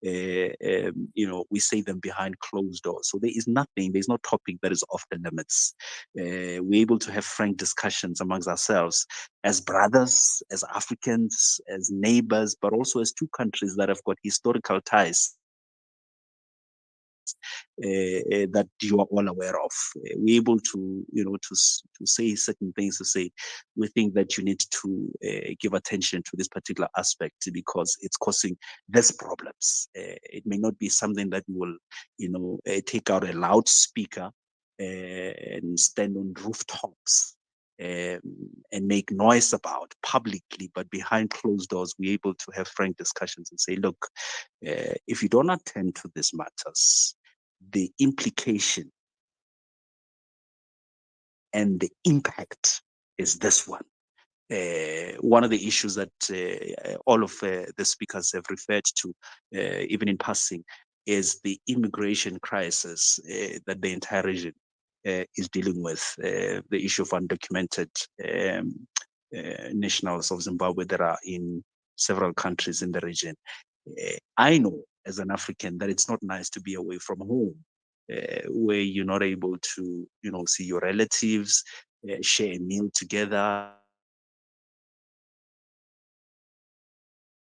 [SPEAKER 6] we say them behind closed doors. So there's no topic that is off the limits. We're able to have frank discussions amongst ourselves as brothers, as Africans, as neighbors, but also as two countries that have got historical ties that you are all aware of. We're able to, to say certain things, to say, we think that you need to give attention to this particular aspect because it's causing these problems. It may not be something that will, take out a loudspeaker and stand on rooftops and make noise about publicly, but behind closed doors, we're able to have frank discussions and say, look, if you don't attend to these matters, the implication and the impact is this one. One of the issues that all of the speakers have referred to, even in passing, is the immigration crisis that the entire region is dealing with. The issue of undocumented nationals of Zimbabwe that are in several countries in the region. I know as an African that it's not nice to be away from home, where you're not able to, see your relatives, share a meal together.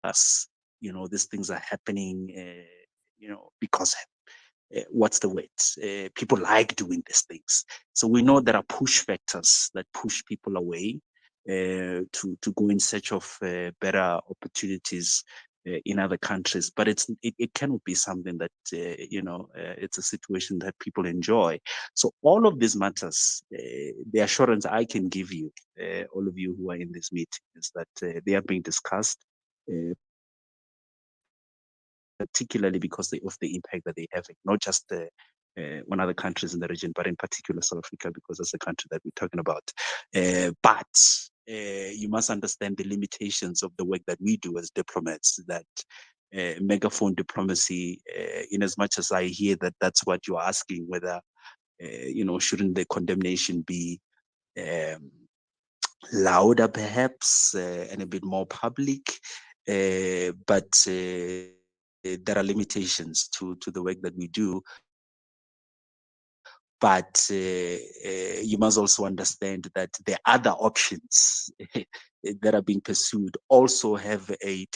[SPEAKER 6] These things are happening, because what's the word? People like doing these things. So we know there are push factors that push people away to go in search of better opportunities in other countries. But it cannot be something that it's a situation that people enjoy. So all of these matters, the assurance I can give you, all of you who are in this meeting, is that they are being discussed. Particularly because of the impact that they have, not just on other countries in the region, but in particular South Africa, because that's the country that we're talking about. But you must understand the limitations of the work that we do as diplomats, that megaphone diplomacy, in as much as I hear that that's what you're asking, whether shouldn't the condemnation be louder perhaps and a bit more public? But there are limitations to the work that we do. But you must also understand that the other options that are being pursued also have a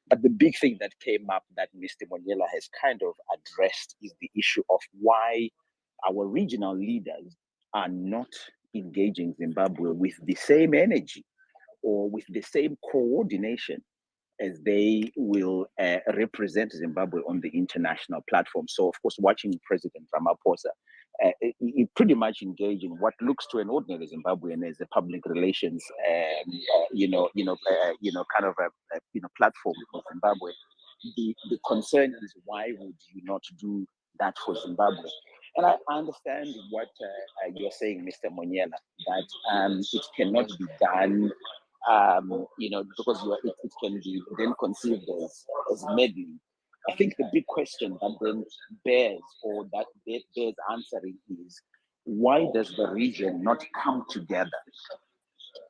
[SPEAKER 7] But the big thing that came up that Mr. Monyela has kind of addressed is the issue of why our regional leaders are not engaging Zimbabwe with the same energy or with the same coordination as they will represent Zimbabwe on the international platform. So, of course, watching President Ramaphosa, he pretty much engage in what looks to an ordinary Zimbabwean as a public relations, kind of a platform for Zimbabwe. The concern is why would you not do that for Zimbabwe? And I understand what you're saying, Mr. Monyela, that it cannot be done because it can be then conceived as meddling. I think the big question that then bears answering is why does the region not come together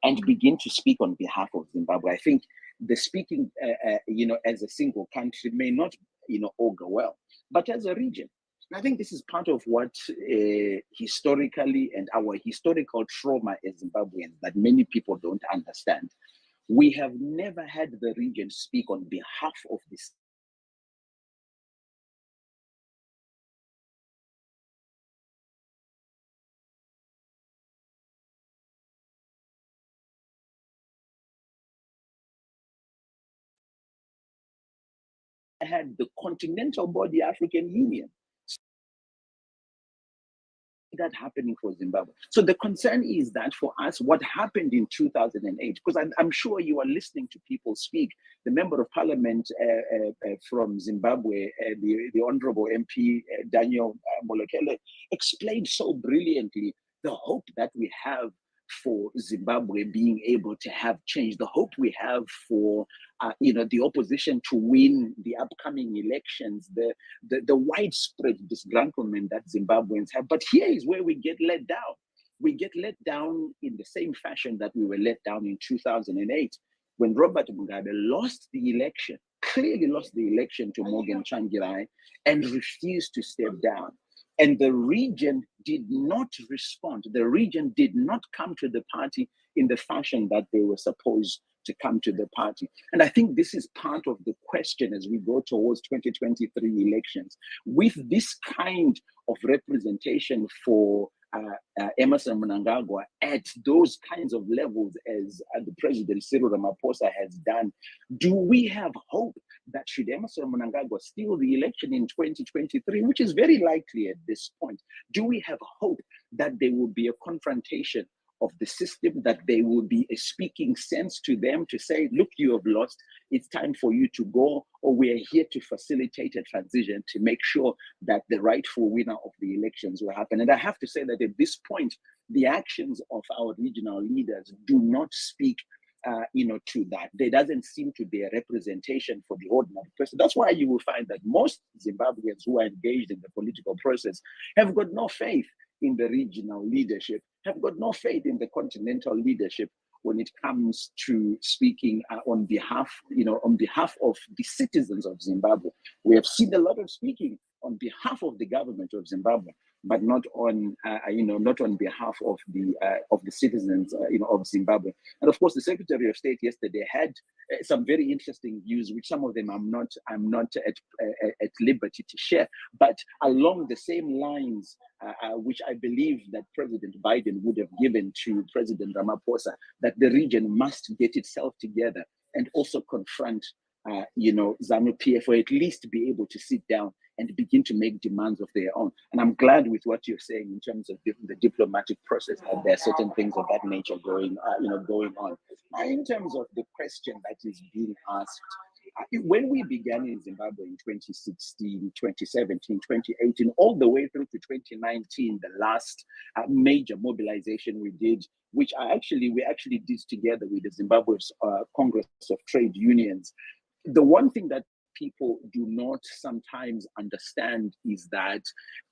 [SPEAKER 7] and begin to speak on behalf of Zimbabwe? I think the speaking, as a single country may not, augur well, but as a region. I think this is part of what historically and our historical trauma as Zimbabweans that many people don't understand. We have never had the region speak on behalf of this. Had the continental body African Union that happening for Zimbabwe. So the concern is that for us, what happened in 2008, because I'm sure you are listening to people speak, the member of parliament from Zimbabwe, the honorable MP Daniel Molekele, explained so brilliantly the hope that we have for Zimbabwe being able to have change, the hope we have for the opposition to win the upcoming elections, the widespread disgruntlement that Zimbabweans have. But here is where we get let down. We get let down in the same fashion that we were let down in 2008 when Robert Mugabe lost the election, clearly lost the election to Morgan Tsvangirai and refused to step down. And the region did not respond. The region did not come to the party in the fashion that they were supposed to come to the party. And I think this is part of the question as we go towards 2023 elections. With this kind of representation for Emerson Mnangagwa at those kinds of levels as the President Cyril Ramaphosa has done, do we have hope that should Emerson Mnangagwa steal the election in 2023, which is very likely at this point, do we have hope that there will be a confrontation of the system, that there will be a speaking sense to them to say, look, you have lost, it's time for you to go, or we are here to facilitate a transition to make sure that the rightful winner of the elections will happen. And I have to say that at this point, the actions of our regional leaders do not speak to that. There doesn't seem to be a representation for the ordinary person. That's why you will find that most Zimbabweans who are engaged in the political process have got no faith in the regional leadership, have got no faith in the continental leadership when it comes to speaking on behalf of the citizens of Zimbabwe. We have seen a lot of speaking on behalf of the government of Zimbabwe, but not on behalf of the citizens of Zimbabwe. And of course, the Secretary of State yesterday had some very interesting views, which some of them I'm not at liberty to share. But along the same lines, which I believe that President Biden would have given to President Ramaphosa, that the region must get itself together and also confront ZANU-PF, or at least be able to sit down and begin to make demands of their own. And I'm glad with what you're saying in terms of the diplomatic process, that there are certain things of that nature going on. Now, in terms of the question that is being asked, when we began in Zimbabwe in 2016, 2017, 2018, all the way through to 2019, the last major mobilization we did, which we actually did together with the Zimbabwe Congress of Trade Unions. The one thing that people do not sometimes understand is that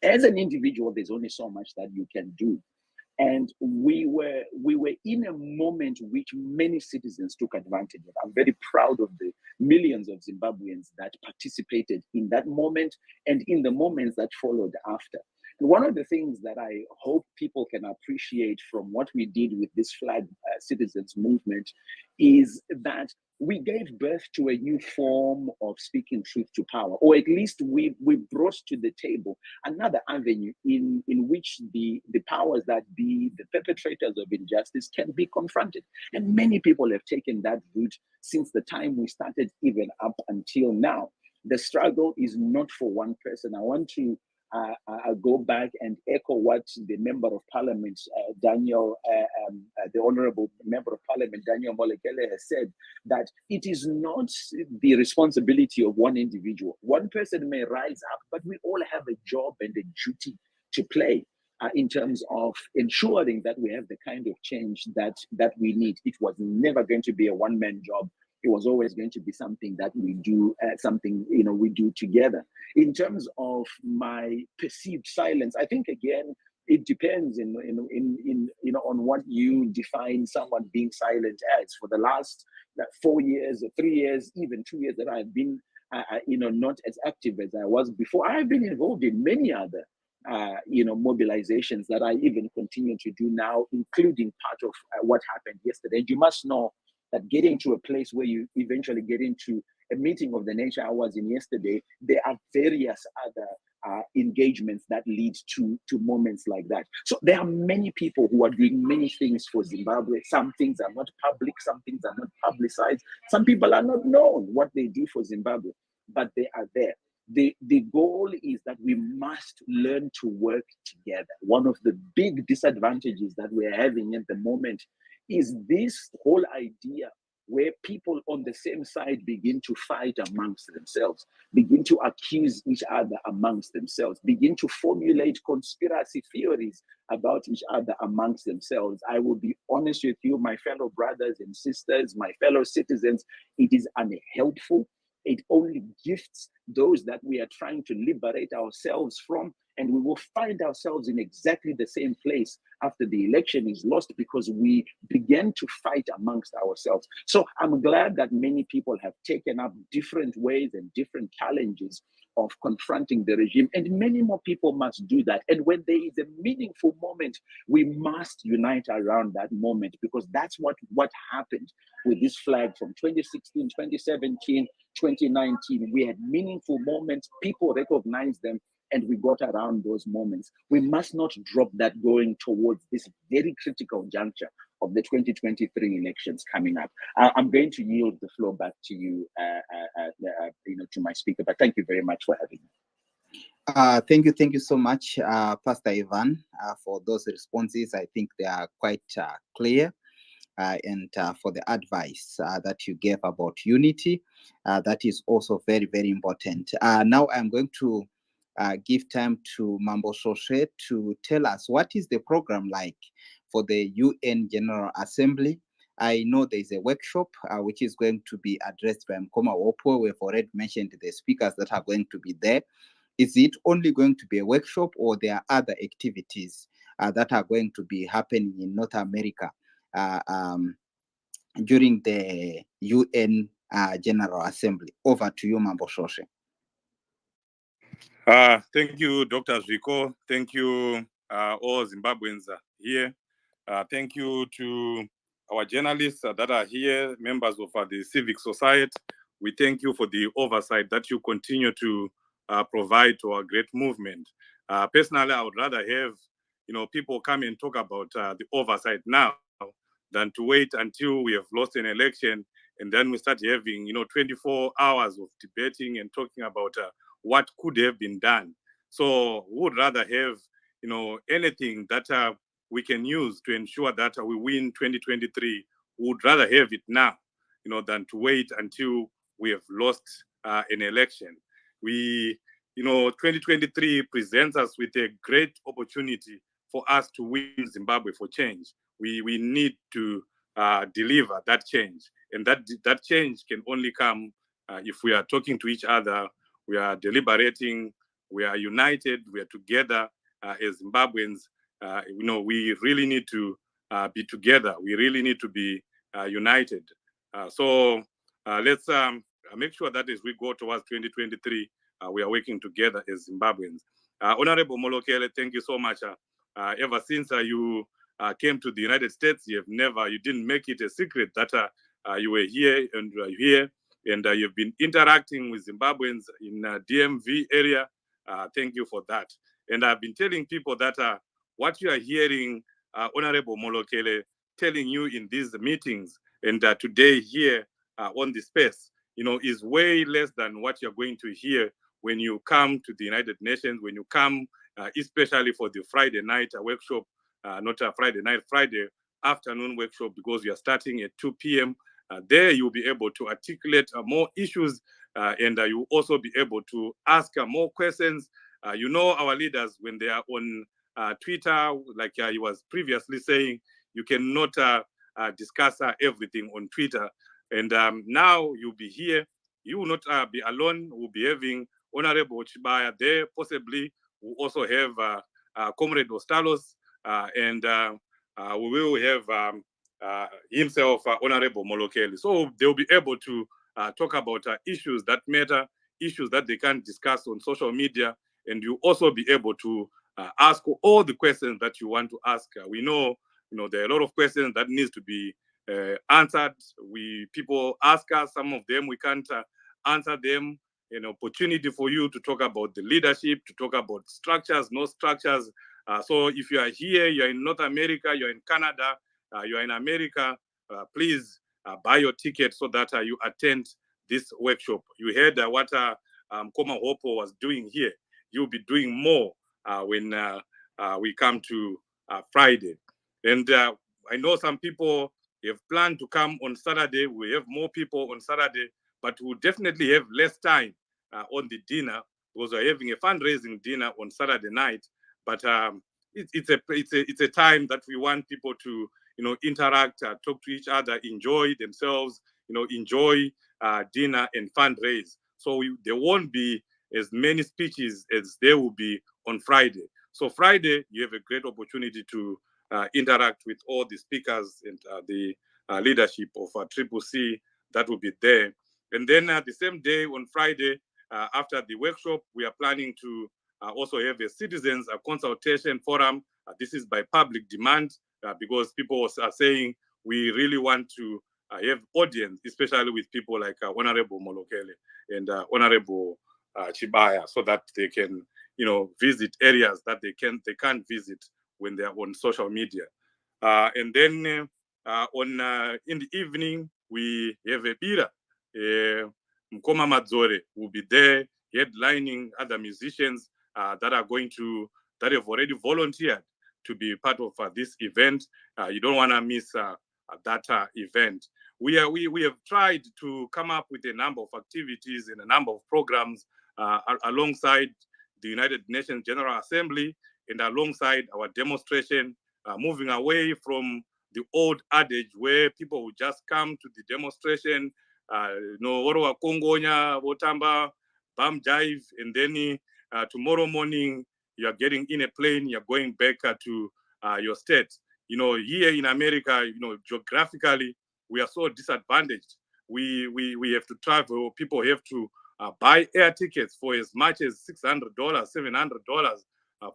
[SPEAKER 7] as an individual, there's only so much that you can do. And we were in a moment which many citizens took advantage of. I'm very proud of the millions of Zimbabweans that participated in that moment and in the moments that followed after. And one of the things that I hope people can appreciate from what we did with this flag citizens movement is that we gave birth to a new form of speaking truth to power, or at least we brought to the table another avenue in which the powers that be, the perpetrators of injustice, can be confronted. And many people have taken that route since the time we started, even up until now. The struggle is not for one person. I want to go back and echo what the member of parliament, the honorable member of parliament, Daniel Molekele, has said, that it is not the responsibility of one individual. One person may rise up, but we all have a job and a duty to play in terms of ensuring that we have the kind of change that we need. It was never going to be a one-man job. It was always going to be something that we do, we do together. In terms of my perceived silence, I think, again, it depends on what you define someone being silent as. For the last 4 years or 3 years, even 2 years that I've been not as active as I was before, I've been involved in many other mobilizations that I even continue to do now, including part of what happened yesterday. And you must know that getting to a place where you eventually get into a meeting of the nature I was in yesterday, there are various other engagements that lead to moments like that. So there are many people who are doing many things for Zimbabwe. Some things are not public, some things are not publicized. Some people are not known what they do for Zimbabwe, but they are there. The goal is that we must learn to work together. One of the big disadvantages that we're having at the moment is this whole idea where people on the same side begin to fight amongst themselves, begin to accuse each other amongst themselves, begin to formulate conspiracy theories about each other amongst themselves. I will be honest with you, my fellow brothers and sisters, my fellow citizens, it is unhelpful. It only gifts those that we are trying to liberate ourselves from, and we will find ourselves in exactly the same place after the election is lost because we began to fight amongst ourselves. So I'm glad that many people have taken up different ways and different challenges of confronting the regime, and many more people must do that. And when there is a meaningful moment, we must unite around that moment, because that's what happened with this flag from 2016, 2017, 2019. We had meaningful moments, people recognized them, and we got around those moments. We must not drop that going towards this very critical juncture of the 2023 elections coming up. I'm going to yield the floor back to you, to my speaker, but thank you very much for having me.
[SPEAKER 2] Thank you so much, Pastor Ivan, for those responses. I think they are quite clear. And for the advice that you gave about unity, that is also very, very important. Now I'm going to give time to Mambo Soshe to tell us what is the program like for the UN General Assembly. I know there is a workshop which is going to be addressed by Mkoma Hopewell. We've already mentioned the speakers that are going to be there. Is it only going to be a workshop, or there are other activities that are going to be happening in North America during the UN General Assembly? Over to you, Mambo Soshe.
[SPEAKER 8] Thank you, Dr. Rico. Thank you, all Zimbabweans here. Thank you to our journalists that are here, members of the civic society. We thank you for the oversight that you continue to provide to our great movement. Personally, I would rather have people come and talk about the oversight now than to wait until we have lost an election and then we start having 24 hours of debating and talking about what could have been done. So we would rather have anything that we can use to ensure that we win 2023. We would rather have it now than to wait until we have lost an election. 2023 presents us with a great opportunity for us to win Zimbabwe for change. We need to deliver that change, and that change can only come if we are talking to each other, we are deliberating, we are united, we are together as Zimbabweans. We really need to be together. We really need to be united. So let's make sure that as we go towards 2023, we are working together as Zimbabweans. Honorable Molokele, thank you so much. Ever since you came to the United States, you didn't make it a secret that you were here and you are here, and you've been interacting with Zimbabweans in DMV area. Thank you for that. And I've been telling people that what you are hearing Honorable Molokele telling you in these meetings and today here on the space, is way less than what you're going to hear when you come to the United Nations, when you come, especially for the Friday night workshop, not a Friday night, Friday afternoon workshop, because we are starting at 2 p.m. There you'll be able to articulate more issues, and you'll also be able to ask more questions. Our leaders, when they are on Twitter, like he was previously saying, you cannot discuss everything on Twitter. And now you'll be here. You will not be alone. We'll be having Honorable Chibaya there. Possibly we'll also have Comrade Ostalos, and we will have himself, Honorable Molokeli. So they'll be able to talk about issues that matter, issues that they can't discuss on social media, and you also be able to ask all the questions that you want to ask. We know, there are a lot of questions that needs to be answered. People ask us, some of them we can't answer them. An opportunity for you to talk about the leadership, to talk about structures, no structures. So if you are here, you're in North America, you're in Canada, you're in America, please buy your ticket so that you attend this workshop. You heard what Koma Hopewell was doing here. You'll be doing more when we come to Friday. And I know some people have planned to come on Saturday. We have more people on Saturday, but we'll definitely have less time on the dinner because we're having a fundraising dinner on Saturday night. But it's a time that we want people to interact, talk to each other, enjoy themselves, enjoy dinner and fundraise. So there won't be as many speeches as there will be on Friday. So Friday, you have a great opportunity to interact with all the speakers and the leadership of Triple C that will be there. And then the same day on Friday, after the workshop, we are planning to also have a citizens consultation forum. This is by public demand because people are saying we really want to have audience, especially with people like Honorable Molokele and Honorable Chibaya, so that they can, visit areas that they can't visit when they are on social media. And then in the evening, we have a bira. Mkoma Madzore will be there headlining other musicians that have already volunteered to be part of this event. You don't want to miss that event. We have tried to come up with a number of activities and a number of programs alongside the United Nations General Assembly and alongside our demonstration, moving away from the old adage where people would just come to the demonstration, woro wakongonya, wotamba, bam jive, and then tomorrow morning you are getting in a plane, you're going back to your state. Here in America, geographically, we are so disadvantaged. We have to travel. People have to buy air tickets for as much as $600, $700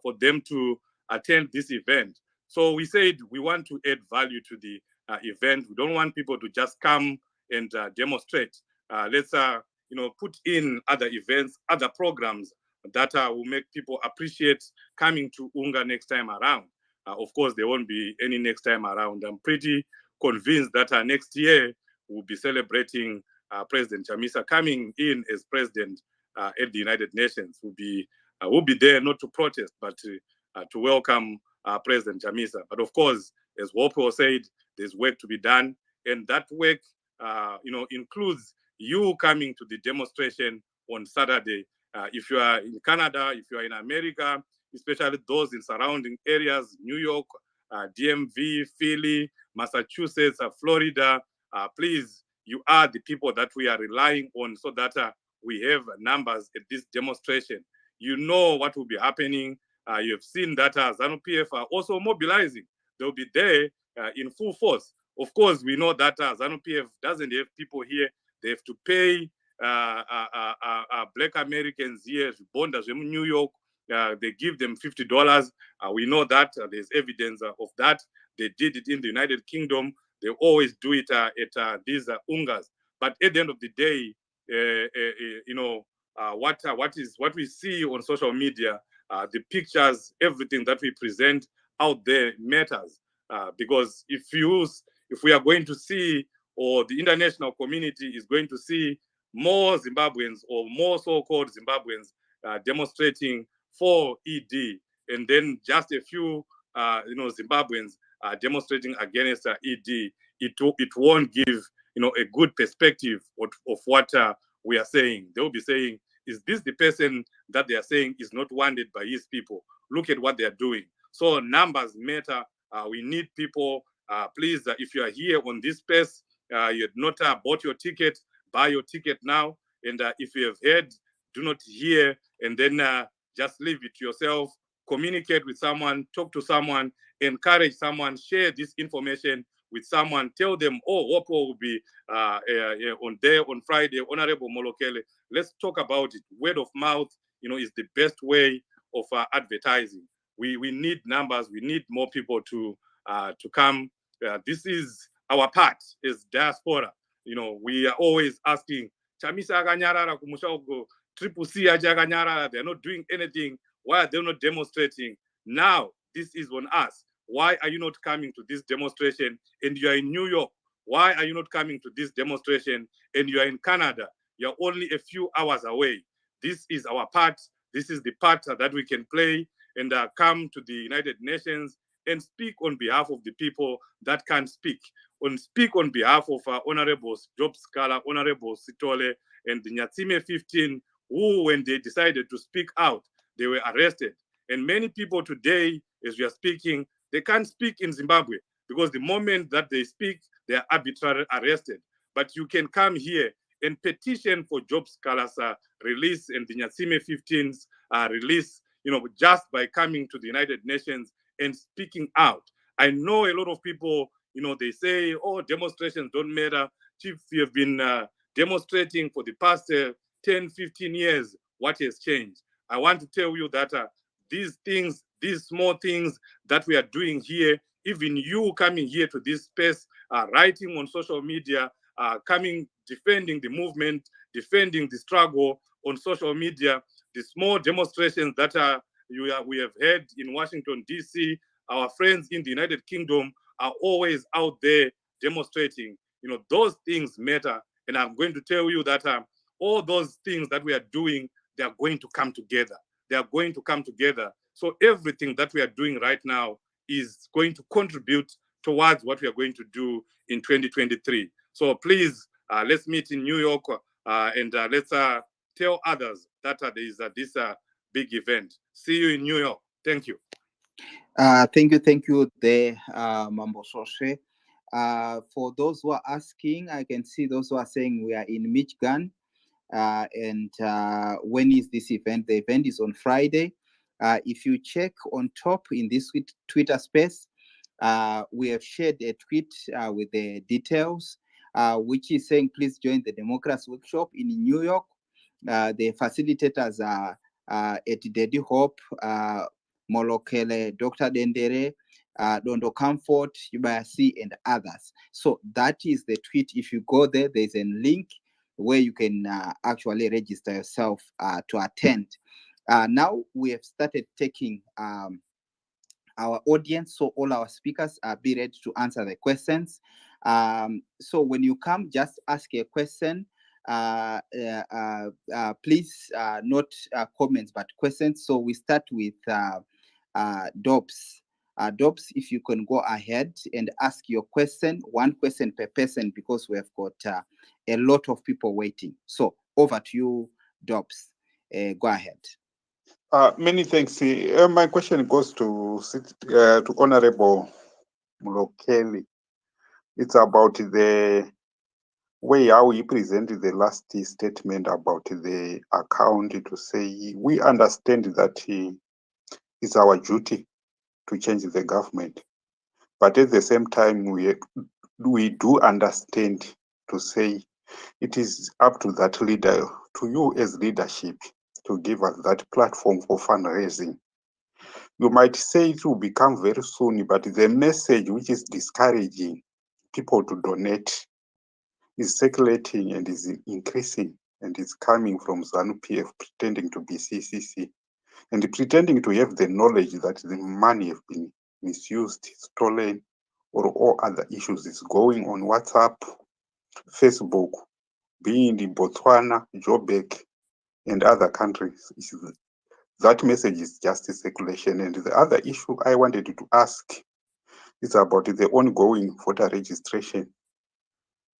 [SPEAKER 8] for them to attend this event. So we said we want to add value to the event. We don't want people to just come and demonstrate. Let's put in other events, other programs that will make people appreciate coming to UNGA next time around. Of course, there won't be any next time around. I'm pretty convinced that next year we'll be celebrating President Chamisa coming in as president at the United Nations. We'll be there not to protest, but to welcome President Chamisa. But of course, as Hopewell said, there's work to be done, and that work, includes you coming to the demonstration on Saturday. If you are in Canada, if you are in America, especially those in surrounding areas, New York, DMV, Philly, Massachusetts, Florida, please, you are the people that we are relying on so that we have numbers at this demonstration. You know what will be happening. You have seen that ZANU-PF are also mobilizing. They'll be there in full force. Of course, we know that ZANU-PF doesn't have people here. They have to pay Black Americans here, bonders in New York. They give them $50. We know that there's evidence of that. They did it in the United Kingdom. They always do it at these UNGAs. But at the end of the day, what we see on social media, the pictures, everything that we present out there matters. Because if we are going to see, or the international community is going to see more Zimbabweans or more so-called Zimbabweans demonstrating for ED, and then just a few, Zimbabweans demonstrating against ED, it won't give, a good perspective of what we are saying. They will be saying, is this the person that they are saying is not wanted by his people? Look at what they are doing. So numbers matter. We need people. Please, if you are here on this space, you have not bought your ticket, buy your ticket now. And if you have heard, do not hear, and then just leave it to yourself. communicate with someone, talk to someone, encourage someone, share this information with someone, tell them, oh, Hopewell will be on Friday, Honorable Molokele. Let's talk about it. Word of mouth, is the best way of advertising. We need numbers. We need more people to come. This is our part as diaspora. We are always asking, Chamisa akanyarara kumusha Triple C akanyarara. They're not doing anything. Why are they not demonstrating? Now, this is on us. Why are you not coming to this demonstration and you are in New York? Why are you not coming to this demonstration and you are in Canada? You're only a few hours away. This is our part. This is the part that we can play and come to the United Nations and speak on behalf of the people that can't speak. Speak on behalf of Honorable Job Scala, Honorable Sitole, and the Nyatsime 15, who, when they decided to speak out, they were arrested. And many people today, as we are speaking, they can't speak in Zimbabwe because the moment that they speak, they are arbitrarily arrested. But you can come here and petition for Job Scala's release and the Nyatsime 15's release, just by coming to the United Nations and speaking out. I know a lot of people, they say, oh, demonstrations don't matter. Chief, we have been demonstrating for the past 10, 15 years. What has changed? I want to tell you that these things, these small things that we are doing here, even you coming here to this space, writing on social media, coming, defending the movement, defending the struggle on social media, the small demonstrations that we have had in Washington, D.C., our friends in the United Kingdom are always out there demonstrating. Those things matter. And I'm going to tell you that all those things that we are doing, they are going to come together. They are going to come together. So everything that we are doing right now is going to contribute towards what we are going to do in 2023. So please, let's meet in New York and let's tell others that there is this big event. See you in New York. Thank you.
[SPEAKER 2] Thank you there, Mambo Soshe. For those who are asking, I can see those who are saying we are in Michigan. And when is this event? The event is on Friday. If you check on top in this Twitter space, we have shared a tweet with the details, which is saying, please join the Democracy Workshop in New York. The facilitators are at Hope, Molokele, Dr. Dendere, Dondo Comfort, Yubayasi, and others. So that is the tweet. If you go there, there's a link where you can actually register yourself to attend. Now we have started taking our audience, so all our speakers be ready to answer the questions. So when you come, just ask a question. Please, not comments, but questions. So we start with Dobbs. Dobbs, if you can go ahead and ask your question, one question per person, because we have got a lot of people waiting. So over to you, Dobbs. Go ahead.
[SPEAKER 9] Many thanks. My question goes to Honorable Molokele. It's about the way how he presented the last statement about the account, to say we understand that it's our duty to change the government, but at the same time we do understand to say it is up to that leader, to you as leadership, to give us that platform for fundraising. You might say it will become very soon, but the message which is discouraging people to donate is circulating and is increasing, and is coming from ZANU-PF pretending to be CCC and pretending to have the knowledge that the money have been misused, stolen, or all other issues is going on WhatsApp, Facebook, being in Botswana, Joburg, and other countries. That message is just a circulation. And the other issue I wanted to ask is about the ongoing voter registration.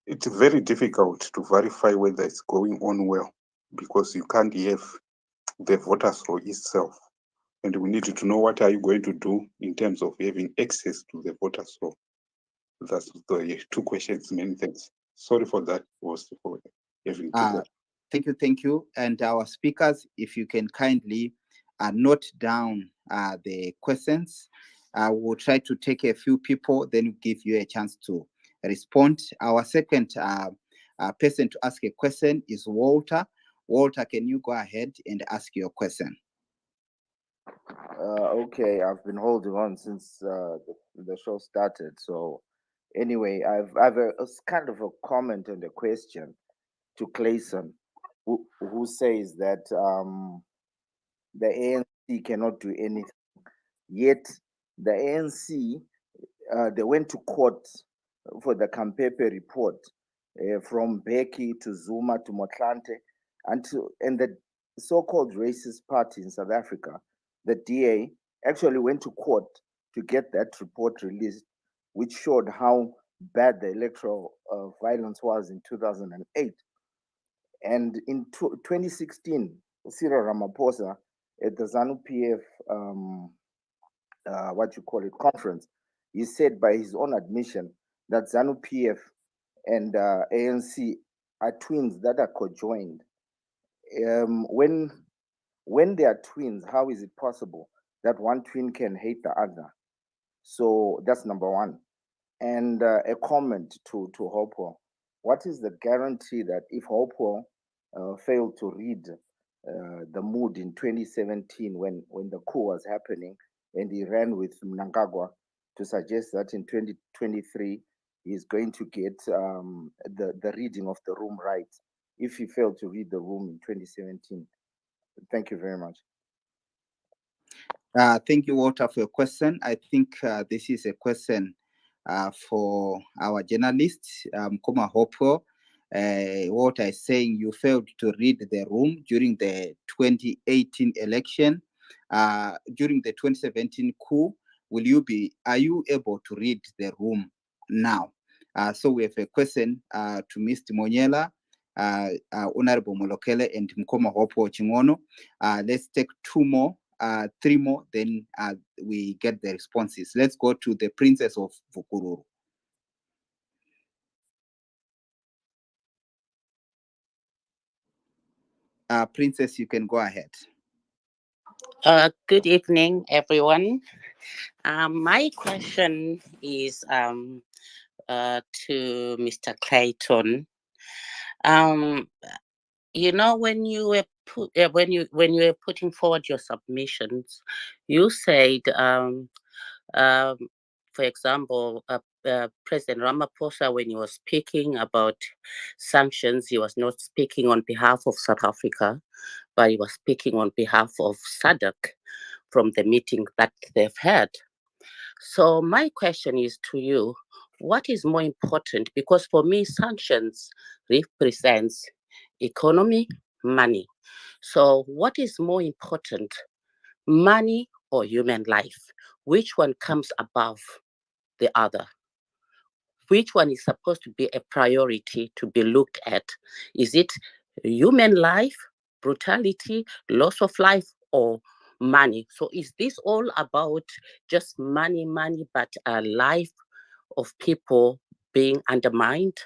[SPEAKER 9] It's very difficult to verify whether it's going on well, because you can't have the voters roll itself. And we need to know what are you going to do in terms of having access to the voters roll. That's the two questions. Many thanks. Sorry for that. Was for having two questions.
[SPEAKER 2] Thank you. And our speakers, if you can kindly note down the questions. We'll try to take a few people, then give you a chance to respond. Our second person to ask a question is Walter. Walter, can you go ahead and ask your question?
[SPEAKER 10] Okay, I've been holding on since the show started. So anyway, I've a kind of a comment and a question to Clayson, who says that the ANC cannot do anything. Yet the ANC, they went to court for the Campepe report, from Becky to Zuma to Motlanthe, and the so-called racist party in South Africa, the DA, actually went to court to get that report released, which showed how bad the electoral violence was in 2008. And in 2016, Cyril Ramaphosa at the ZANU-PF, conference, he said by his own admission that ZANU-PF and ANC are twins that are conjoined. When they are twins, how is it possible that one twin can hate the other? So that's number one. And a comment to Hopewell. What is the guarantee that if Hopewell failed to read the mood in 2017 when the coup was happening, and he ran with Mnangagwa to suggest that in 2023 he's going to get the reading of the room right, if he failed to read the room in 2017? Thank you very much.
[SPEAKER 2] Thank you, Walter, for your question. I think this is a question for our journalist, Mkoma Hopewell. Walter is saying you failed to read the room during the 2018 election. During the 2017 coup, are you able to read the room now? So we have a question to Mr. Monyela, Honorable Molokele, and Mkoma Hopewell Chingono. Let's take three more, then we get the responses. Let's go to the Princess of Vukururu. Princess, you can go ahead.
[SPEAKER 11] Good evening, everyone. My question is to Mr. Clayton. You know, when you were putting forward your submissions, you said, for example, President Ramaphosa, when he was speaking about sanctions, he was not speaking on behalf of South Africa, but he was speaking on behalf of SADC from the meeting that they've had. So my question is to you, what is more important? Because for me, sanctions represents economy, money. So what is more important, money or human life? Which one comes above the other? Which one is supposed to be a priority to be looked at? Is it human life, brutality, loss of life, or money? So is this all about just money, but a life of people being undermined?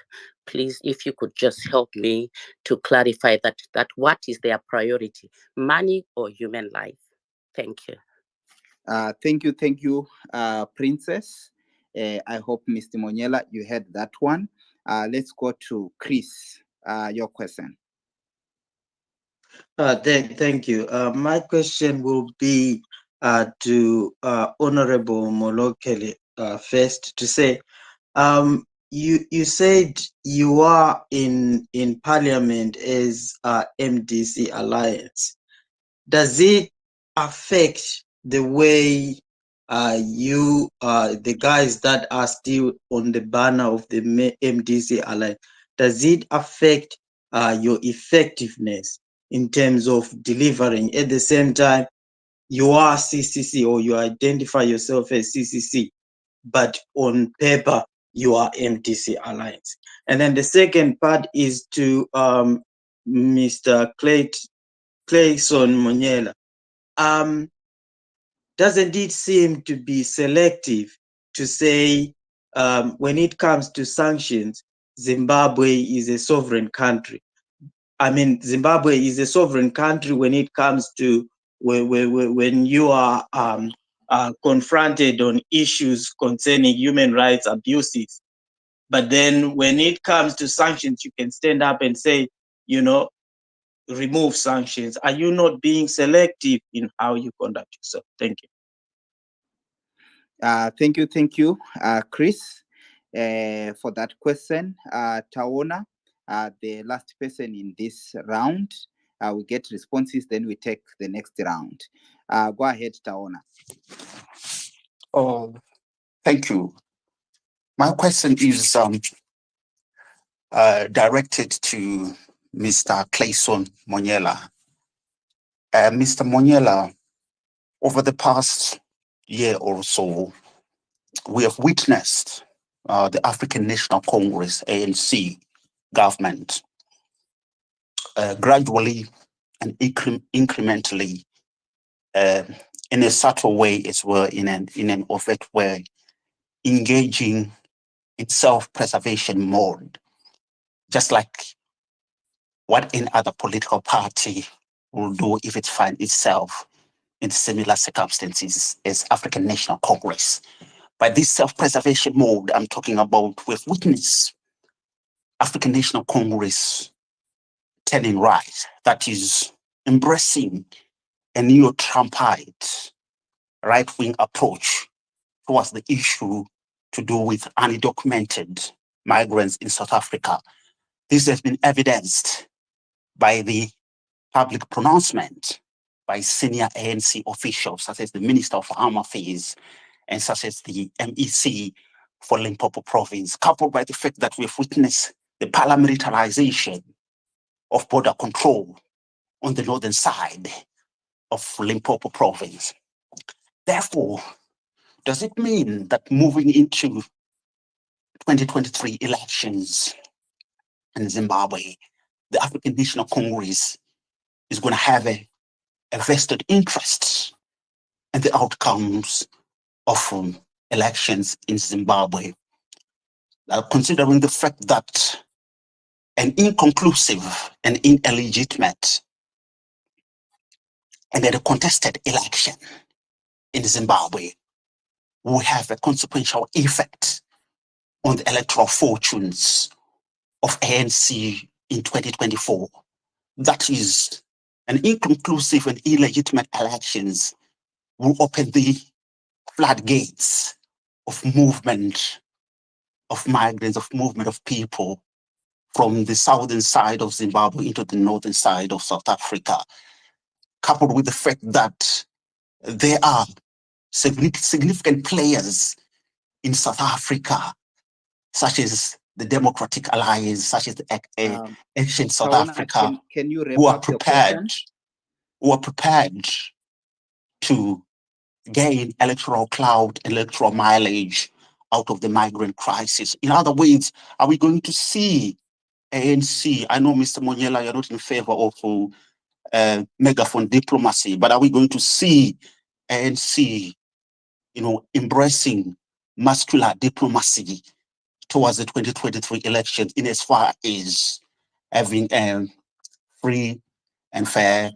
[SPEAKER 11] Please, if you could just help me to clarify that what is their priority, money or human life? Thank you.
[SPEAKER 2] Thank you, Princess. I hope, Mr. Monyela, you heard that one. Let's go to Chris. Your question.
[SPEAKER 12] Thank you. My question will be to Honorable Molokele first, to say, you said you are in Parliament as MDC Alliance. Does it affect the way the guys that are still on the banner of the MDC Alliance, does it affect your effectiveness in terms of delivering? At the same time, you are CCC, or you identify yourself as CCC, but on paper, you are MDC Alliance. And then the second part is to Mr. Clayson Monyela. Doesn't it seem to be selective to say when it comes to sanctions, Zimbabwe is a sovereign country? I mean, Zimbabwe is a sovereign country when it comes to when you are confronted on issues concerning human rights abuses. But then when it comes to sanctions, you can stand up and say, remove sanctions. Are you not being selective in how you conduct yourself? Thank you.
[SPEAKER 2] Thank you, Chris, for that question. Taona, the last person in this round. We get responses, then we take the next round. Go ahead, Taona.
[SPEAKER 13] Oh, thank you. My question is directed to Mr. Clayson Monyela. Mr. Monyela, over the past year or so, we have witnessed the African National Congress, ANC, government gradually and incrementally, in a subtle way as well, in an overt way, engaging in self-preservation mode, just like what any other political party will do if it finds itself in similar circumstances as African National Congress. By this self-preservation mode I'm talking about, we've witnessed African National Congress turning right, that is embracing a neo-Trumpite right-wing approach towards the issue to do with undocumented migrants in South Africa. This has been evidenced by the public pronouncement by senior ANC officials, such as the Minister of Home Affairs and such as the MEC for Limpopo province, coupled by the fact that we've witnessed the paramilitarization of border control on the northern side of Limpopo province. Therefore, does it mean that moving into 2023 elections in Zimbabwe, the African National Congress is going to have a vested interest in the outcomes of elections in Zimbabwe, considering the fact that an inconclusive and illegitimate and a contested election in Zimbabwe will have a consequential effect on the electoral fortunes of ANC in 2024. That is, an inconclusive and illegitimate elections will open the floodgates of movement of migrants, of movement of people from the southern side of Zimbabwe into the northern side of South Africa, coupled with the fact that there are significant players in South Africa, such as the Democratic Alliance, such as the ancient South
[SPEAKER 2] Taona,
[SPEAKER 13] Africa,
[SPEAKER 2] can you wrap
[SPEAKER 13] who are
[SPEAKER 2] up your question?
[SPEAKER 13] prepared to gain electoral clout, electoral mileage out of the migrant crisis. In other words, are we going to see ANC? I know, Mr. Monyela, you're not in favor of megaphone diplomacy, but are we going to see ANC, embracing muscular diplomacy towards the 2023 elections in as far as having a free and fair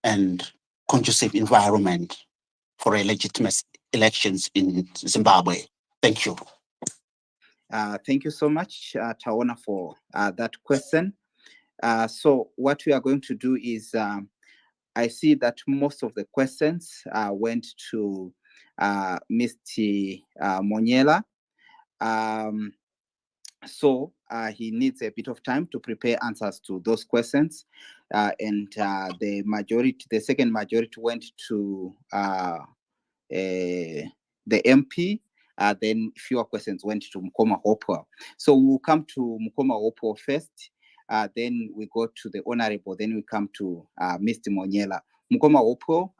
[SPEAKER 13] and conducive environment for a legitimate elections in Zimbabwe? Thank you.
[SPEAKER 2] Thank you so much, Taona, for that question. So what we are going to do is, I see that most of the questions went to Mr. Monyela. So he needs a bit of time to prepare answers to those questions. And the second majority went to the MP. Then fewer questions went to Mukoma Hopewell. So we'll come to Mukoma Hopewell first. Then we go to the Honorable. Then we come to Mr. Monyela. Mukoma Hopewell,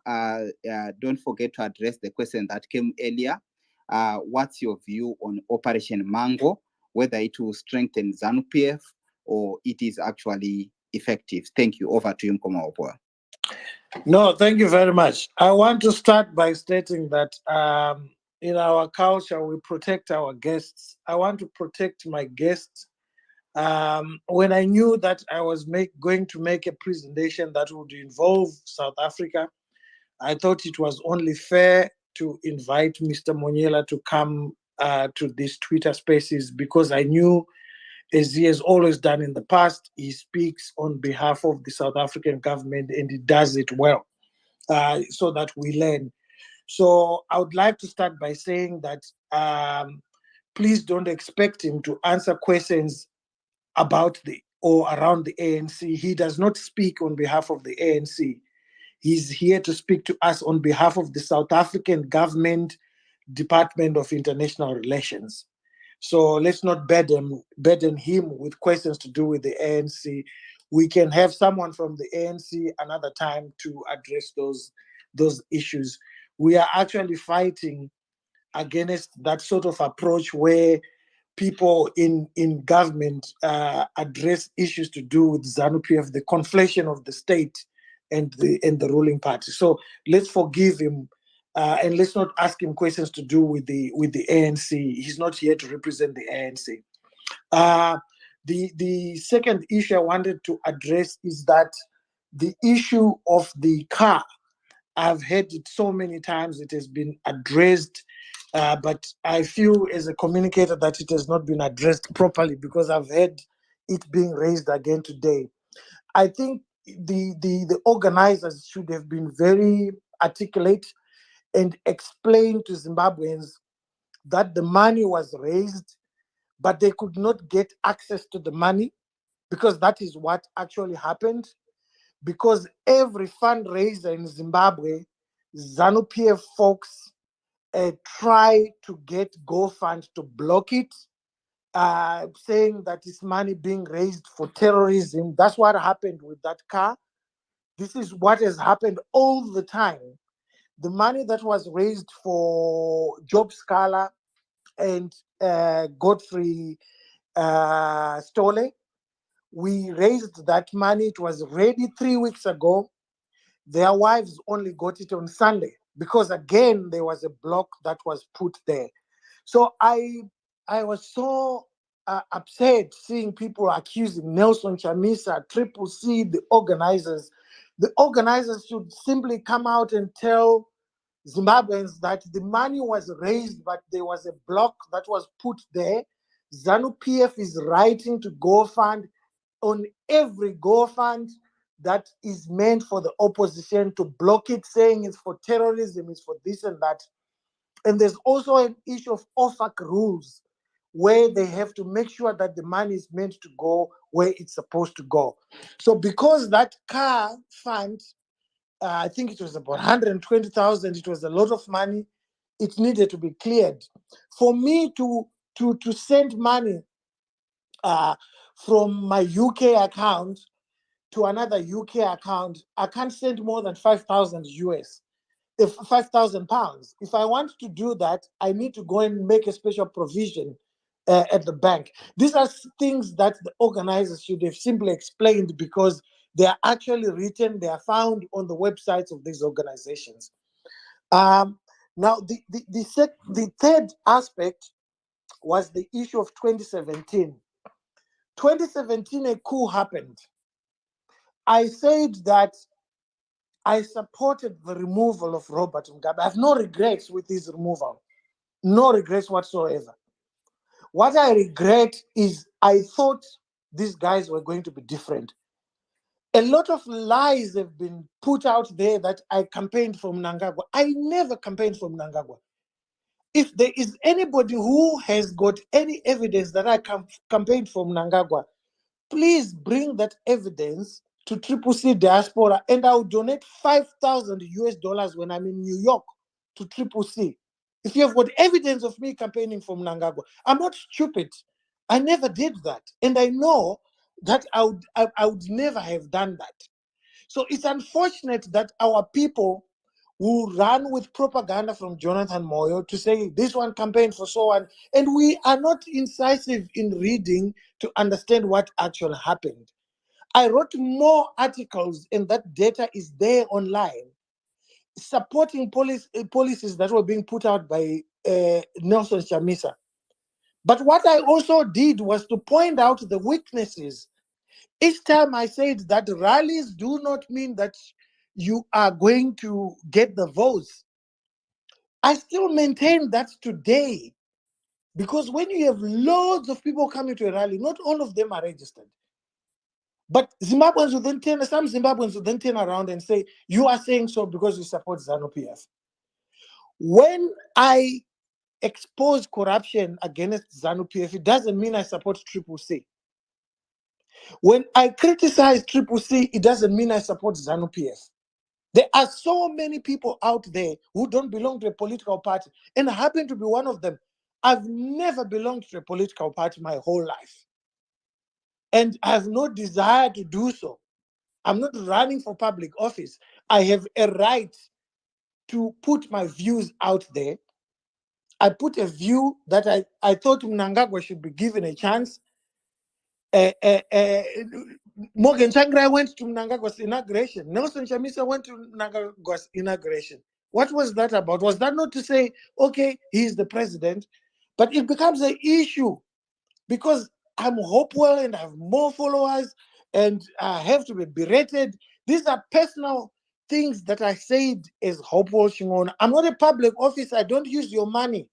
[SPEAKER 2] don't forget to address the question that came earlier. What's your view on Operation Mango, whether it will strengthen ZANU-PF or it is actually effective? Thank you. Over to you, Mukoma Hopewell.
[SPEAKER 1] No, thank you very much. I want to start by stating that in our culture, we protect our guests. I want to protect my guests. When I knew that I was going to make a presentation that would involve South Africa, I thought it was only fair to invite Mr. Monyela to come to these Twitter spaces, because I knew, as he has always done in the past, he speaks on behalf of the South African government and he does it well, so that we learn. So I would like to start by saying that please don't expect him to answer questions about or around the ANC. He does not speak on behalf of the ANC. He's here to speak to us on behalf of the South African government, Department of International Relations. So let's not burden him with questions to do with the ANC. We can have someone from the ANC another time to address those issues. We are actually fighting against that sort of approach where people in government address issues to do with ZANU-PF, the conflation of the state and the ruling party. So let's forgive him, and let's not ask him questions to do with the ANC. He's not here to represent the ANC. The second issue I wanted to address is that the issue of the car. I've heard it so many times. It has been addressed, but I feel as a communicator that it has not been addressed properly, because I've heard it being raised again today. I think the organizers should have been very articulate and explain to Zimbabweans that the money was raised, but they could not get access to the money, because that is what actually happened. Because every fundraiser in Zimbabwe, ZANU-PF folks try to get GoFund to block it, saying that it's money being raised for terrorism. That's what happened with that car. This is what has happened all the time. The money that was raised for Job Scala and Godfrey Stole, we raised that money. It was ready 3 weeks ago. Their wives only got it on Sunday, because again there was a block that was put there. So I was so upset seeing people accusing Nelson Chamisa, Triple C, the organizers. The organizers should simply come out and tell Zimbabweans that the money was raised, but there was a block that was put there. ZANU-PF is writing to GoFund on every GoFund that is meant for the opposition to block it, saying it's for terrorism, it's for this and that. And there's also an issue of OFAC rules, where they have to make sure that the money is meant to go where it's supposed to go. So because that car fund, I think it was about 120,000, it was a lot of money, it needed to be cleared. For me to send money from my UK account to another UK account, I can't send more than 5,000 US, if 5,000 pounds. If I want to do that, I need to go and make a special provision at the bank. These are things that the organizers should have simply explained, because they are actually written, they are found on the websites of these organizations. Now, the third aspect was the issue of 2017. 2017, a coup happened. I said that I supported the removal of Robert Mugabe. I have no regrets with his removal. No regrets whatsoever. What I regret is I thought these guys were going to be different. A lot of lies have been put out there that I campaigned from Mnangagwa. I never campaigned from Mnangagwa. If there is anybody who has got any evidence that I campaigned from Mnangagwa, please bring that evidence to Triple C Diaspora, and I'll donate 5,000 US dollars when I'm in New York to Triple C. If you have got evidence of me campaigning for Mnangagwa, I'm not stupid. I never did that. And I know that I would never have done that. So it's unfortunate that our people who run with propaganda from Jonathan Moyo to say this one campaigned for so on, and we are not incisive in reading to understand what actually happened. I wrote more articles, and that data is there online, supporting policies that were being put out by Nelson Chamisa. But what I also did was to point out the weaknesses. Each time I said that rallies do not mean that you are going to get the votes. I still maintain that today, because when you have loads of people coming to a rally, not all of them are registered. But Zimbabweans will then some Zimbabweans will then turn around and say, you are saying so because you support ZANU-PF. When I expose corruption against ZANU-PF, it doesn't mean I support Triple C. When I criticize Triple C, it doesn't mean I support ZANU-PF. There are so many people out there who don't belong to a political party, and I happen to be one of them. I've never belonged to a political party my whole life, and I have no desire to do so. I'm not running for public office. I have a right to put my views out there. I put a view that I thought Mnangagwa should be given a chance. Morgan Tsvangirai went to Mnangagwa's inauguration. Nelson Chamisa went to Mnangagwa's inauguration. What was that about? Was that not to say, okay, he's the president? But it becomes an issue because I'm Hopewell and I have more followers and I have to be berated. These are personal things that I said as Hopewell Shingon. I'm not a public officer. I don't use your money.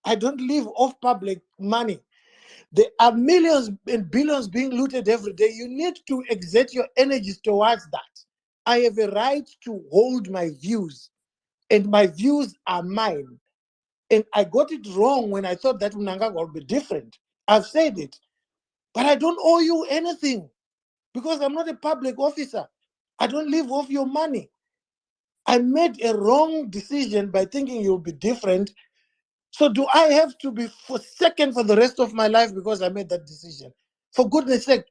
[SPEAKER 1] I don't live off public money. There are millions and billions being looted every day. You need to exert your energies towards that. I have a right to hold my views, and my views are mine. And I got it wrong when I thought that Mnangagwa would be different. I've said it. But I don't owe you anything because I'm not a public officer. I don't live off your money. I made a wrong decision by thinking you'll be different. So do I have to be forsaken for the rest of my life because I made that decision? For goodness sake,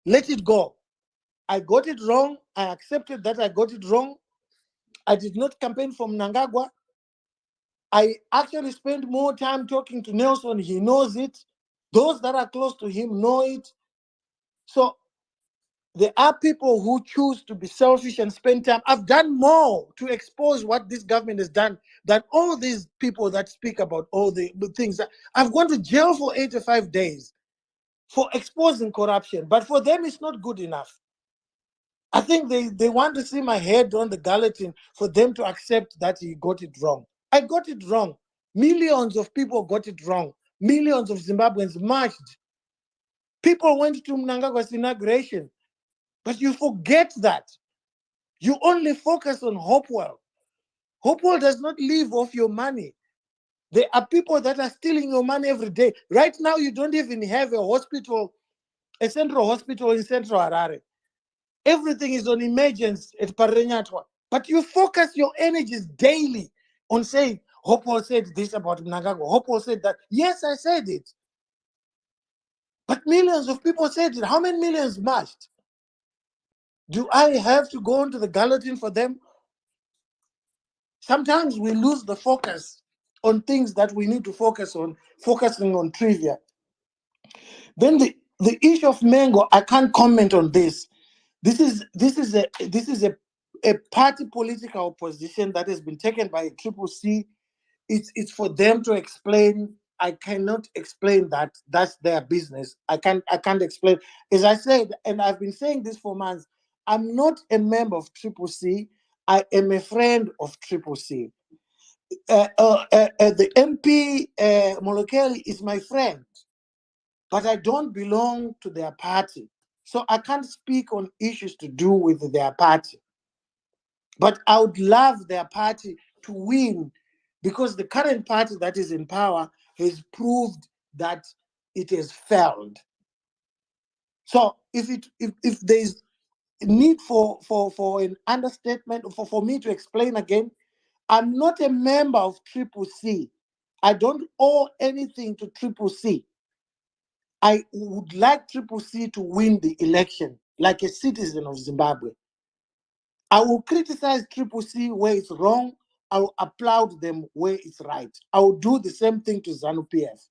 [SPEAKER 1] let it go. I got it wrong. I accepted that I got it wrong. I did not campaign for Mnangagwa. I actually spent more time talking to Nelson. He knows it. Those that are close to him know it. So there are people who choose to be selfish and spend time. I've done more to expose what this government has done than all these people that speak about all the things. I've gone to jail for 85 days for exposing corruption, but for them it's not good enough. I think they want to see my head on the guillotine for them to accept that he got it wrong. I got it wrong. Millions of people got it wrong. Millions of Zimbabweans marched. People went to Mnangagwa's inauguration. But you forget that. You only focus on Hopewell. Hopewell does not live off your money. There are people that are stealing your money every day. Right now, you don't even have a hospital, a central hospital in Central Harare. Everything is on emergency at Parenyatwa. But you focus your energies daily on saying, Hopewell said this about Mnangagwa. Hopewell said that. Yes, I said it. But millions of people said it. How many millions marched? Do I have to go onto the guillotine for them? Sometimes we lose the focus on things that we need to focus on, focusing on trivia. Then the issue of Mango, I can't comment on this. This is a party political position that has been taken by Triple C. It's for them to explain. I cannot explain that. That's their business. I can't explain. As I said, and I've been saying this for months, I'm not a member of Triple C. I am a friend of Triple C. The MP Molokeli is my friend, but I don't belong to their party. So I can't speak on issues to do with their party. But I would love their party to win because the current party that is in power has proved that it has failed. So if there's need for an understatement, for me to explain again, I'm not a member of Triple C. I don't owe anything to Triple C. I would like Triple C to win the election like a citizen of Zimbabwe. I will criticize Triple C where it's wrong. I will applaud them where it's right. I will do the same thing to ZANU-PF.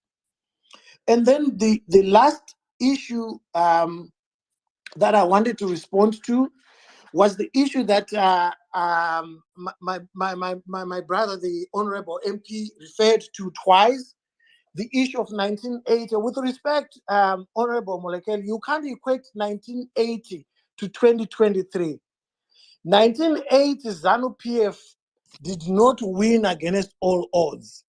[SPEAKER 1] And then the last issue that I wanted to respond to was the issue that my brother, the Honorable MP, referred to twice, the issue of 1980. With respect, Honorable Molekeli, you can't equate 1980 to 2023. 1980 ZANU-PF did not win against all odds.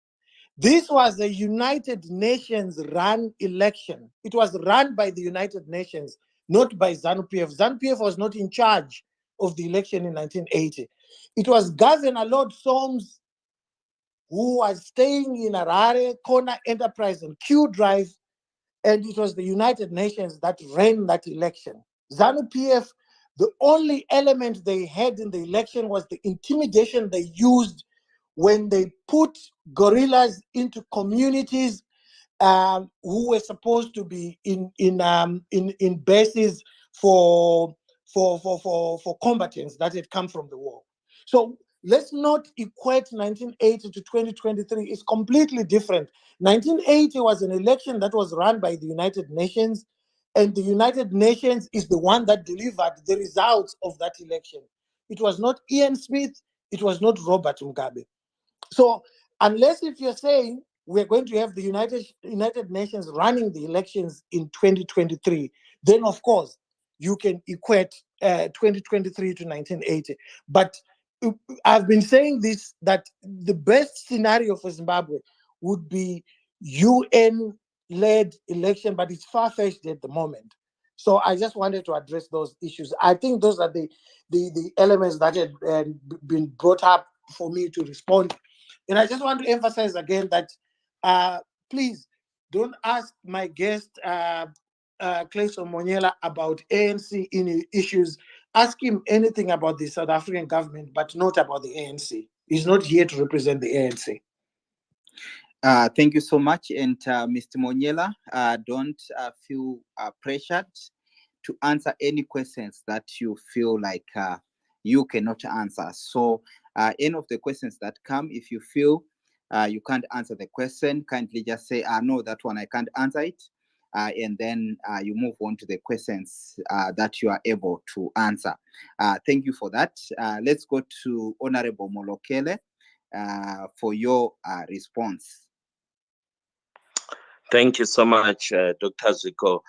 [SPEAKER 1] This was a United Nations run election. It was run by the United Nations, not by ZANU-PF. ZANU-PF was not in charge of the election in 1980. It was Governor Lord Solms, who was staying in Harare, Corner Enterprise and Q Drive, and it was the United Nations that ran that election. ZANU-PF, the only element they had in the election was the intimidation they used when they put guerrillas into communities who were supposed to be in bases for combatants that had come from the war. So let's not equate 1980 to 2023. It's completely different. 1980 was an election that was run by the United Nations, and the United Nations is the one that delivered the results of that election. It was not Ian Smith, it was not Robert Mugabe. So unless if you're saying we're going to have the United Nations running the elections in 2023, then of course you can equate 2023 to 1980. But I've been saying this, that the best scenario for Zimbabwe would be UN-led election, but it's far-fetched at the moment. So I just wanted to address those issues. I think those are the elements that had been brought up for me to respond. And I just want to emphasize again that please don't ask my guest, Clayson Monyela, about ANC issues. Ask him anything about the South African government, but not about the ANC. He's not here to represent the ANC.
[SPEAKER 2] Thank you so much. And Mr. Monyela, don't feel pressured to answer any questions that you feel like you cannot answer. So any of the questions that come, if you feel you can't answer the question, kindly just say, no, that one I can't answer it. And then you move on to the questions that you are able to answer. Thank you for that. Let's go to Honorable Molokele for your response.
[SPEAKER 3] Thank you so much, Dr. Ziko.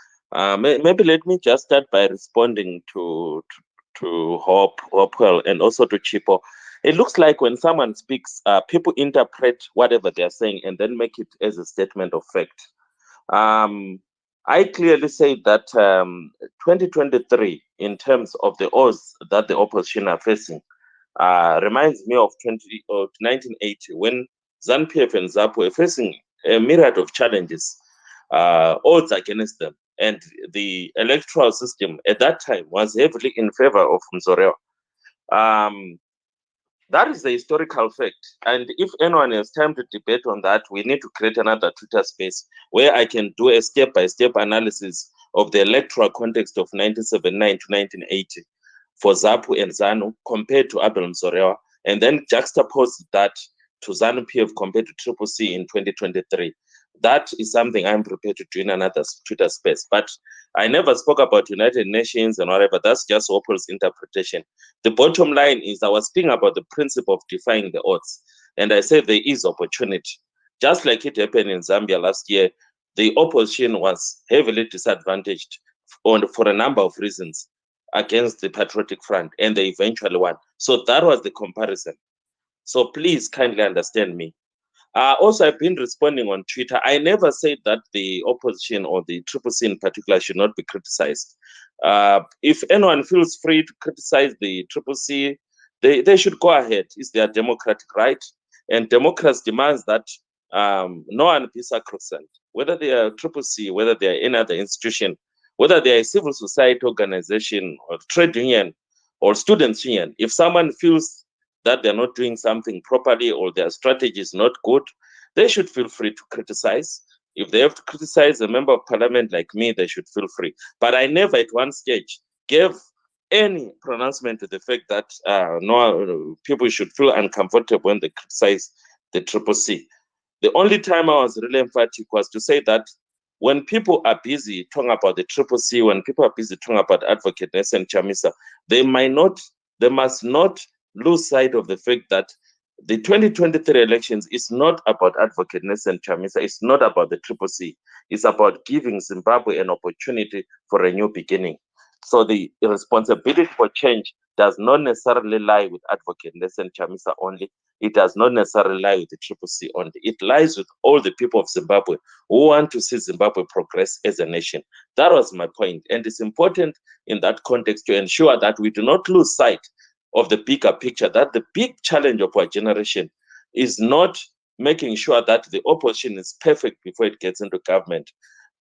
[SPEAKER 3] Maybe let me just start by responding to Hopewell and also to Chipo. It looks like when someone speaks, people interpret whatever they are saying and then make it as a statement of fact. I clearly say that 2023, in terms of the odds that the opposition are facing, reminds me of 1980, when ZANU-PF and ZAP were facing a myriad of challenges, odds against them. And the electoral system at that time was heavily in favor of Mzorewa. That is the historical fact. And if anyone has time to debate on that, we need to create another Twitter space where I can do a step-by-step analysis of the electoral context of 1979 to 1980 for ZAPU and ZANU compared to Abel Mzorewa, and then juxtapose that to ZANU-PF compared to Triple C in 2023. That is something I'm prepared to do in another Twitter space. But I never spoke about United Nations and whatever. That's just Opal's interpretation. The bottom line is I was speaking about the principle of defying the odds. And I said there is opportunity. Just like it happened in Zambia last year, the opposition was heavily disadvantaged for a number of reasons against the Patriotic Front, and they eventually won. So that was the comparison. So please kindly understand me. Also, I've been responding on Twitter. I never said that the opposition or the Triple C in particular should not be criticized. If anyone feels free to criticize the Triple C, they should go ahead. It's their democratic right. And democracy demands that no one be sacrosanct. Whether they are Triple C, whether they are any other institution, whether they are a civil society organization or trade union or students union, if someone feels that they're not doing something properly or their strategy is not good, they should feel free to criticize. If they have to criticize a member of parliament like me, they should feel free. But I never at one stage gave any pronouncement to the fact that people should feel uncomfortable when they criticize the Triple C. The only time I was really emphatic was to say that when people are busy talking about the Triple C, when people are busy talking about Advocate Nelson Chamisa, they must not lose sight of the fact that the 2023 elections is not about Advocate Nelson Chamisa. It's not about the Triple C. It's about giving Zimbabwe an opportunity for a new beginning. So the responsibility for change does not necessarily lie with Advocate Nelson Chamisa only. It does not necessarily lie with the CCC only. It lies with all the people of Zimbabwe who want to see Zimbabwe progress as a nation. That was my point. And it's important in that context to ensure that we do not lose sight of the bigger picture, that the big challenge of our generation is not making sure that the opposition is perfect before it gets into government.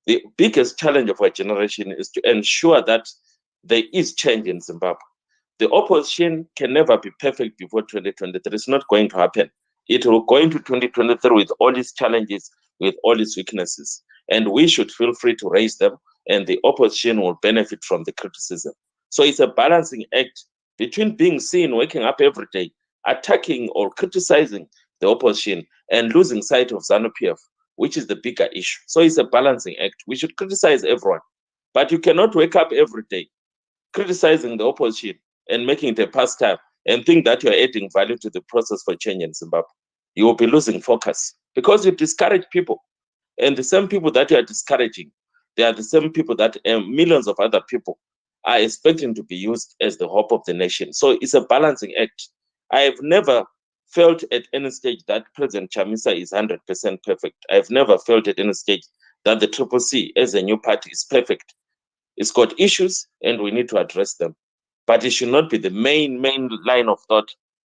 [SPEAKER 3] The biggest challenge of our generation is to ensure that there is change in Zimbabwe. The opposition can never be perfect before 2023. It's not going to happen. It will go into 2023 with all its challenges, with all its weaknesses. And we should feel free to raise them, and the opposition will benefit from the criticism. So it's a balancing act between being seen waking up every day, attacking or criticizing the opposition, and losing sight of ZANU-PF, which is the bigger issue. So it's a balancing act. We should criticize everyone, but you cannot wake up every day criticizing the opposition and making it a pastime and think that you're adding value to the process for change in Zimbabwe. You will be losing focus because you discourage people. And the same people that you are discouraging, they are the same people that millions of other people are expecting to be used as the hope of the nation. So it's a balancing act. I have never felt at any stage that President Chamisa is 100% perfect. I've never felt at any stage that the CCC as a new party is perfect. It's got issues and we need to address them. But it should not be the main line of thought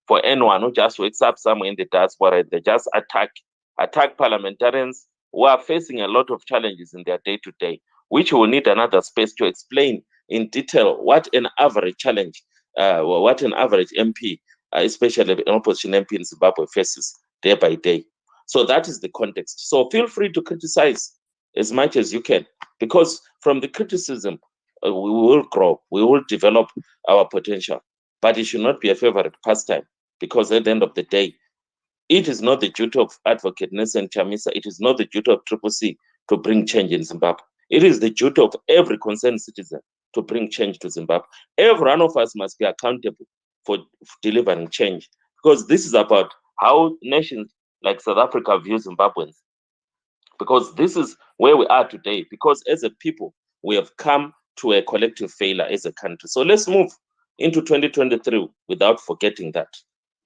[SPEAKER 3] for anyone who just wakes up somewhere in the diaspora and they just attack parliamentarians who are facing a lot of challenges in their day-to-day, which will need another space to explain in detail what an average challenge, what an average MP, especially an opposition MP in Zimbabwe faces day by day. So that is the context. So feel free to criticize as much as you can, because from the criticism, we will grow, we will develop our potential, but it should not be a favorite pastime, because at the end of the day, it is not the duty of Advocate Nelson Chamisa, it is not the duty of CCC to bring change in Zimbabwe. It is the duty of every concerned citizen to bring change to Zimbabwe. Every one of us must be accountable for delivering change, because this is about how nations like South Africa view Zimbabweans, because this is where we are today, because as a people, we have come to a collective failure as a country. So let's move into 2023 without forgetting that.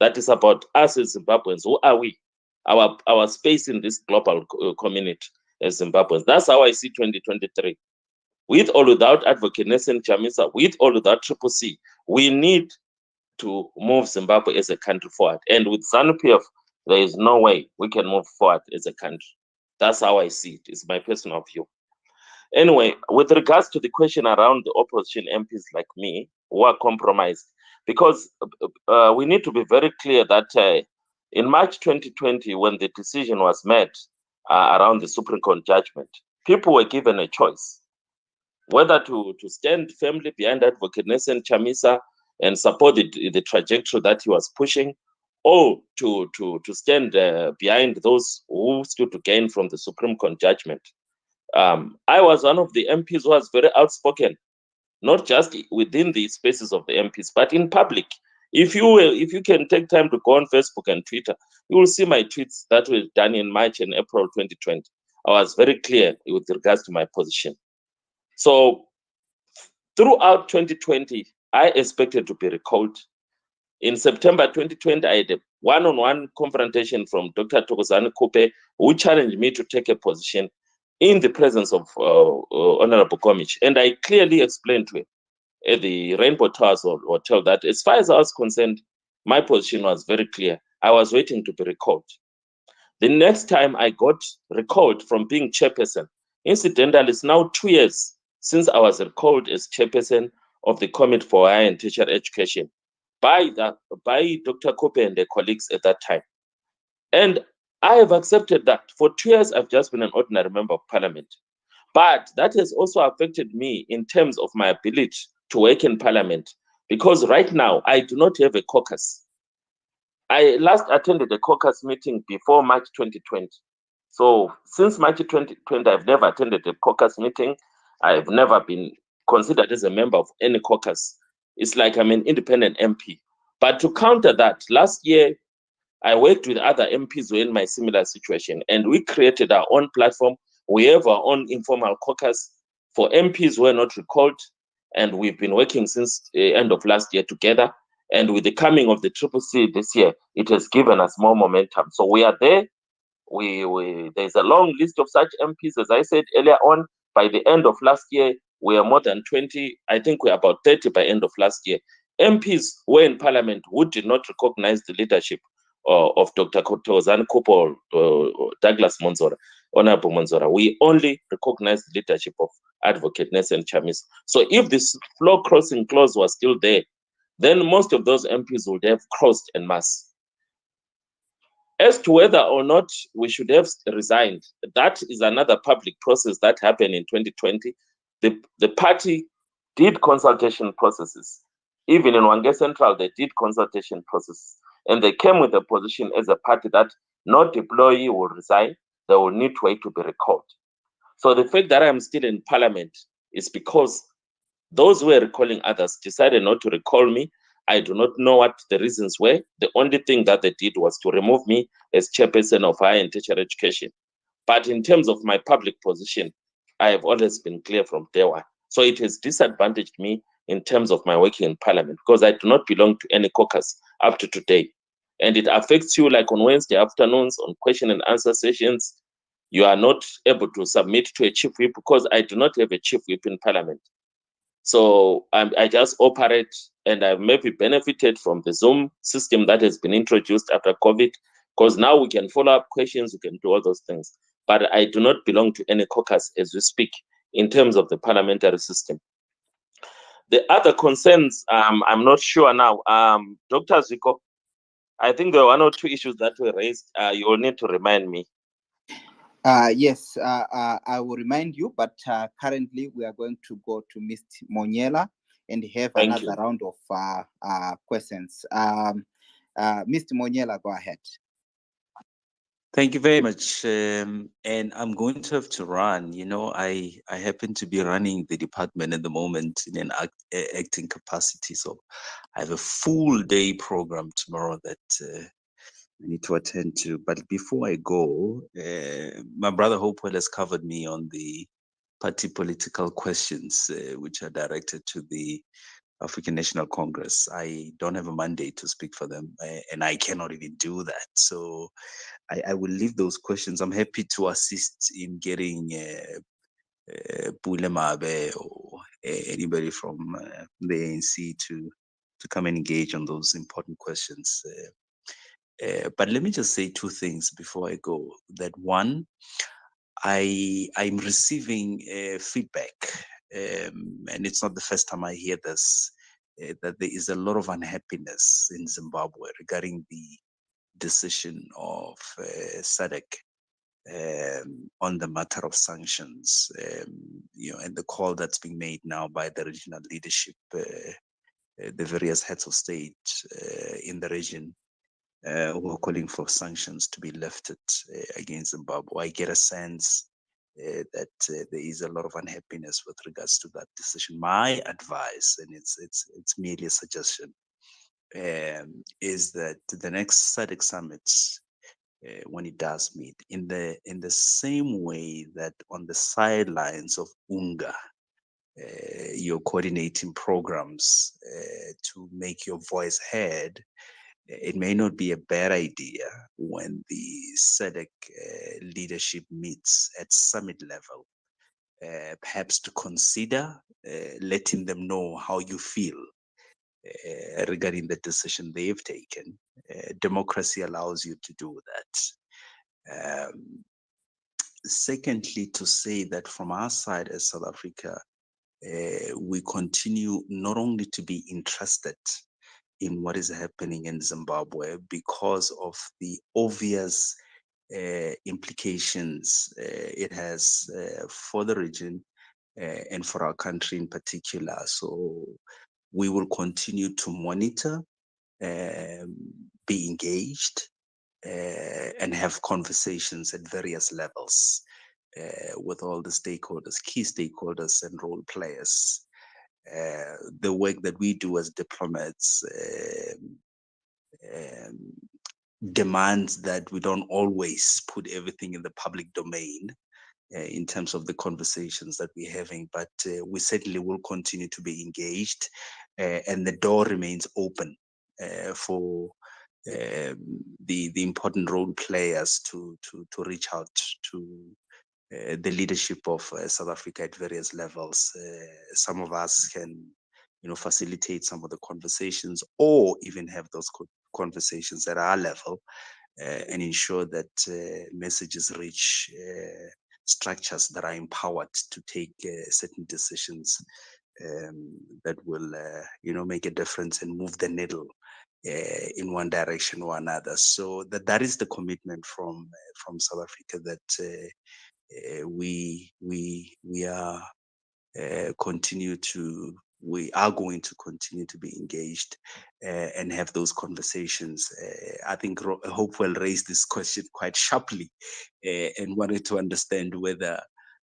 [SPEAKER 3] That is about us as Zimbabweans. Who are we? Our space in this global community as Zimbabweans. That's how I see 2023. With or without Advocate Nelson Chamisa, with or without CCC, we need to move Zimbabwe as a country forward. And with ZANU-PF, there is no way we can move forward as a country. That's how I see it. It's my personal view. Anyway, with regards to the question around the opposition MPs like me who are compromised, because we need to be very clear that in March 2020, when the decision was made around the Supreme Court judgment, people were given a choice whether to stand firmly behind Advocate Nelson Chamisa and support the trajectory that he was pushing, or to stand behind those who stood to gain from the Supreme Court judgment. I was one of the MPs who was very outspoken, not just within the spaces of the MPs, but in public. If you can take time to go on Facebook and Twitter, you will see my tweets that were done in March and April 2020. I was very clear with regards to my position. So throughout 2020, I expected to be recalled. In September 2020, I had a one-on-one confrontation from Dr. Thokozani Kupe, who challenged me to take a position in the presence of Honorable Komich. And I clearly explained to him at the Rainbow Towers Hotel that as far as I was concerned, my position was very clear. I was waiting to be recalled. The next time I got recalled from being chairperson, incidentally, it's now 2 years since I was recalled as chairperson of the Committee for Higher and Tertiary Education by Dr. Kope and their colleagues at that time. And I have accepted that. For 2 years, I've just been an ordinary member of parliament. But that has also affected me in terms of my ability to work in parliament, because right now I do not have a caucus. I last attended a caucus meeting before March 2020. So since March 2020, I've never attended a caucus meeting. I've never been considered as a member of any caucus. It's like I'm an independent MP. But to counter that, last year, I worked with other MPs who were in my similar situation, and we created our own platform. We have our own informal caucus for MPs who were not recalled and we've been working since end of last year together. And with the coming of the Triple C this year, it has given us more momentum. So we are there. There's a long list of such MPs, as I said earlier on. By the end of last year, we are more than 20. I think we're about 30 by end of last year. MPs were in Parliament who did not recognize the leadership of Dr. Tozan Kupol, Douglas Monzora, Honorable Monzora. We only recognize the leadership of Advocate Nelson Chamisa. So if this floor crossing clause was still there, then most of those MPs would have crossed en masse. As to whether or not we should have resigned, that is another public process that happened in 2020. The party did consultation processes. Even in Wange Central, they did consultation processes. And they came with a position as a party that no employee will resign, they will need to wait to be recalled. So the fact that I'm still in Parliament is because those who were recalling others decided not to recall me. I do not know what the reasons were. The only thing that they did was to remove me as chairperson of higher and tertiary education. But in terms of my public position, I have always been clear from day one. So it has disadvantaged me in terms of my working in Parliament because I do not belong to any caucus up to today. And it affects you, like on Wednesday afternoons on question and answer sessions. You are not able to submit to a chief whip because I do not have a chief whip in Parliament. So I just operate, and I've maybe benefited from the Zoom system that has been introduced after COVID, because now we can follow up questions, we can do all those things. But I do not belong to any caucus as we speak in terms of the parliamentary system. The other concerns, I'm not sure now. Dr. Ziko, I think there were one or two issues that were raised. You will need to remind me.
[SPEAKER 2] Yes, I will remind you, but currently we are going to go to Ms. Monyela and have another round of questions. Mr. Monyela, go ahead.
[SPEAKER 6] Thank you very much. And I'm going to have to run. You know, I happen to be running the department at the moment in an acting capacity. So I have a full day program tomorrow that I need to attend to. But before I go, my brother Hopewell has covered me on the party political questions, which are directed to the African National Congress. I don't have a mandate to speak for them, and I cannot even do that. So I will leave those questions. I'm happy to assist in getting Pule Mabe or anybody from the ANC to come and engage on those important questions. But let me just say two things before I go. That one, I'm receiving feedback, and it's not the first time I hear this, that there is a lot of unhappiness in Zimbabwe regarding the decision of SADC on the matter of sanctions, you know, and the call that's being made now by the regional leadership, the various heads of state in the region, who are calling for sanctions to be lifted against Zimbabwe. I get a sense that there is a lot of unhappiness with regards to that decision. My advice, and it's merely a suggestion, is that the next SADC summit, when it does meet, in the same way that on the sidelines of UNGA, you're coordinating programs to make your voice heard, it may not be a bad idea when the SADC leadership meets at summit level, perhaps to consider letting them know how you feel regarding the decision they've taken. Democracy allows you to do that. Secondly, to say that from our side as South Africa, we continue not only to be interested in what is happening in Zimbabwe because of the obvious implications it has for the region and for our country in particular. So we will continue to monitor, be engaged, and have conversations at various levels with all the stakeholders, key stakeholders and role players. The work that we do as diplomats demands that we don't always put everything in the public domain. in terms of the conversations that we're having, but we certainly will continue to be engaged, and the door remains open for the important role players to reach out to the leadership of South Africa at various levels. Some of us can, facilitate some of the conversations, or even have those conversations at our level, and ensure that messages reach structures that are empowered to take certain decisions that will, make a difference and move the needle in one direction or another. So that is the commitment from South Africa, that we are we are going to continue to be engaged and have those conversations. I think Hopewell raised this question quite sharply and wanted to understand whether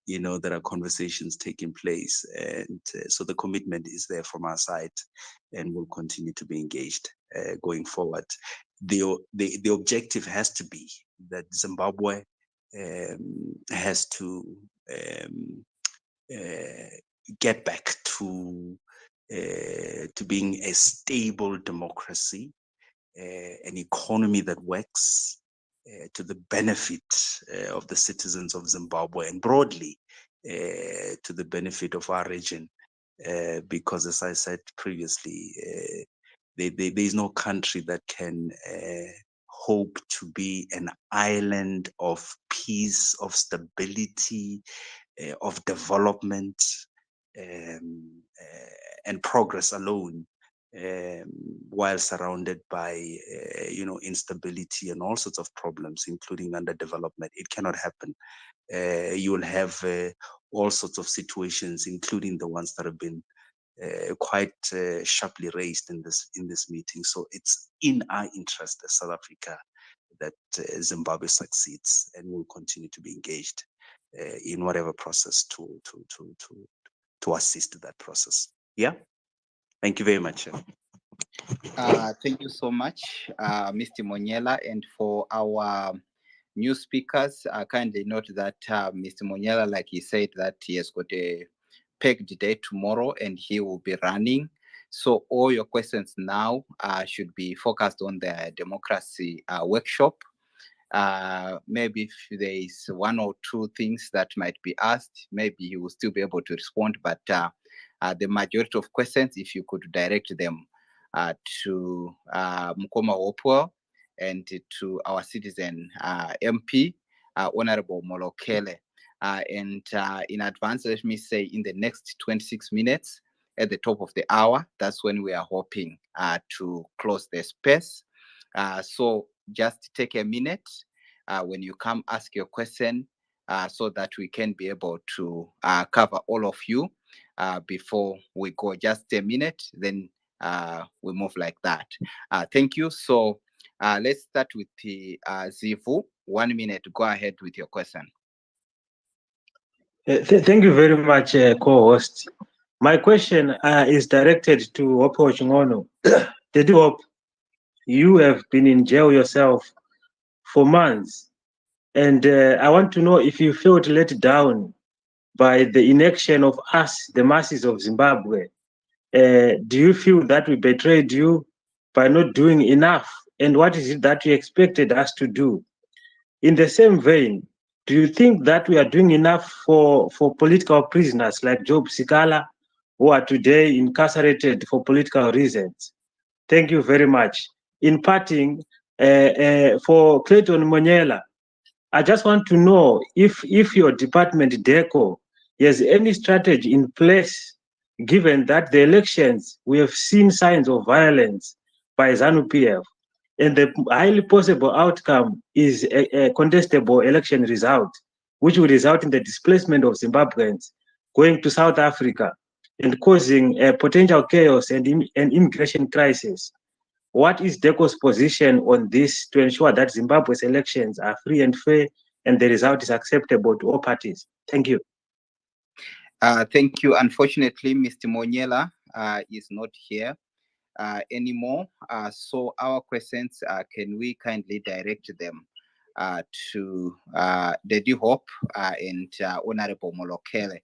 [SPEAKER 6] there are conversations taking place, and so the commitment is there from our side, and we'll continue to be engaged going forward. The objective has to be that Zimbabwe has to get back to being a stable democracy, an economy that works to the benefit of the citizens of Zimbabwe, and broadly to the benefit of our region. Because, as I said previously, there is no country that can hope to be an island of peace, of stability, of development, and progress alone, while surrounded by instability and all sorts of problems, including underdevelopment. It cannot happen. You will have all sorts of situations, including the ones that have been quite sharply raised in this meeting. So it's in our interest as South Africa that Zimbabwe succeeds, and will continue to be engaged in whatever process to assist that process. Yeah. Thank you very much.
[SPEAKER 2] Thank you so much, Mr. Monyela. And for our new speakers, kindly note that Mr. Monyela, like he said, that he has got a packed day tomorrow and he will be running. So all your questions now should be focused on the democracy workshop. Maybe if there is one or two things that might be asked, maybe you will still be able to respond. But the majority of questions, if you could direct them to Mukoma Hopewell and to our citizen MP, Honorable Molokele. And in advance, let me say, in the next 26 minutes, at the top of the hour, that's when we are hoping to close the space. So just take a minute when you come, ask your question, so that we can be able to cover all of you before we go. Just a minute, then we move like that. Thank you. So let's start with the Zivu. 1 minute. Go ahead with your question.
[SPEAKER 14] Thank you very much, co-host. My question is directed to Hopewell Chingono. Did Hope, you have been in jail yourself for months, and I want to know if you felt let down by the inaction of us, the masses of Zimbabwe. Do you feel that we betrayed you by not doing enough? And what is it that you expected us to do? In the same vein, do you think that we are doing enough for political prisoners like Job Sikala, who are today incarcerated for political reasons? Thank you very much. In parting, for Clayton Monyela, I just want to know if your department, DECO, has any strategy in place, given that the elections, we have seen signs of violence by ZANU-PF, and the highly possible outcome is a contestable election result, which will result in the displacement of Zimbabweans going to South Africa and causing a potential chaos and an immigration crisis. What is DECO's position on this to ensure that Zimbabwe's elections are free and fair and the result is acceptable to all parties? Thank you.
[SPEAKER 2] Thank you. Unfortunately, Mr. Monyela is not here anymore. So our questions, can we kindly direct them to Dedi Hope and Honorable Molokele.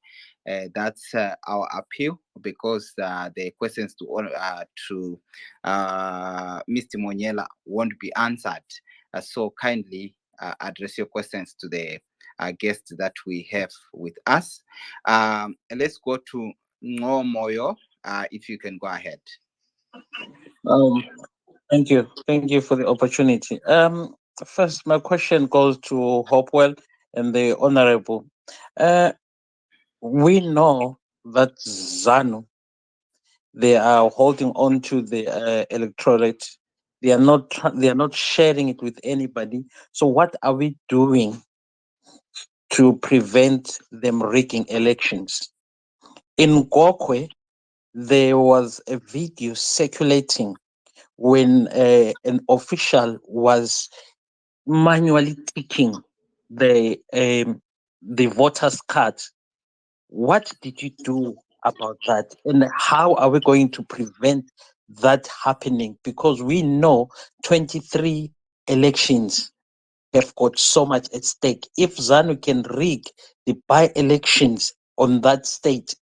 [SPEAKER 2] That's our appeal, because the questions to Mr. Monyela won't be answered. So kindly address your questions to the guests that we have with us. Let's go to Moyo. If you can go ahead.
[SPEAKER 15] Thank you. Thank you for the opportunity. First, my question goes to Hopewell and the Honorable. We know that ZANU, they are holding on to the electorate. They are not sharing it with anybody. So what are we doing to prevent them rigging elections? In Gokwe, there was a video circulating when an official was manually ticking the voters' card. What did you do about that, and how are we going to prevent that happening? Because we know 23 elections have got so much at stake. If ZANU can rig the by-elections on that state,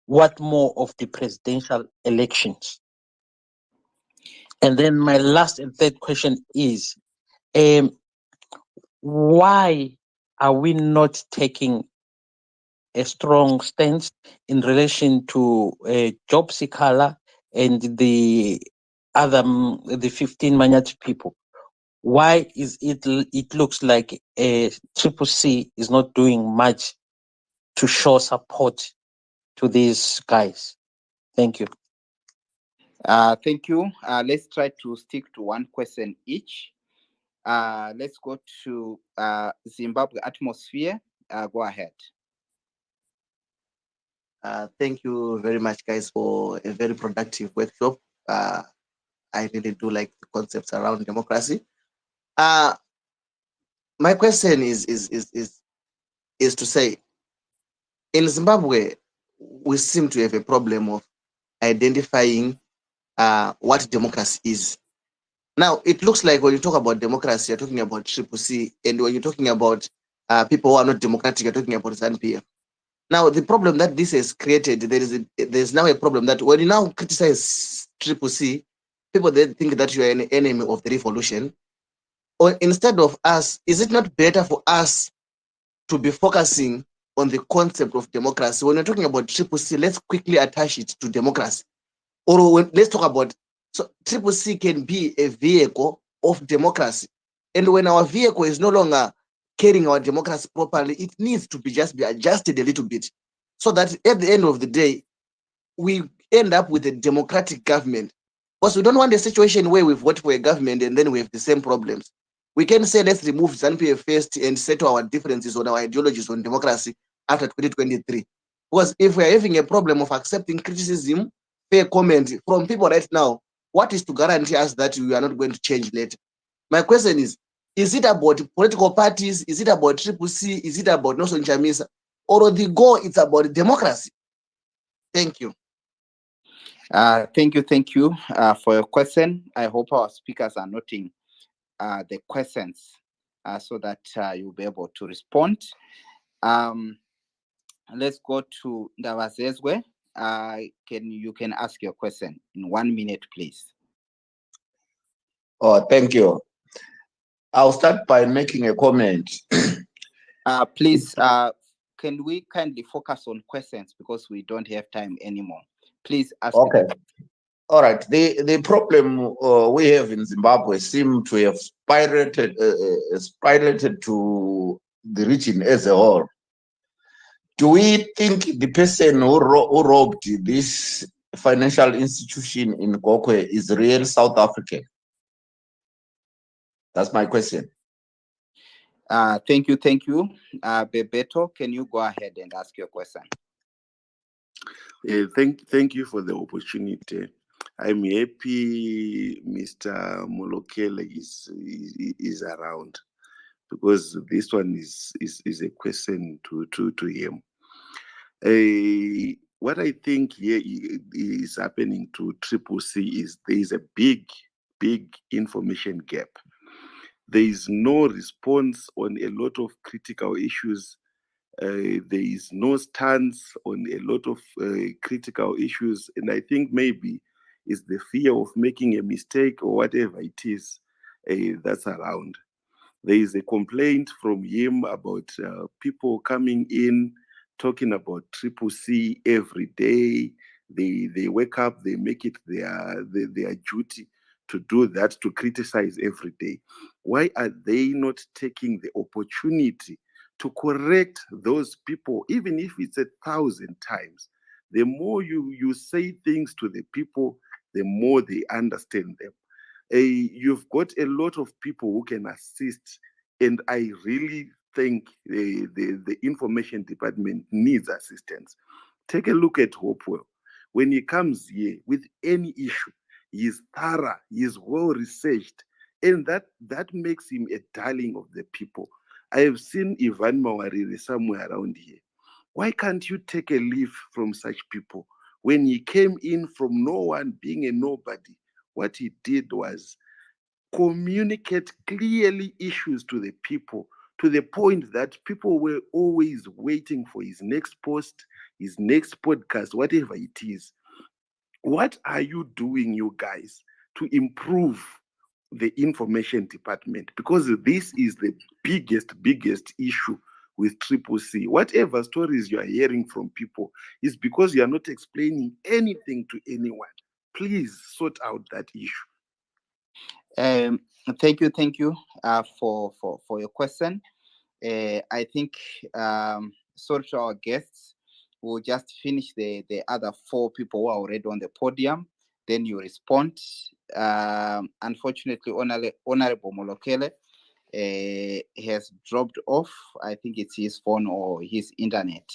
[SPEAKER 15] what more of the presidential elections? And then my last and third question is, why are we not taking a strong stance in relation to Job Sikala and the other, the 15 Manyati people? Why is it looks like Triple C is not doing much to show support to these guys? Thank you.
[SPEAKER 2] Thank you. Let's try to stick to one question each. Let's go to Zimbabwe atmosphere. Go ahead.
[SPEAKER 16] Thank you very much, guys, for a very productive workshop. I really do like the concepts around democracy. My question is to say, in Zimbabwe, we seem to have a problem of identifying what democracy is. Now, it looks like when you talk about democracy, you're talking about Triple C, and when you're talking about people who are not democratic, you're talking about ZANU-PF. Now, the problem that this has created, there's now a problem that when you now criticize Triple C, people then think that you are an enemy of the revolution. Or instead of us, is it not better for us to be focusing on the concept of democracy? When you're talking about Triple C, let's quickly attach it to democracy. Or let's talk about, so Triple C can be a vehicle of democracy. And when our vehicle is no longer carrying our democracy properly, it needs to be adjusted a little bit, so that at the end of the day, we end up with a democratic government. Because we don't want a situation where we vote for a government and then we have the same problems. We can say, let's remove ZANU-PF first and settle our differences on our ideologies on democracy after 2023. Because if we're having a problem of accepting criticism, fair comment from people right now, what is to guarantee us that we are not going to change later? My question is it about political parties? Is it about Triple C? Is it about Nelson Chamisa? Or the goal is about democracy? Thank you.
[SPEAKER 2] Thank you for your question. I hope our speakers are noting the questions so that you'll be able to respond. Let's go to Ndabazezwe. You can ask your question in 1 minute, please.
[SPEAKER 17] Oh, thank you. I'll start by making a comment.
[SPEAKER 2] Please, can we kindly focus on questions because we don't have time anymore? Please ask.
[SPEAKER 17] Okay. All right. The problem we have in Zimbabwe seem to have spiralated to the region as a whole. Do we think the person who robbed this financial institution in Gokwe is real South African? That's my question.
[SPEAKER 2] Thank you. Bebeto, can you go ahead and ask your question?
[SPEAKER 18] Thank you for the opportunity. I'm happy Mr. Molokele is around, because this one is a question to him. What I think here is happening to Triple C is there is a big information gap. There is no response on a lot of critical issues. There is no stance on a lot of critical issues. And I think maybe it's the fear of making a mistake or whatever it is that's around. There is a complaint from him about people coming in, talking about Triple C every day. They wake up, they make it their duty to do that, to criticize every day. Why are they not taking the opportunity to correct those people, even if it's 1,000 times? The more you say things to the people, the more they understand them. You've got a lot of people who can assist, and I really think the information department needs assistance. Take a look at Hopewell. When he comes here with any issue, he is thorough, he is well researched, and that makes him a darling of the people. I have seen Ivan Mawarire somewhere around here. Why can't you take a leaf from such people? When he came in from no one, being a nobody, what he did was communicate clearly issues to the people, to the point that people were always waiting for his next post, his next podcast, whatever it is. What are you doing, you guys, to improve the information department? Because this is the biggest issue with Triple C. Whatever stories you are hearing from people is because you are not explaining anything to anyone. Please sort out that issue.
[SPEAKER 2] Thank you for your question. I think sorry to our guests. We'll just finish the other 4 people who are already on the podium. Then you respond. Unfortunately, Honorable Molokele has dropped off. I think it's his phone or his internet.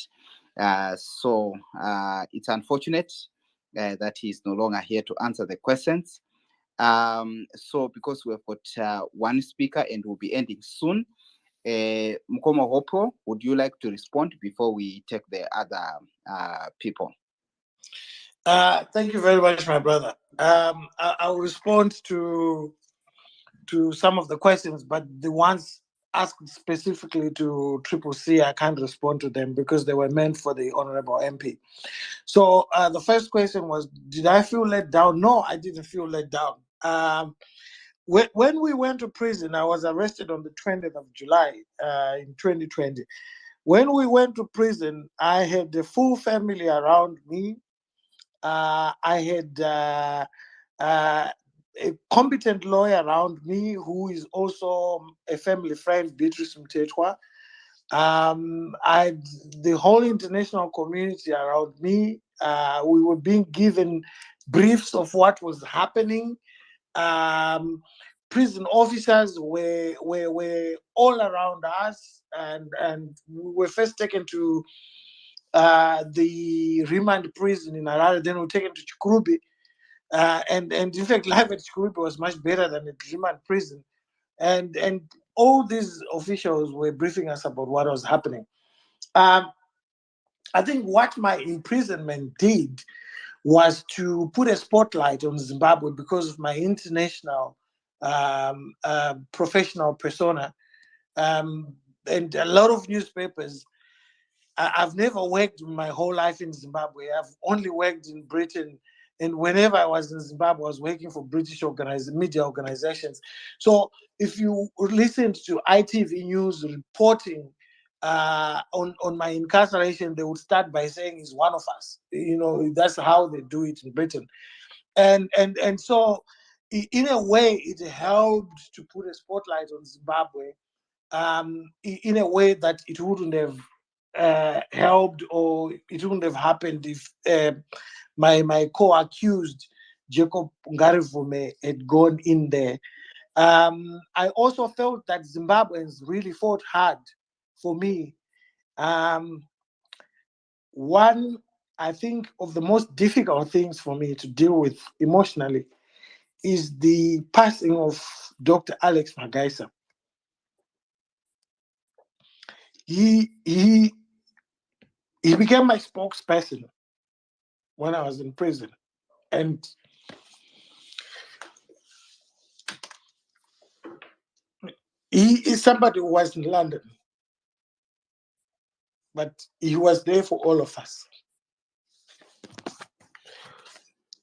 [SPEAKER 2] So it's unfortunate that he's no longer here to answer the questions. So because we've got one speaker and we'll be ending soon, Mkomo Hopo, would you like to respond before we take the other people?
[SPEAKER 1] Thank you very much, my brother. I'll respond to some of the questions, but the ones asked specifically to Triple C, I can't respond to them because they were meant for the Honorable MP. So the first question was, did I feel let down? No, I didn't feel let down. When we went to prison, I was arrested on the 20th of July in 2020. When we went to prison, I had the full family around me. I had a competent lawyer around me who is also a family friend, Beatrice Mtetwa. The whole international community around me. We were being given briefs of what was happening. Prison officers were all around us, and we were first taken to the remand prison in Harare, then we were taken to Chikurubi. And in fact, life at Chikurubi was much better than at remand prison. And all these officials were briefing us about what was happening. I think what my imprisonment did was to put a spotlight on Zimbabwe because of my international professional persona. And a lot of newspapers, I've never worked my whole life in Zimbabwe. I've only worked in Britain. And whenever I was in Zimbabwe, I was working for British media organizations. So if you listened to ITV News reporting on my incarceration, they would start by saying he's one of us. You know, that's how they do it in Britain. And so in a way, it helped to put a spotlight on Zimbabwe in a way that it wouldn't have helped, or it wouldn't have happened if my co-accused Jacob Ngarivume had gone in there. I also felt that Zimbabweans really fought hard for me. One, I think, of the most difficult things for me to deal with emotionally is the passing of Dr. Alex Magaisa. He became my spokesperson when I was in prison. And He is somebody who was in London, but he was there for all of us.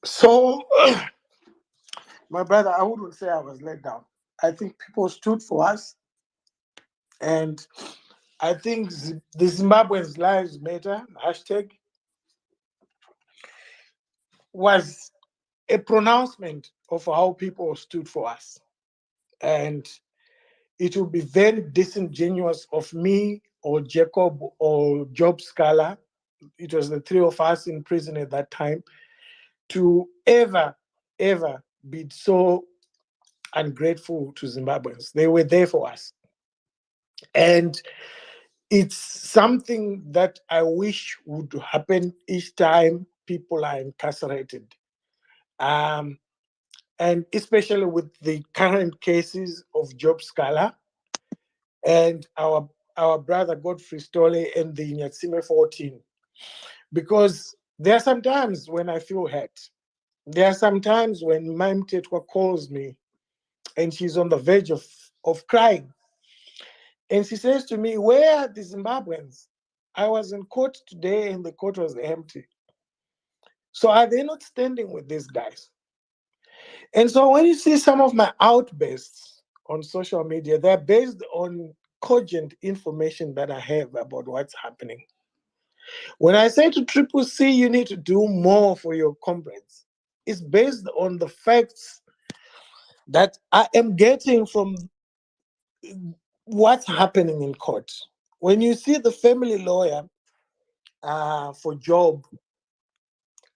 [SPEAKER 1] So, my brother, I wouldn't say I was let down. I think people stood for us, and I think the Zimbabweans' lives matter hashtag was a pronouncement of how people stood for us. And it would be very disingenuous of me or Jacob or Job Scala, it was the three of us in prison at that time, to ever be so ungrateful to Zimbabweans. They were there for us. And it's something that I wish would happen each time people are incarcerated. And especially with the current cases of Job Scala and our brother Godfrey Stolle and the Nyatsime 14. Because there are some times when I feel hurt. There are some times when Mime Tetwa calls me and she's on the verge of crying. And she says to me, "Where are the Zimbabweans? I was in court today and the court was empty. So are they not standing with these guys?" And so when you see some of my outbursts on social media, they're based on cogent information that I have about what's happening. When I say to Triple C, you need to do more for your comrades, it's based on the facts that I am getting from what's happening in court. When you see the family lawyer for Job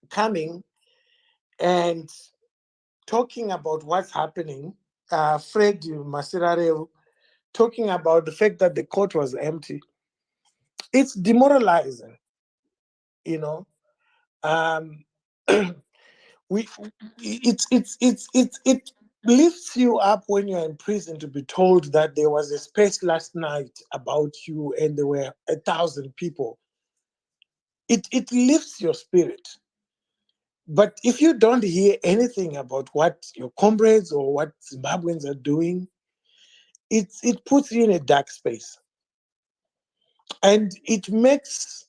[SPEAKER 1] coming and talking about what's happening, Fred Masirare talking about the fact that the court was empty, it's demoralizing, you know. Um, it lifts you up when you're in prison to be told that there was a space last night about you and there were 1,000 people. It lifts your spirit. But if you don't hear anything about what your comrades or what Zimbabweans are doing, it puts you in a dark space. And it makes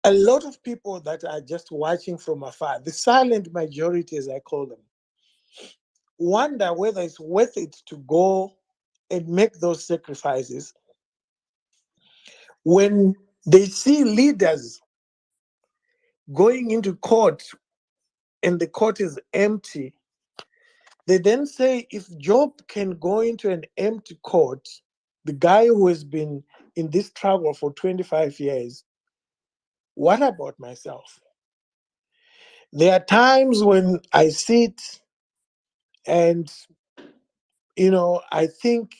[SPEAKER 1] a lot of people that are just watching from afar, the silent majority, as I call them, wonder whether it's worth it to go and make those sacrifices when they see leaders going into court and the court is empty. They then say, if Job can go into an empty court, the guy who has been in this struggle for 25 years, what about myself? There are times when I sit and, I think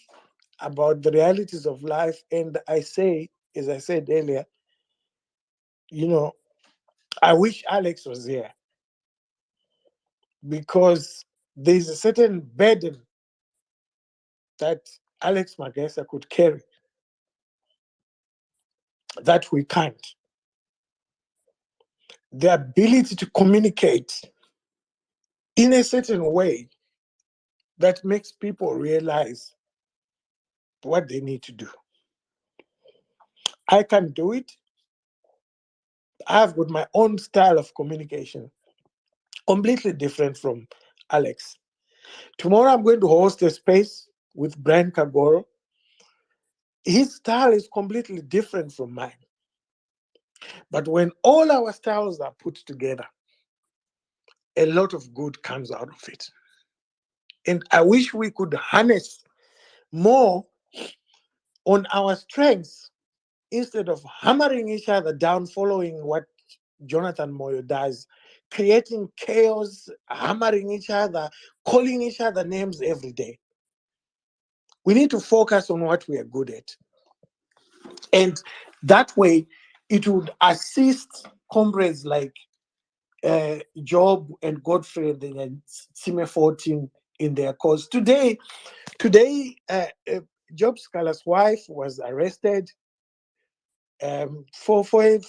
[SPEAKER 1] about the realities of life, and I say, as I said earlier, I wish Alex was here, because there's a certain burden that Alex Magesa could carry that we can't. The ability to communicate in a certain way that makes people realize what they need to do. I can do it. I've got my own style of communication, completely different from Alex. Tomorrow I'm going to host a space with Brian Kagoro. His style is completely different from mine. But when all our styles are put together, a lot of good comes out of it. And I wish we could harness more on our strengths instead of hammering each other down, following what Jonathan Moyo does, creating chaos, hammering each other, calling each other names every day. We need to focus on what we are good at. And that way, it would assist comrades like Job and Godfrey and the Tsime 14 in their cause. Today, Job Scala's wife was arrested for a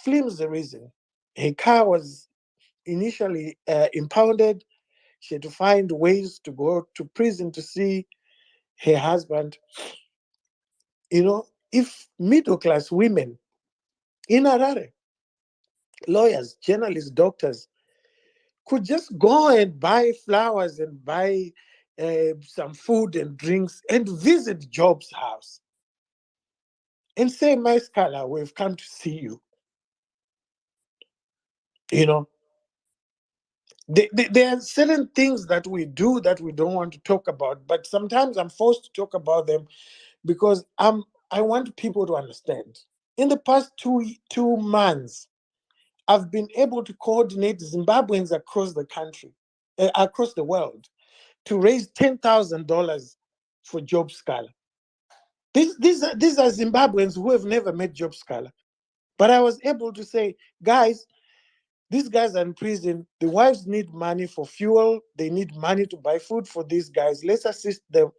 [SPEAKER 1] flimsy reason. Her car was initially impounded. She had to find ways to go to prison to see her husband. You know, if middle class women in Harare, lawyers, journalists, doctors, could just go and buy flowers and buy some food and drinks and visit Job's house and say, "My scholar, we've come to see you." You know, there are certain things that we do that we don't want to talk about, but sometimes I'm forced to talk about them because I want people to understand. In the past two months, I've been able to coordinate Zimbabweans across the country, across the world, to raise $10,000 for Job Scholar. These are Zimbabweans who have never met Job Scholar. But I was able to say, guys, these guys are in prison. The wives need money for fuel. They need money to buy food for these guys. Let's assist them.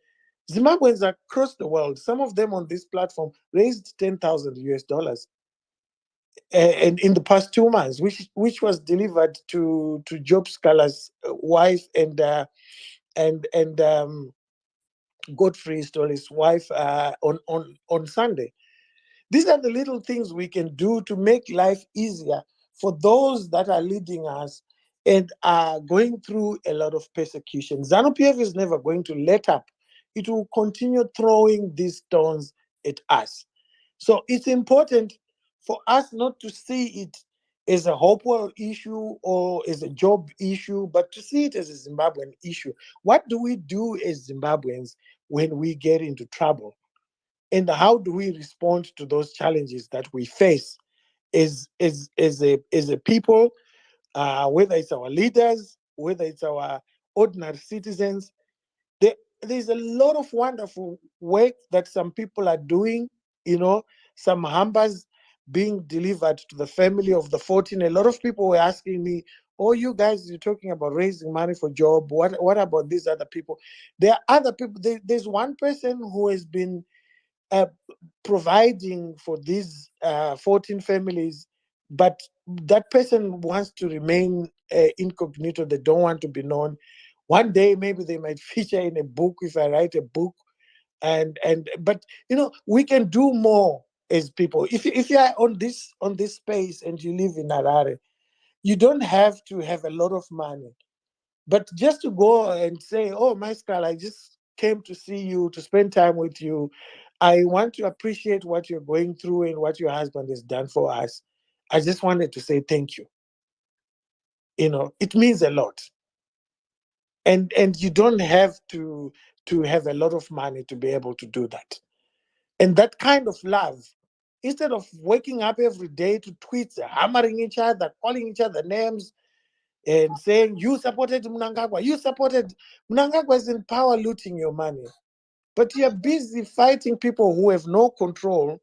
[SPEAKER 1] Zimbabweans across the world, some of them on this platform raised 10,000 US dollars. And in the past 2 months, which was delivered to Job Scholar's wife and Godfrey Story's wife on Sunday. These are the little things we can do to make life easier for those that are leading us and are going through a lot of persecution. ZANU-PF is never going to let up. It will continue throwing these stones at us. So it's important for us not to see it as a Hopewell issue or as a job issue, but to see it as a Zimbabwean issue. What do we do as Zimbabweans when we get into trouble? And how do we respond to those challenges that we face as a people, whether it's our leaders, whether it's our ordinary citizens? There's a lot of wonderful work that some people are doing, you know, some hampers being delivered to the family of the 14. A lot of people were asking me, "Oh, you guys, you're talking about raising money for Job. What about these other people?" There are other people. There's one person who has been uh, providing for these 14 families, but that person wants to remain incognito. They don't want to be known. One day, maybe they might feature in a book if I write a book. But you know, we can do more as people. If you are on this space and you live in Harare, you don't have to have a lot of money. But just to go and say, "Oh, my Skull, I just came to see you, to spend time with you. I want to appreciate what you're going through and what your husband has done for us. I just wanted to say thank you." You know, it means a lot. And you don't have to have a lot of money to be able to do that. And that kind of love, instead of waking up every day to tweets, hammering each other, calling each other names, and saying, "You supported Mnangagwa, you supported Mnangagwa," is in power looting your money. But you're busy fighting people who have no control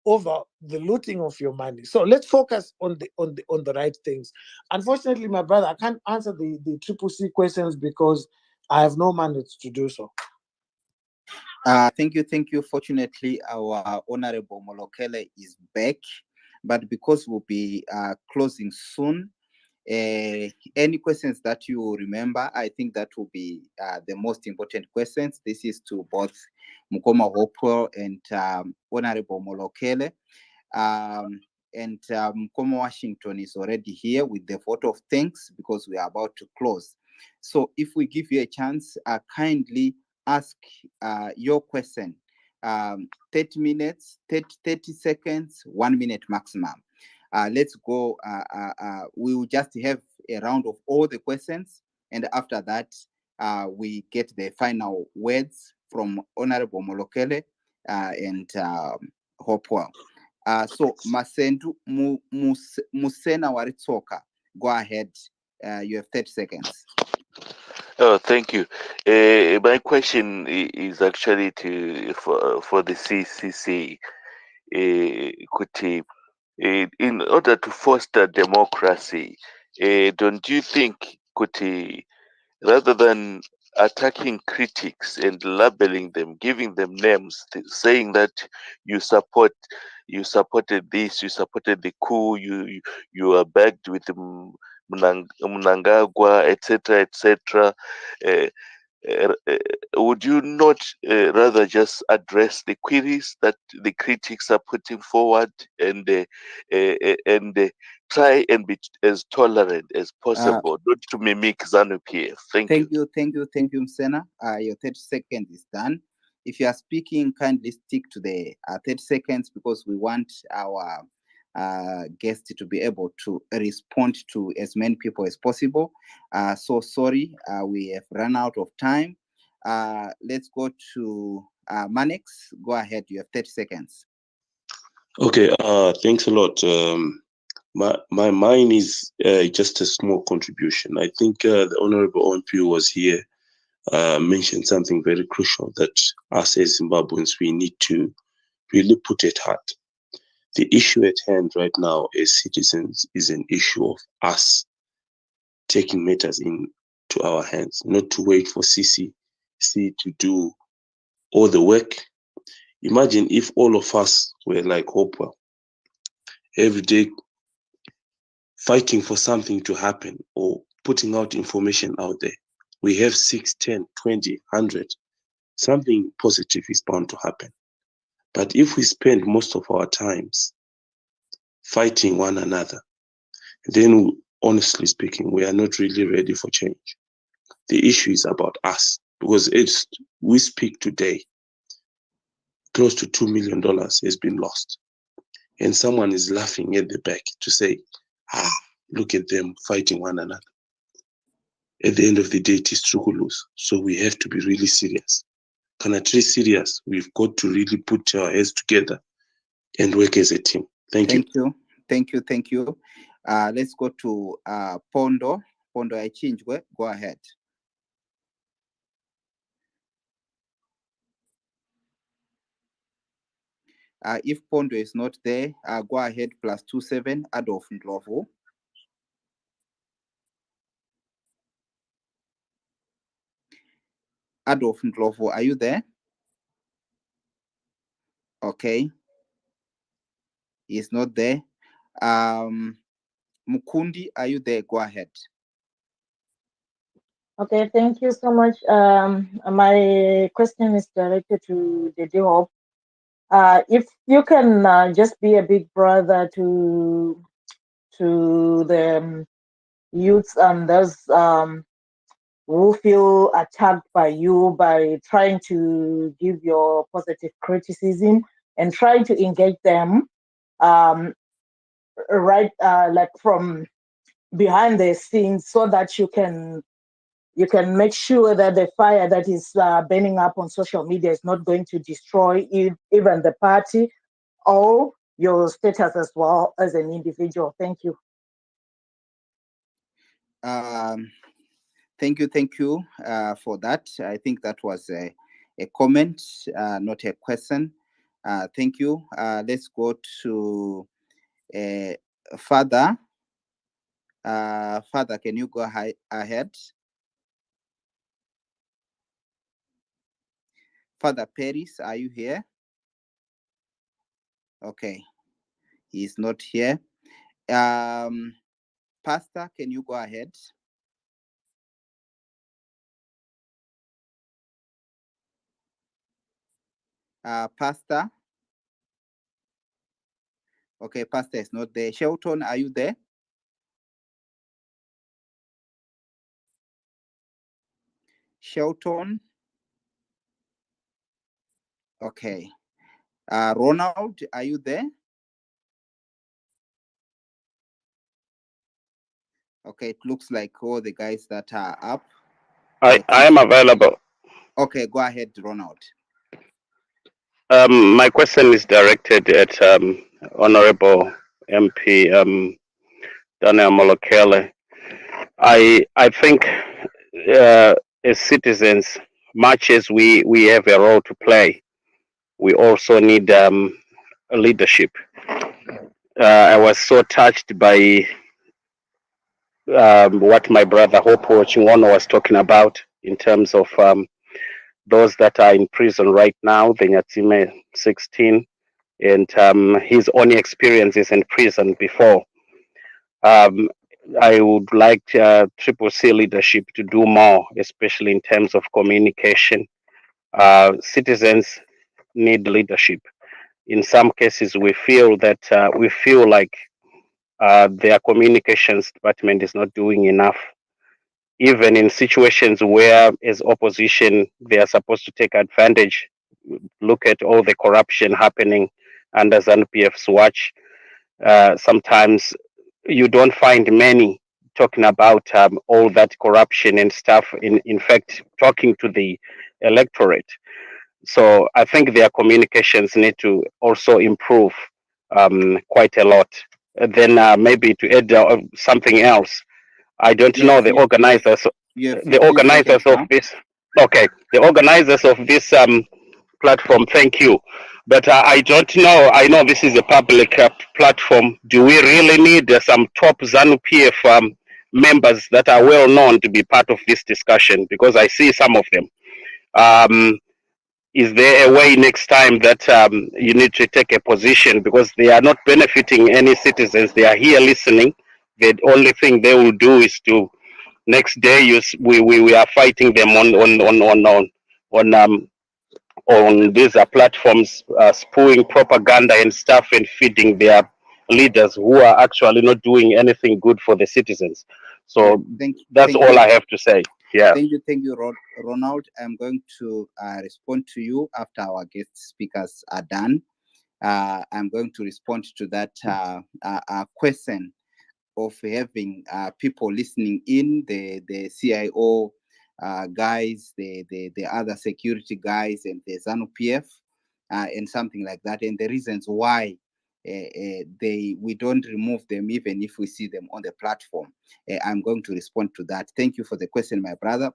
[SPEAKER 1] over the looting of your money. So let's focus on the right things. Unfortunately, my brother, I can't answer the triple C questions because I have no mandate to do so.
[SPEAKER 2] Thank you. Fortunately, our Honorable Molokele is back, but because we'll be closing soon, any questions that you remember, I think that will be the most important questions. This is to both Mukoma Hopewell and Honorable Molokele. And Mukoma Washington is already here with the vote of thanks because we are about to close. So if we give you a chance, kindly ask your question. 30 minutes, 30 seconds, 1 minute maximum. Let's go. We will just have a round of all the questions. And after that, we get the final words from Honorable Molokele and Hopewell. So Masendu Musena Waritsoka, go ahead. You have 30 seconds.
[SPEAKER 19] Oh, thank you. My question is actually for the CCC. Kuti, in order to foster democracy, don't you think, Kuti, rather than attacking critics and labeling them, giving them names, saying that you supported this, you supported the coup, you are backed with Mnangagwa, etc., etc. would you not rather just address the queries that the critics are putting forward and try and be as tolerant as possible, not to mimic ZANU-PF? Thank you.
[SPEAKER 2] Thank you, Msena. Your 30 seconds is done. If you are speaking, kindly stick to the 30 seconds because we want our guests to be able to respond to as many people as possible. So sorry, we have run out of time. Let's go to Manex. Go ahead, you have 30 seconds.
[SPEAKER 20] Okay, thanks a lot. Mine is just a small contribution. I think the Honorable OMP was here, mentioned something very crucial that us as Zimbabweans, we need to really put at heart. The issue at hand right now as citizens is an issue of us taking matters into our hands, not to wait for CCC to do all the work. Imagine if all of us were like Hopewell, every day fighting for something to happen or putting out information out there. We have 6, 10, 20, 100. Something positive is bound to happen. But if we spend most of our times fighting one another, then honestly speaking, we are not really ready for change. The issue is about us because as we speak today, close to $2 million has been lost. And someone is laughing at the back to say, look at them fighting one another. At the end of the day, it is Trukulus. So we have to be really serious. Kanatri serious. We've got to really put our heads together and work as a team. Thank you.
[SPEAKER 2] Thank you. Let's go to Pondo. Pondo Achingwe. Go ahead. If Pondo is not there, go ahead, +27, Adolf Ndlovu. Adolf Ndlovu, are you there? Okay. He's not there. Mukundi, are you there? Go ahead.
[SPEAKER 21] Okay, thank you so much. My question is directed to the Hope. If you can just be a big brother to the youths and those who feel attacked by you by trying to give your positive criticism and trying to engage them right like from behind the scenes so that you can make sure that the fire that is burning up on social media is not going to destroy even the party or your status as well as an individual. Thank you.
[SPEAKER 2] Thank you for that. I think that was a comment, not a question. Thank you. Let's go to Father. Father, can you go ahead? Father Paris, are you here? Okay, he's not here. Pastor, can you go ahead? Pastor? Okay, Pastor is not there. Shelton, are you there? Shelton? Okay. Ronald, are you there? Okay, it looks like all the guys that are up.
[SPEAKER 22] I am available.
[SPEAKER 2] Okay, go ahead, Ronald.
[SPEAKER 22] My question is directed at Honorable MP Daniel Molokele. I think as citizens, much as we have a role to play, we also need leadership. I was so touched by what my brother Hopewell was talking about in terms of those that are in prison right now, the Nyatsime 16, and his own experiences in prison before. I would like Triple C leadership to do more, especially in terms of communication. Citizens need leadership. In some cases, we feel like their communications department is not doing enough. Even in situations where, as opposition, they are supposed to take advantage. Look at all the corruption happening under ZANU-PF's watch. Sometimes you don't find many talking about all that corruption and stuff. In fact, talking to the electorate. So I think their communications need to also improve quite a lot. Then maybe to add something else, I don't know
[SPEAKER 2] Yes, you have
[SPEAKER 22] the
[SPEAKER 2] 15
[SPEAKER 22] organizers
[SPEAKER 2] seconds
[SPEAKER 22] of
[SPEAKER 2] now.
[SPEAKER 22] this. Okay, the organizers of this platform. Thank you, but I don't know. I know this is a public platform. Do we really need some top ZANU PF members that are well known to be part of this discussion? Because I see some of them. Um, is there a way next time that you need to take a position because they are not benefiting any citizens? They are here listening. The only thing they will do is to next day we are fighting them on these platforms, spewing propaganda and stuff and feeding their leaders who are actually not doing anything good for the citizens.
[SPEAKER 2] Yeah,
[SPEAKER 22] So that's
[SPEAKER 2] thank
[SPEAKER 22] all
[SPEAKER 2] you.
[SPEAKER 22] I have to say. Yeah.
[SPEAKER 2] Thank you, Ronald. I'm going to respond to you after our guest speakers are done. I'm going to respond to that question of having people listening in, the CIO guys, the other security guys, and the ZANU PF, and something like that, and the reasons why we don't remove them even if we see them on the platform. I'm going to respond to that. Thank you for the question, my brother.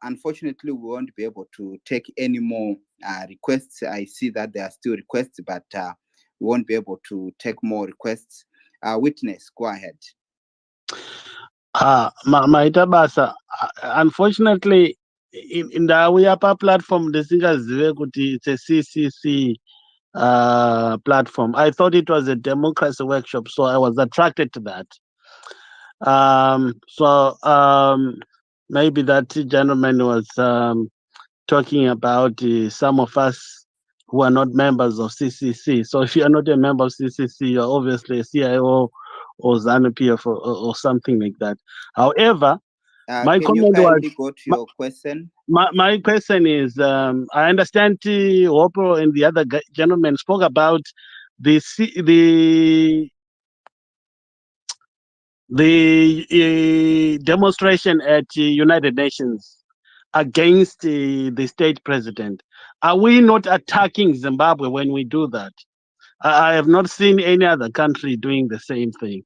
[SPEAKER 2] Unfortunately, we won't be able to take any more requests. I see that there are still requests, but we won't be able to take more requests. Witness, go ahead.
[SPEAKER 4] Maita basa, unfortunately, in the Awiyapa platform, the singazive kuti it's a CCC platform. I thought it was a democracy workshop, so I was attracted to that. Maybe that gentleman was talking about some of us who are not members of CCC. So if you are not a member of CCC, you're obviously a CIO or ZANU PF or something like that. However, my
[SPEAKER 2] can
[SPEAKER 4] comment
[SPEAKER 2] you
[SPEAKER 4] was
[SPEAKER 2] kindly go to your question?
[SPEAKER 4] my question is, I understand Hopewell and the other gentlemen spoke about the demonstration at United Nations against the state president. Are we not attacking Zimbabwe when we do that? I have not seen any other country doing the same thing.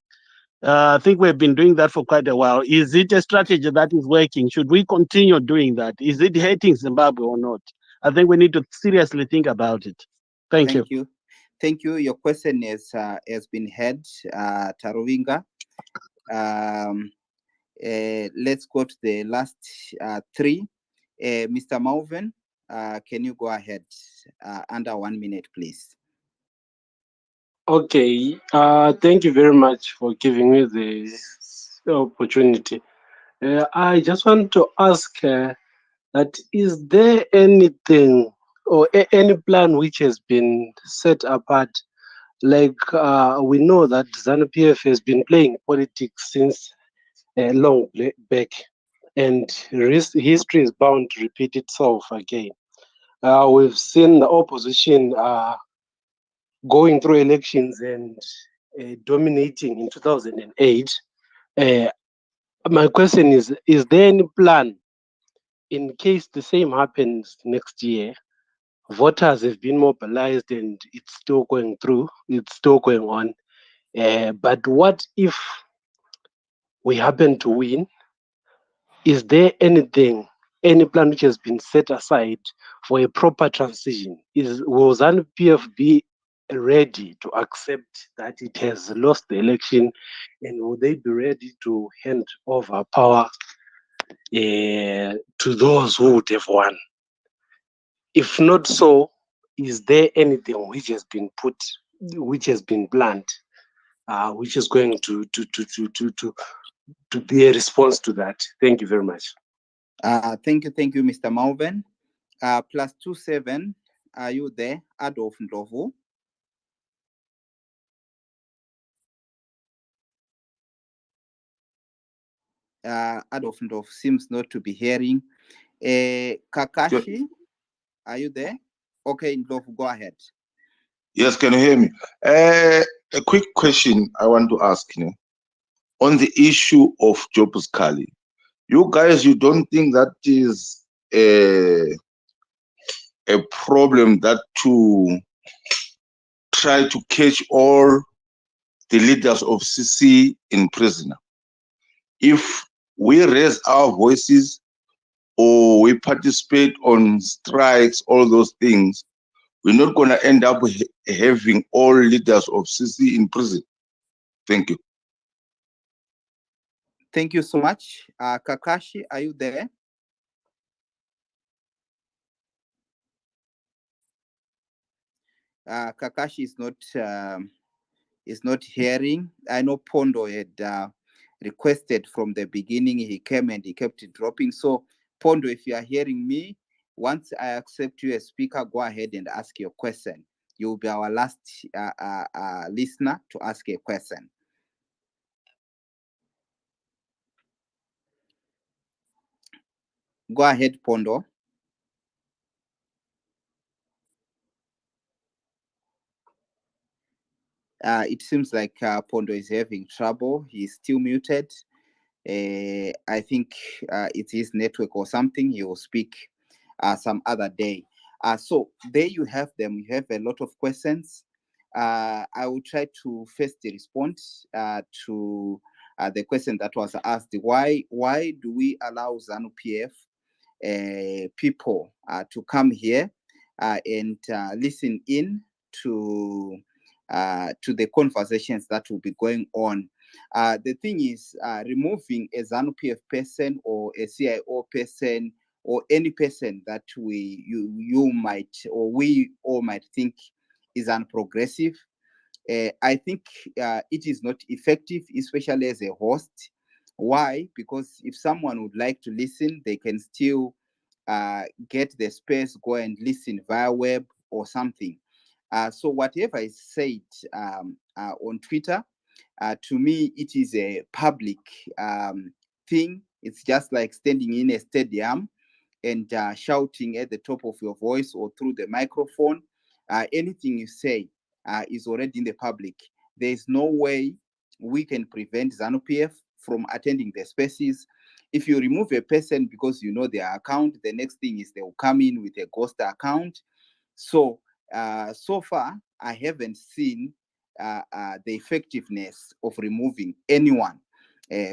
[SPEAKER 4] I think we've been doing that for quite a while. Is it a strategy that is working? Should we continue doing that? Is it hurting Zimbabwe or not? I think we need to seriously think about it. Thank you.
[SPEAKER 2] Thank you. Your question has been heard, Taruvinga. Let's go to the last three. Mr. Malvin, can you go ahead? Under 1 minute, please.
[SPEAKER 14] Okay, thank you very much for giving me the opportunity. I just want to ask that is there anything or any plan which has been set apart? Like we know that ZANU-PF has been playing politics since long back, and history is bound to repeat itself again. We've seen the opposition going through elections and dominating in 2008. My question is there any plan in case the same happens next year? Voters have been mobilized and it's still going through, it's still going on. But what if we happen to win? Is there any plan which has been set aside for a proper transition? Will ZANU-PF be ready to accept that it has lost the election, and will they be ready to hand over power to those who would have won? If not so, is there anything which has been planned which is going to be a response to that. Thank you very much.
[SPEAKER 2] Thank you, Mr. Malvin. +27, are you there? Adolf Ndovu. Adolf Ndovu seems not to be hearing. Kakashi, are you there? Okay, Ndovu, go ahead.
[SPEAKER 17] Yes, can you hear me? A quick question I want to ask you on the issue of Jobs Kali. You guys, you don't think that is a problem that to try to catch all the leaders of CC in prison? If we raise our voices or we participate on strikes, all those things, we're not going to end up having all leaders of CC in prison. Thank you.
[SPEAKER 2] Thank you so much. Kakashi, are you there? Kakashi is not hearing. I know Pondo had requested from the beginning. He came and he kept dropping. So Pondo, if you are hearing me, once I accept you as speaker, go ahead and ask your question. You will be our last listener to ask a question. Go ahead, Pondo. It seems like Pondo is having trouble. He's still muted. I think it's his network or something. He will speak some other day. So there you have them. You have a lot of questions. I will try to first respond to the question that was asked. Why do we allow ZANU-PF people to come here and listen in to the conversations that will be going on? The thing is, removing a ZANU-PF person or a CIO person or any person that you might or we all might think is unprogressive, I think it is not effective, especially as a host. Why? Because if someone would like to listen, they can still get the space, go and listen via web or something. So whatever is said on Twitter, to me, it is a public thing. It's just like standing in a stadium and shouting at the top of your voice or through the microphone. Anything you say is already in the public. There is no way we can prevent ZANU-PF from attending the spaces. If you remove a person because you know their account, the next thing is they will come in with a ghost account. So, so far, I haven't seen the effectiveness of removing anyone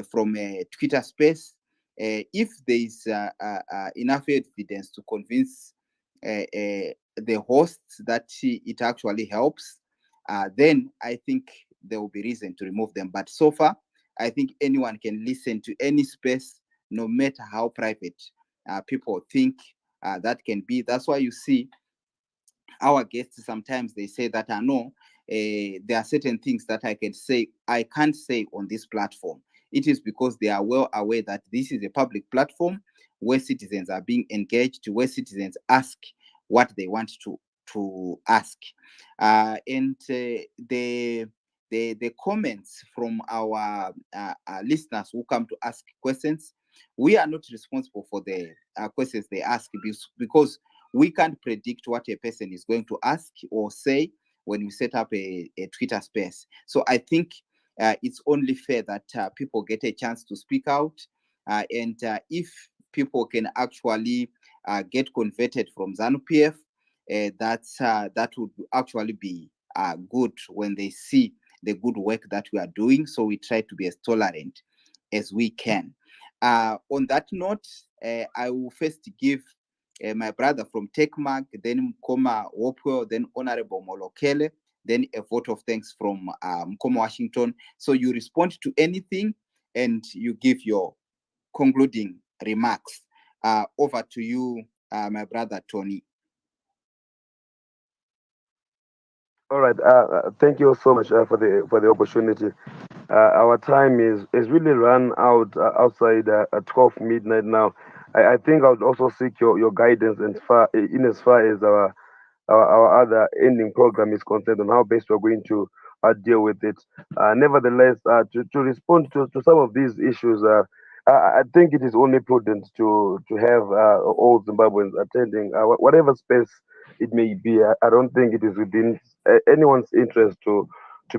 [SPEAKER 2] from a Twitter space. If there is enough evidence to convince the hosts that it actually helps, then I think there will be reason to remove them. But so far, I think anyone can listen to any space, no matter how private people think that can be. That's why you see our guests sometimes they say that I know there are certain things that I can't say on this platform. It is because they are well aware that this is a public platform where citizens are being engaged, where citizens ask what they want to ask. And the comments from our listeners who come to ask questions, we are not responsible for the questions they ask because we can't predict what a person is going to ask or say when we set up a Twitter space. So I think it's only fair that people get a chance to speak out. And if people can actually get converted from ZANU-PF, that would actually be good when they see the good work that we are doing. So we try to be as tolerant as we can. On that note, I will first give my brother from TechMag, then Mkoma Hopewell, then Honorable Molokele, then a vote of thanks from Mkoma Washington. So you respond to anything and you give your concluding remarks. Over to you, my brother Tony.
[SPEAKER 5] All right. Thank you so much for the opportunity. Our time is really run out outside at 12 midnight now. I think I would also seek your guidance and in as far as our other ending program is concerned on how best we're going to deal with it. Nevertheless, to respond to some of these issues, I think it is only prudent to have all Zimbabweans attending whatever space it may be. I don't think it is within anyone's interest to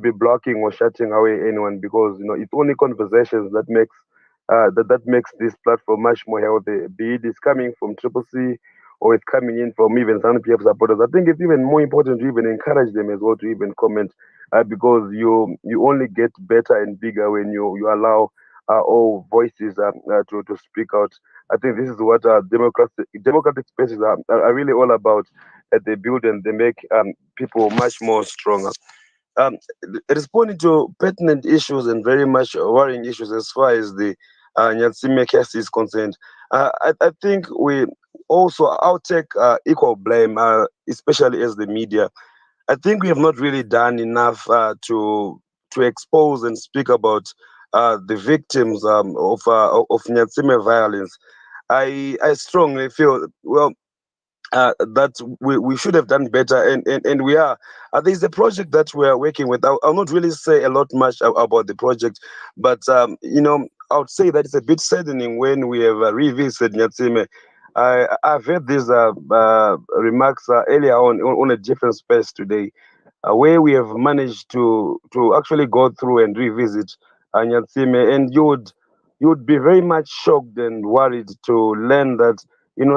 [SPEAKER 5] be blocking or shutting away anyone, because it's only conversations that makes this platform much more healthy. Be it is coming from Triple C or it's coming in from even some PF supporters. I think it's even more important to even encourage them as well to even comment, because you only get better and bigger when you allow all voices to speak out. I think this is what democratic spaces are really all about. They build and they make people much more stronger. um, Responding to pertinent issues and very much worrying issues as far as the Nyatsime case is concerned, I think we also, I'll take equal blame, especially as the media. I think we have not really done enough to expose and speak about the victims of Nyatsime violence. I strongly feel, well, that we should have done better, and we are. There's a project that we are working with. I'll not really say a lot much about the project, but I would say that it's a bit saddening when we have revisited Nyatsime. I've heard these remarks earlier on a different space today, where we have managed to actually go through and revisit Nyatsime, and you would be very much shocked and worried to learn that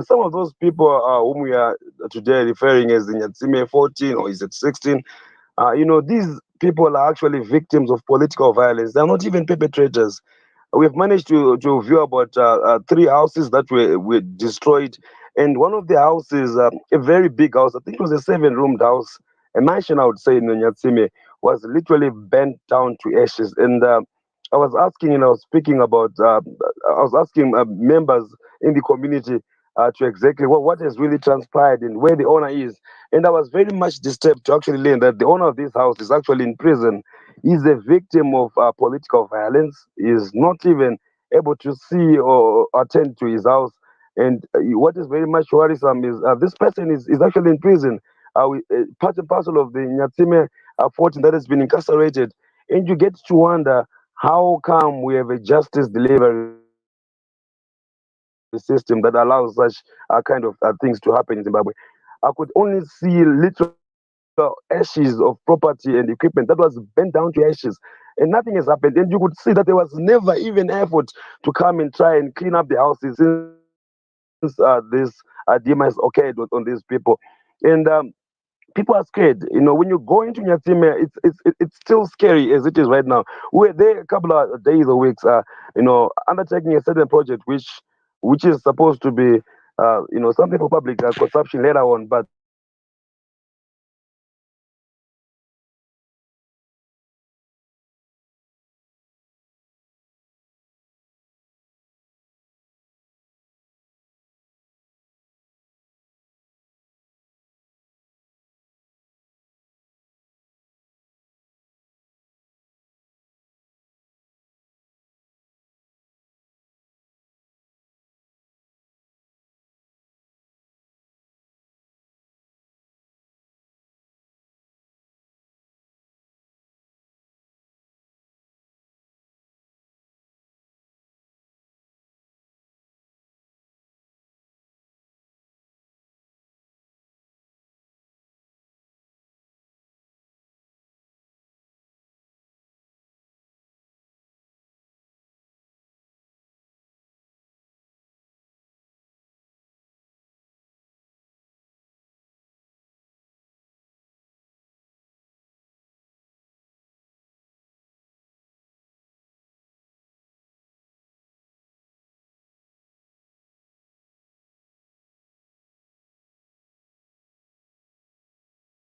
[SPEAKER 5] some of those people whom we are today referring as the Nyatsime 14, or is it 16, these people are actually victims of political violence. They're not even perpetrators. We've managed to view about three houses that were destroyed, and one of the houses, a very big house, I think it was a 7-roomed house, a mansion, I would say, in Nyatsime, was literally burnt down to ashes. And I was asking, I was speaking about, I was asking members in the community to exactly what has really transpired and where the owner is. And I was very much disturbed to actually learn that the owner of this house is actually in prison. He's a victim of political violence. He's not even able to see or attend to his house. And what is very much worrisome is this person is actually in prison, part and parcel of the Nyatsime 14 that has been incarcerated. And you get to wonder, how come we have a justice delivery system that allows such kind of things to happen in Zimbabwe? I could only see literal ashes of property and equipment that was bent down to ashes, and nothing has happened. And you could see that there was never even effort to come and try and clean up the houses since this demise occurred on these people. And people are scared. When you go into Nyatsime, it's still scary as it is right now. We were there a couple of days or weeks, undertaking a certain project which is supposed to be, something for public consumption later on. But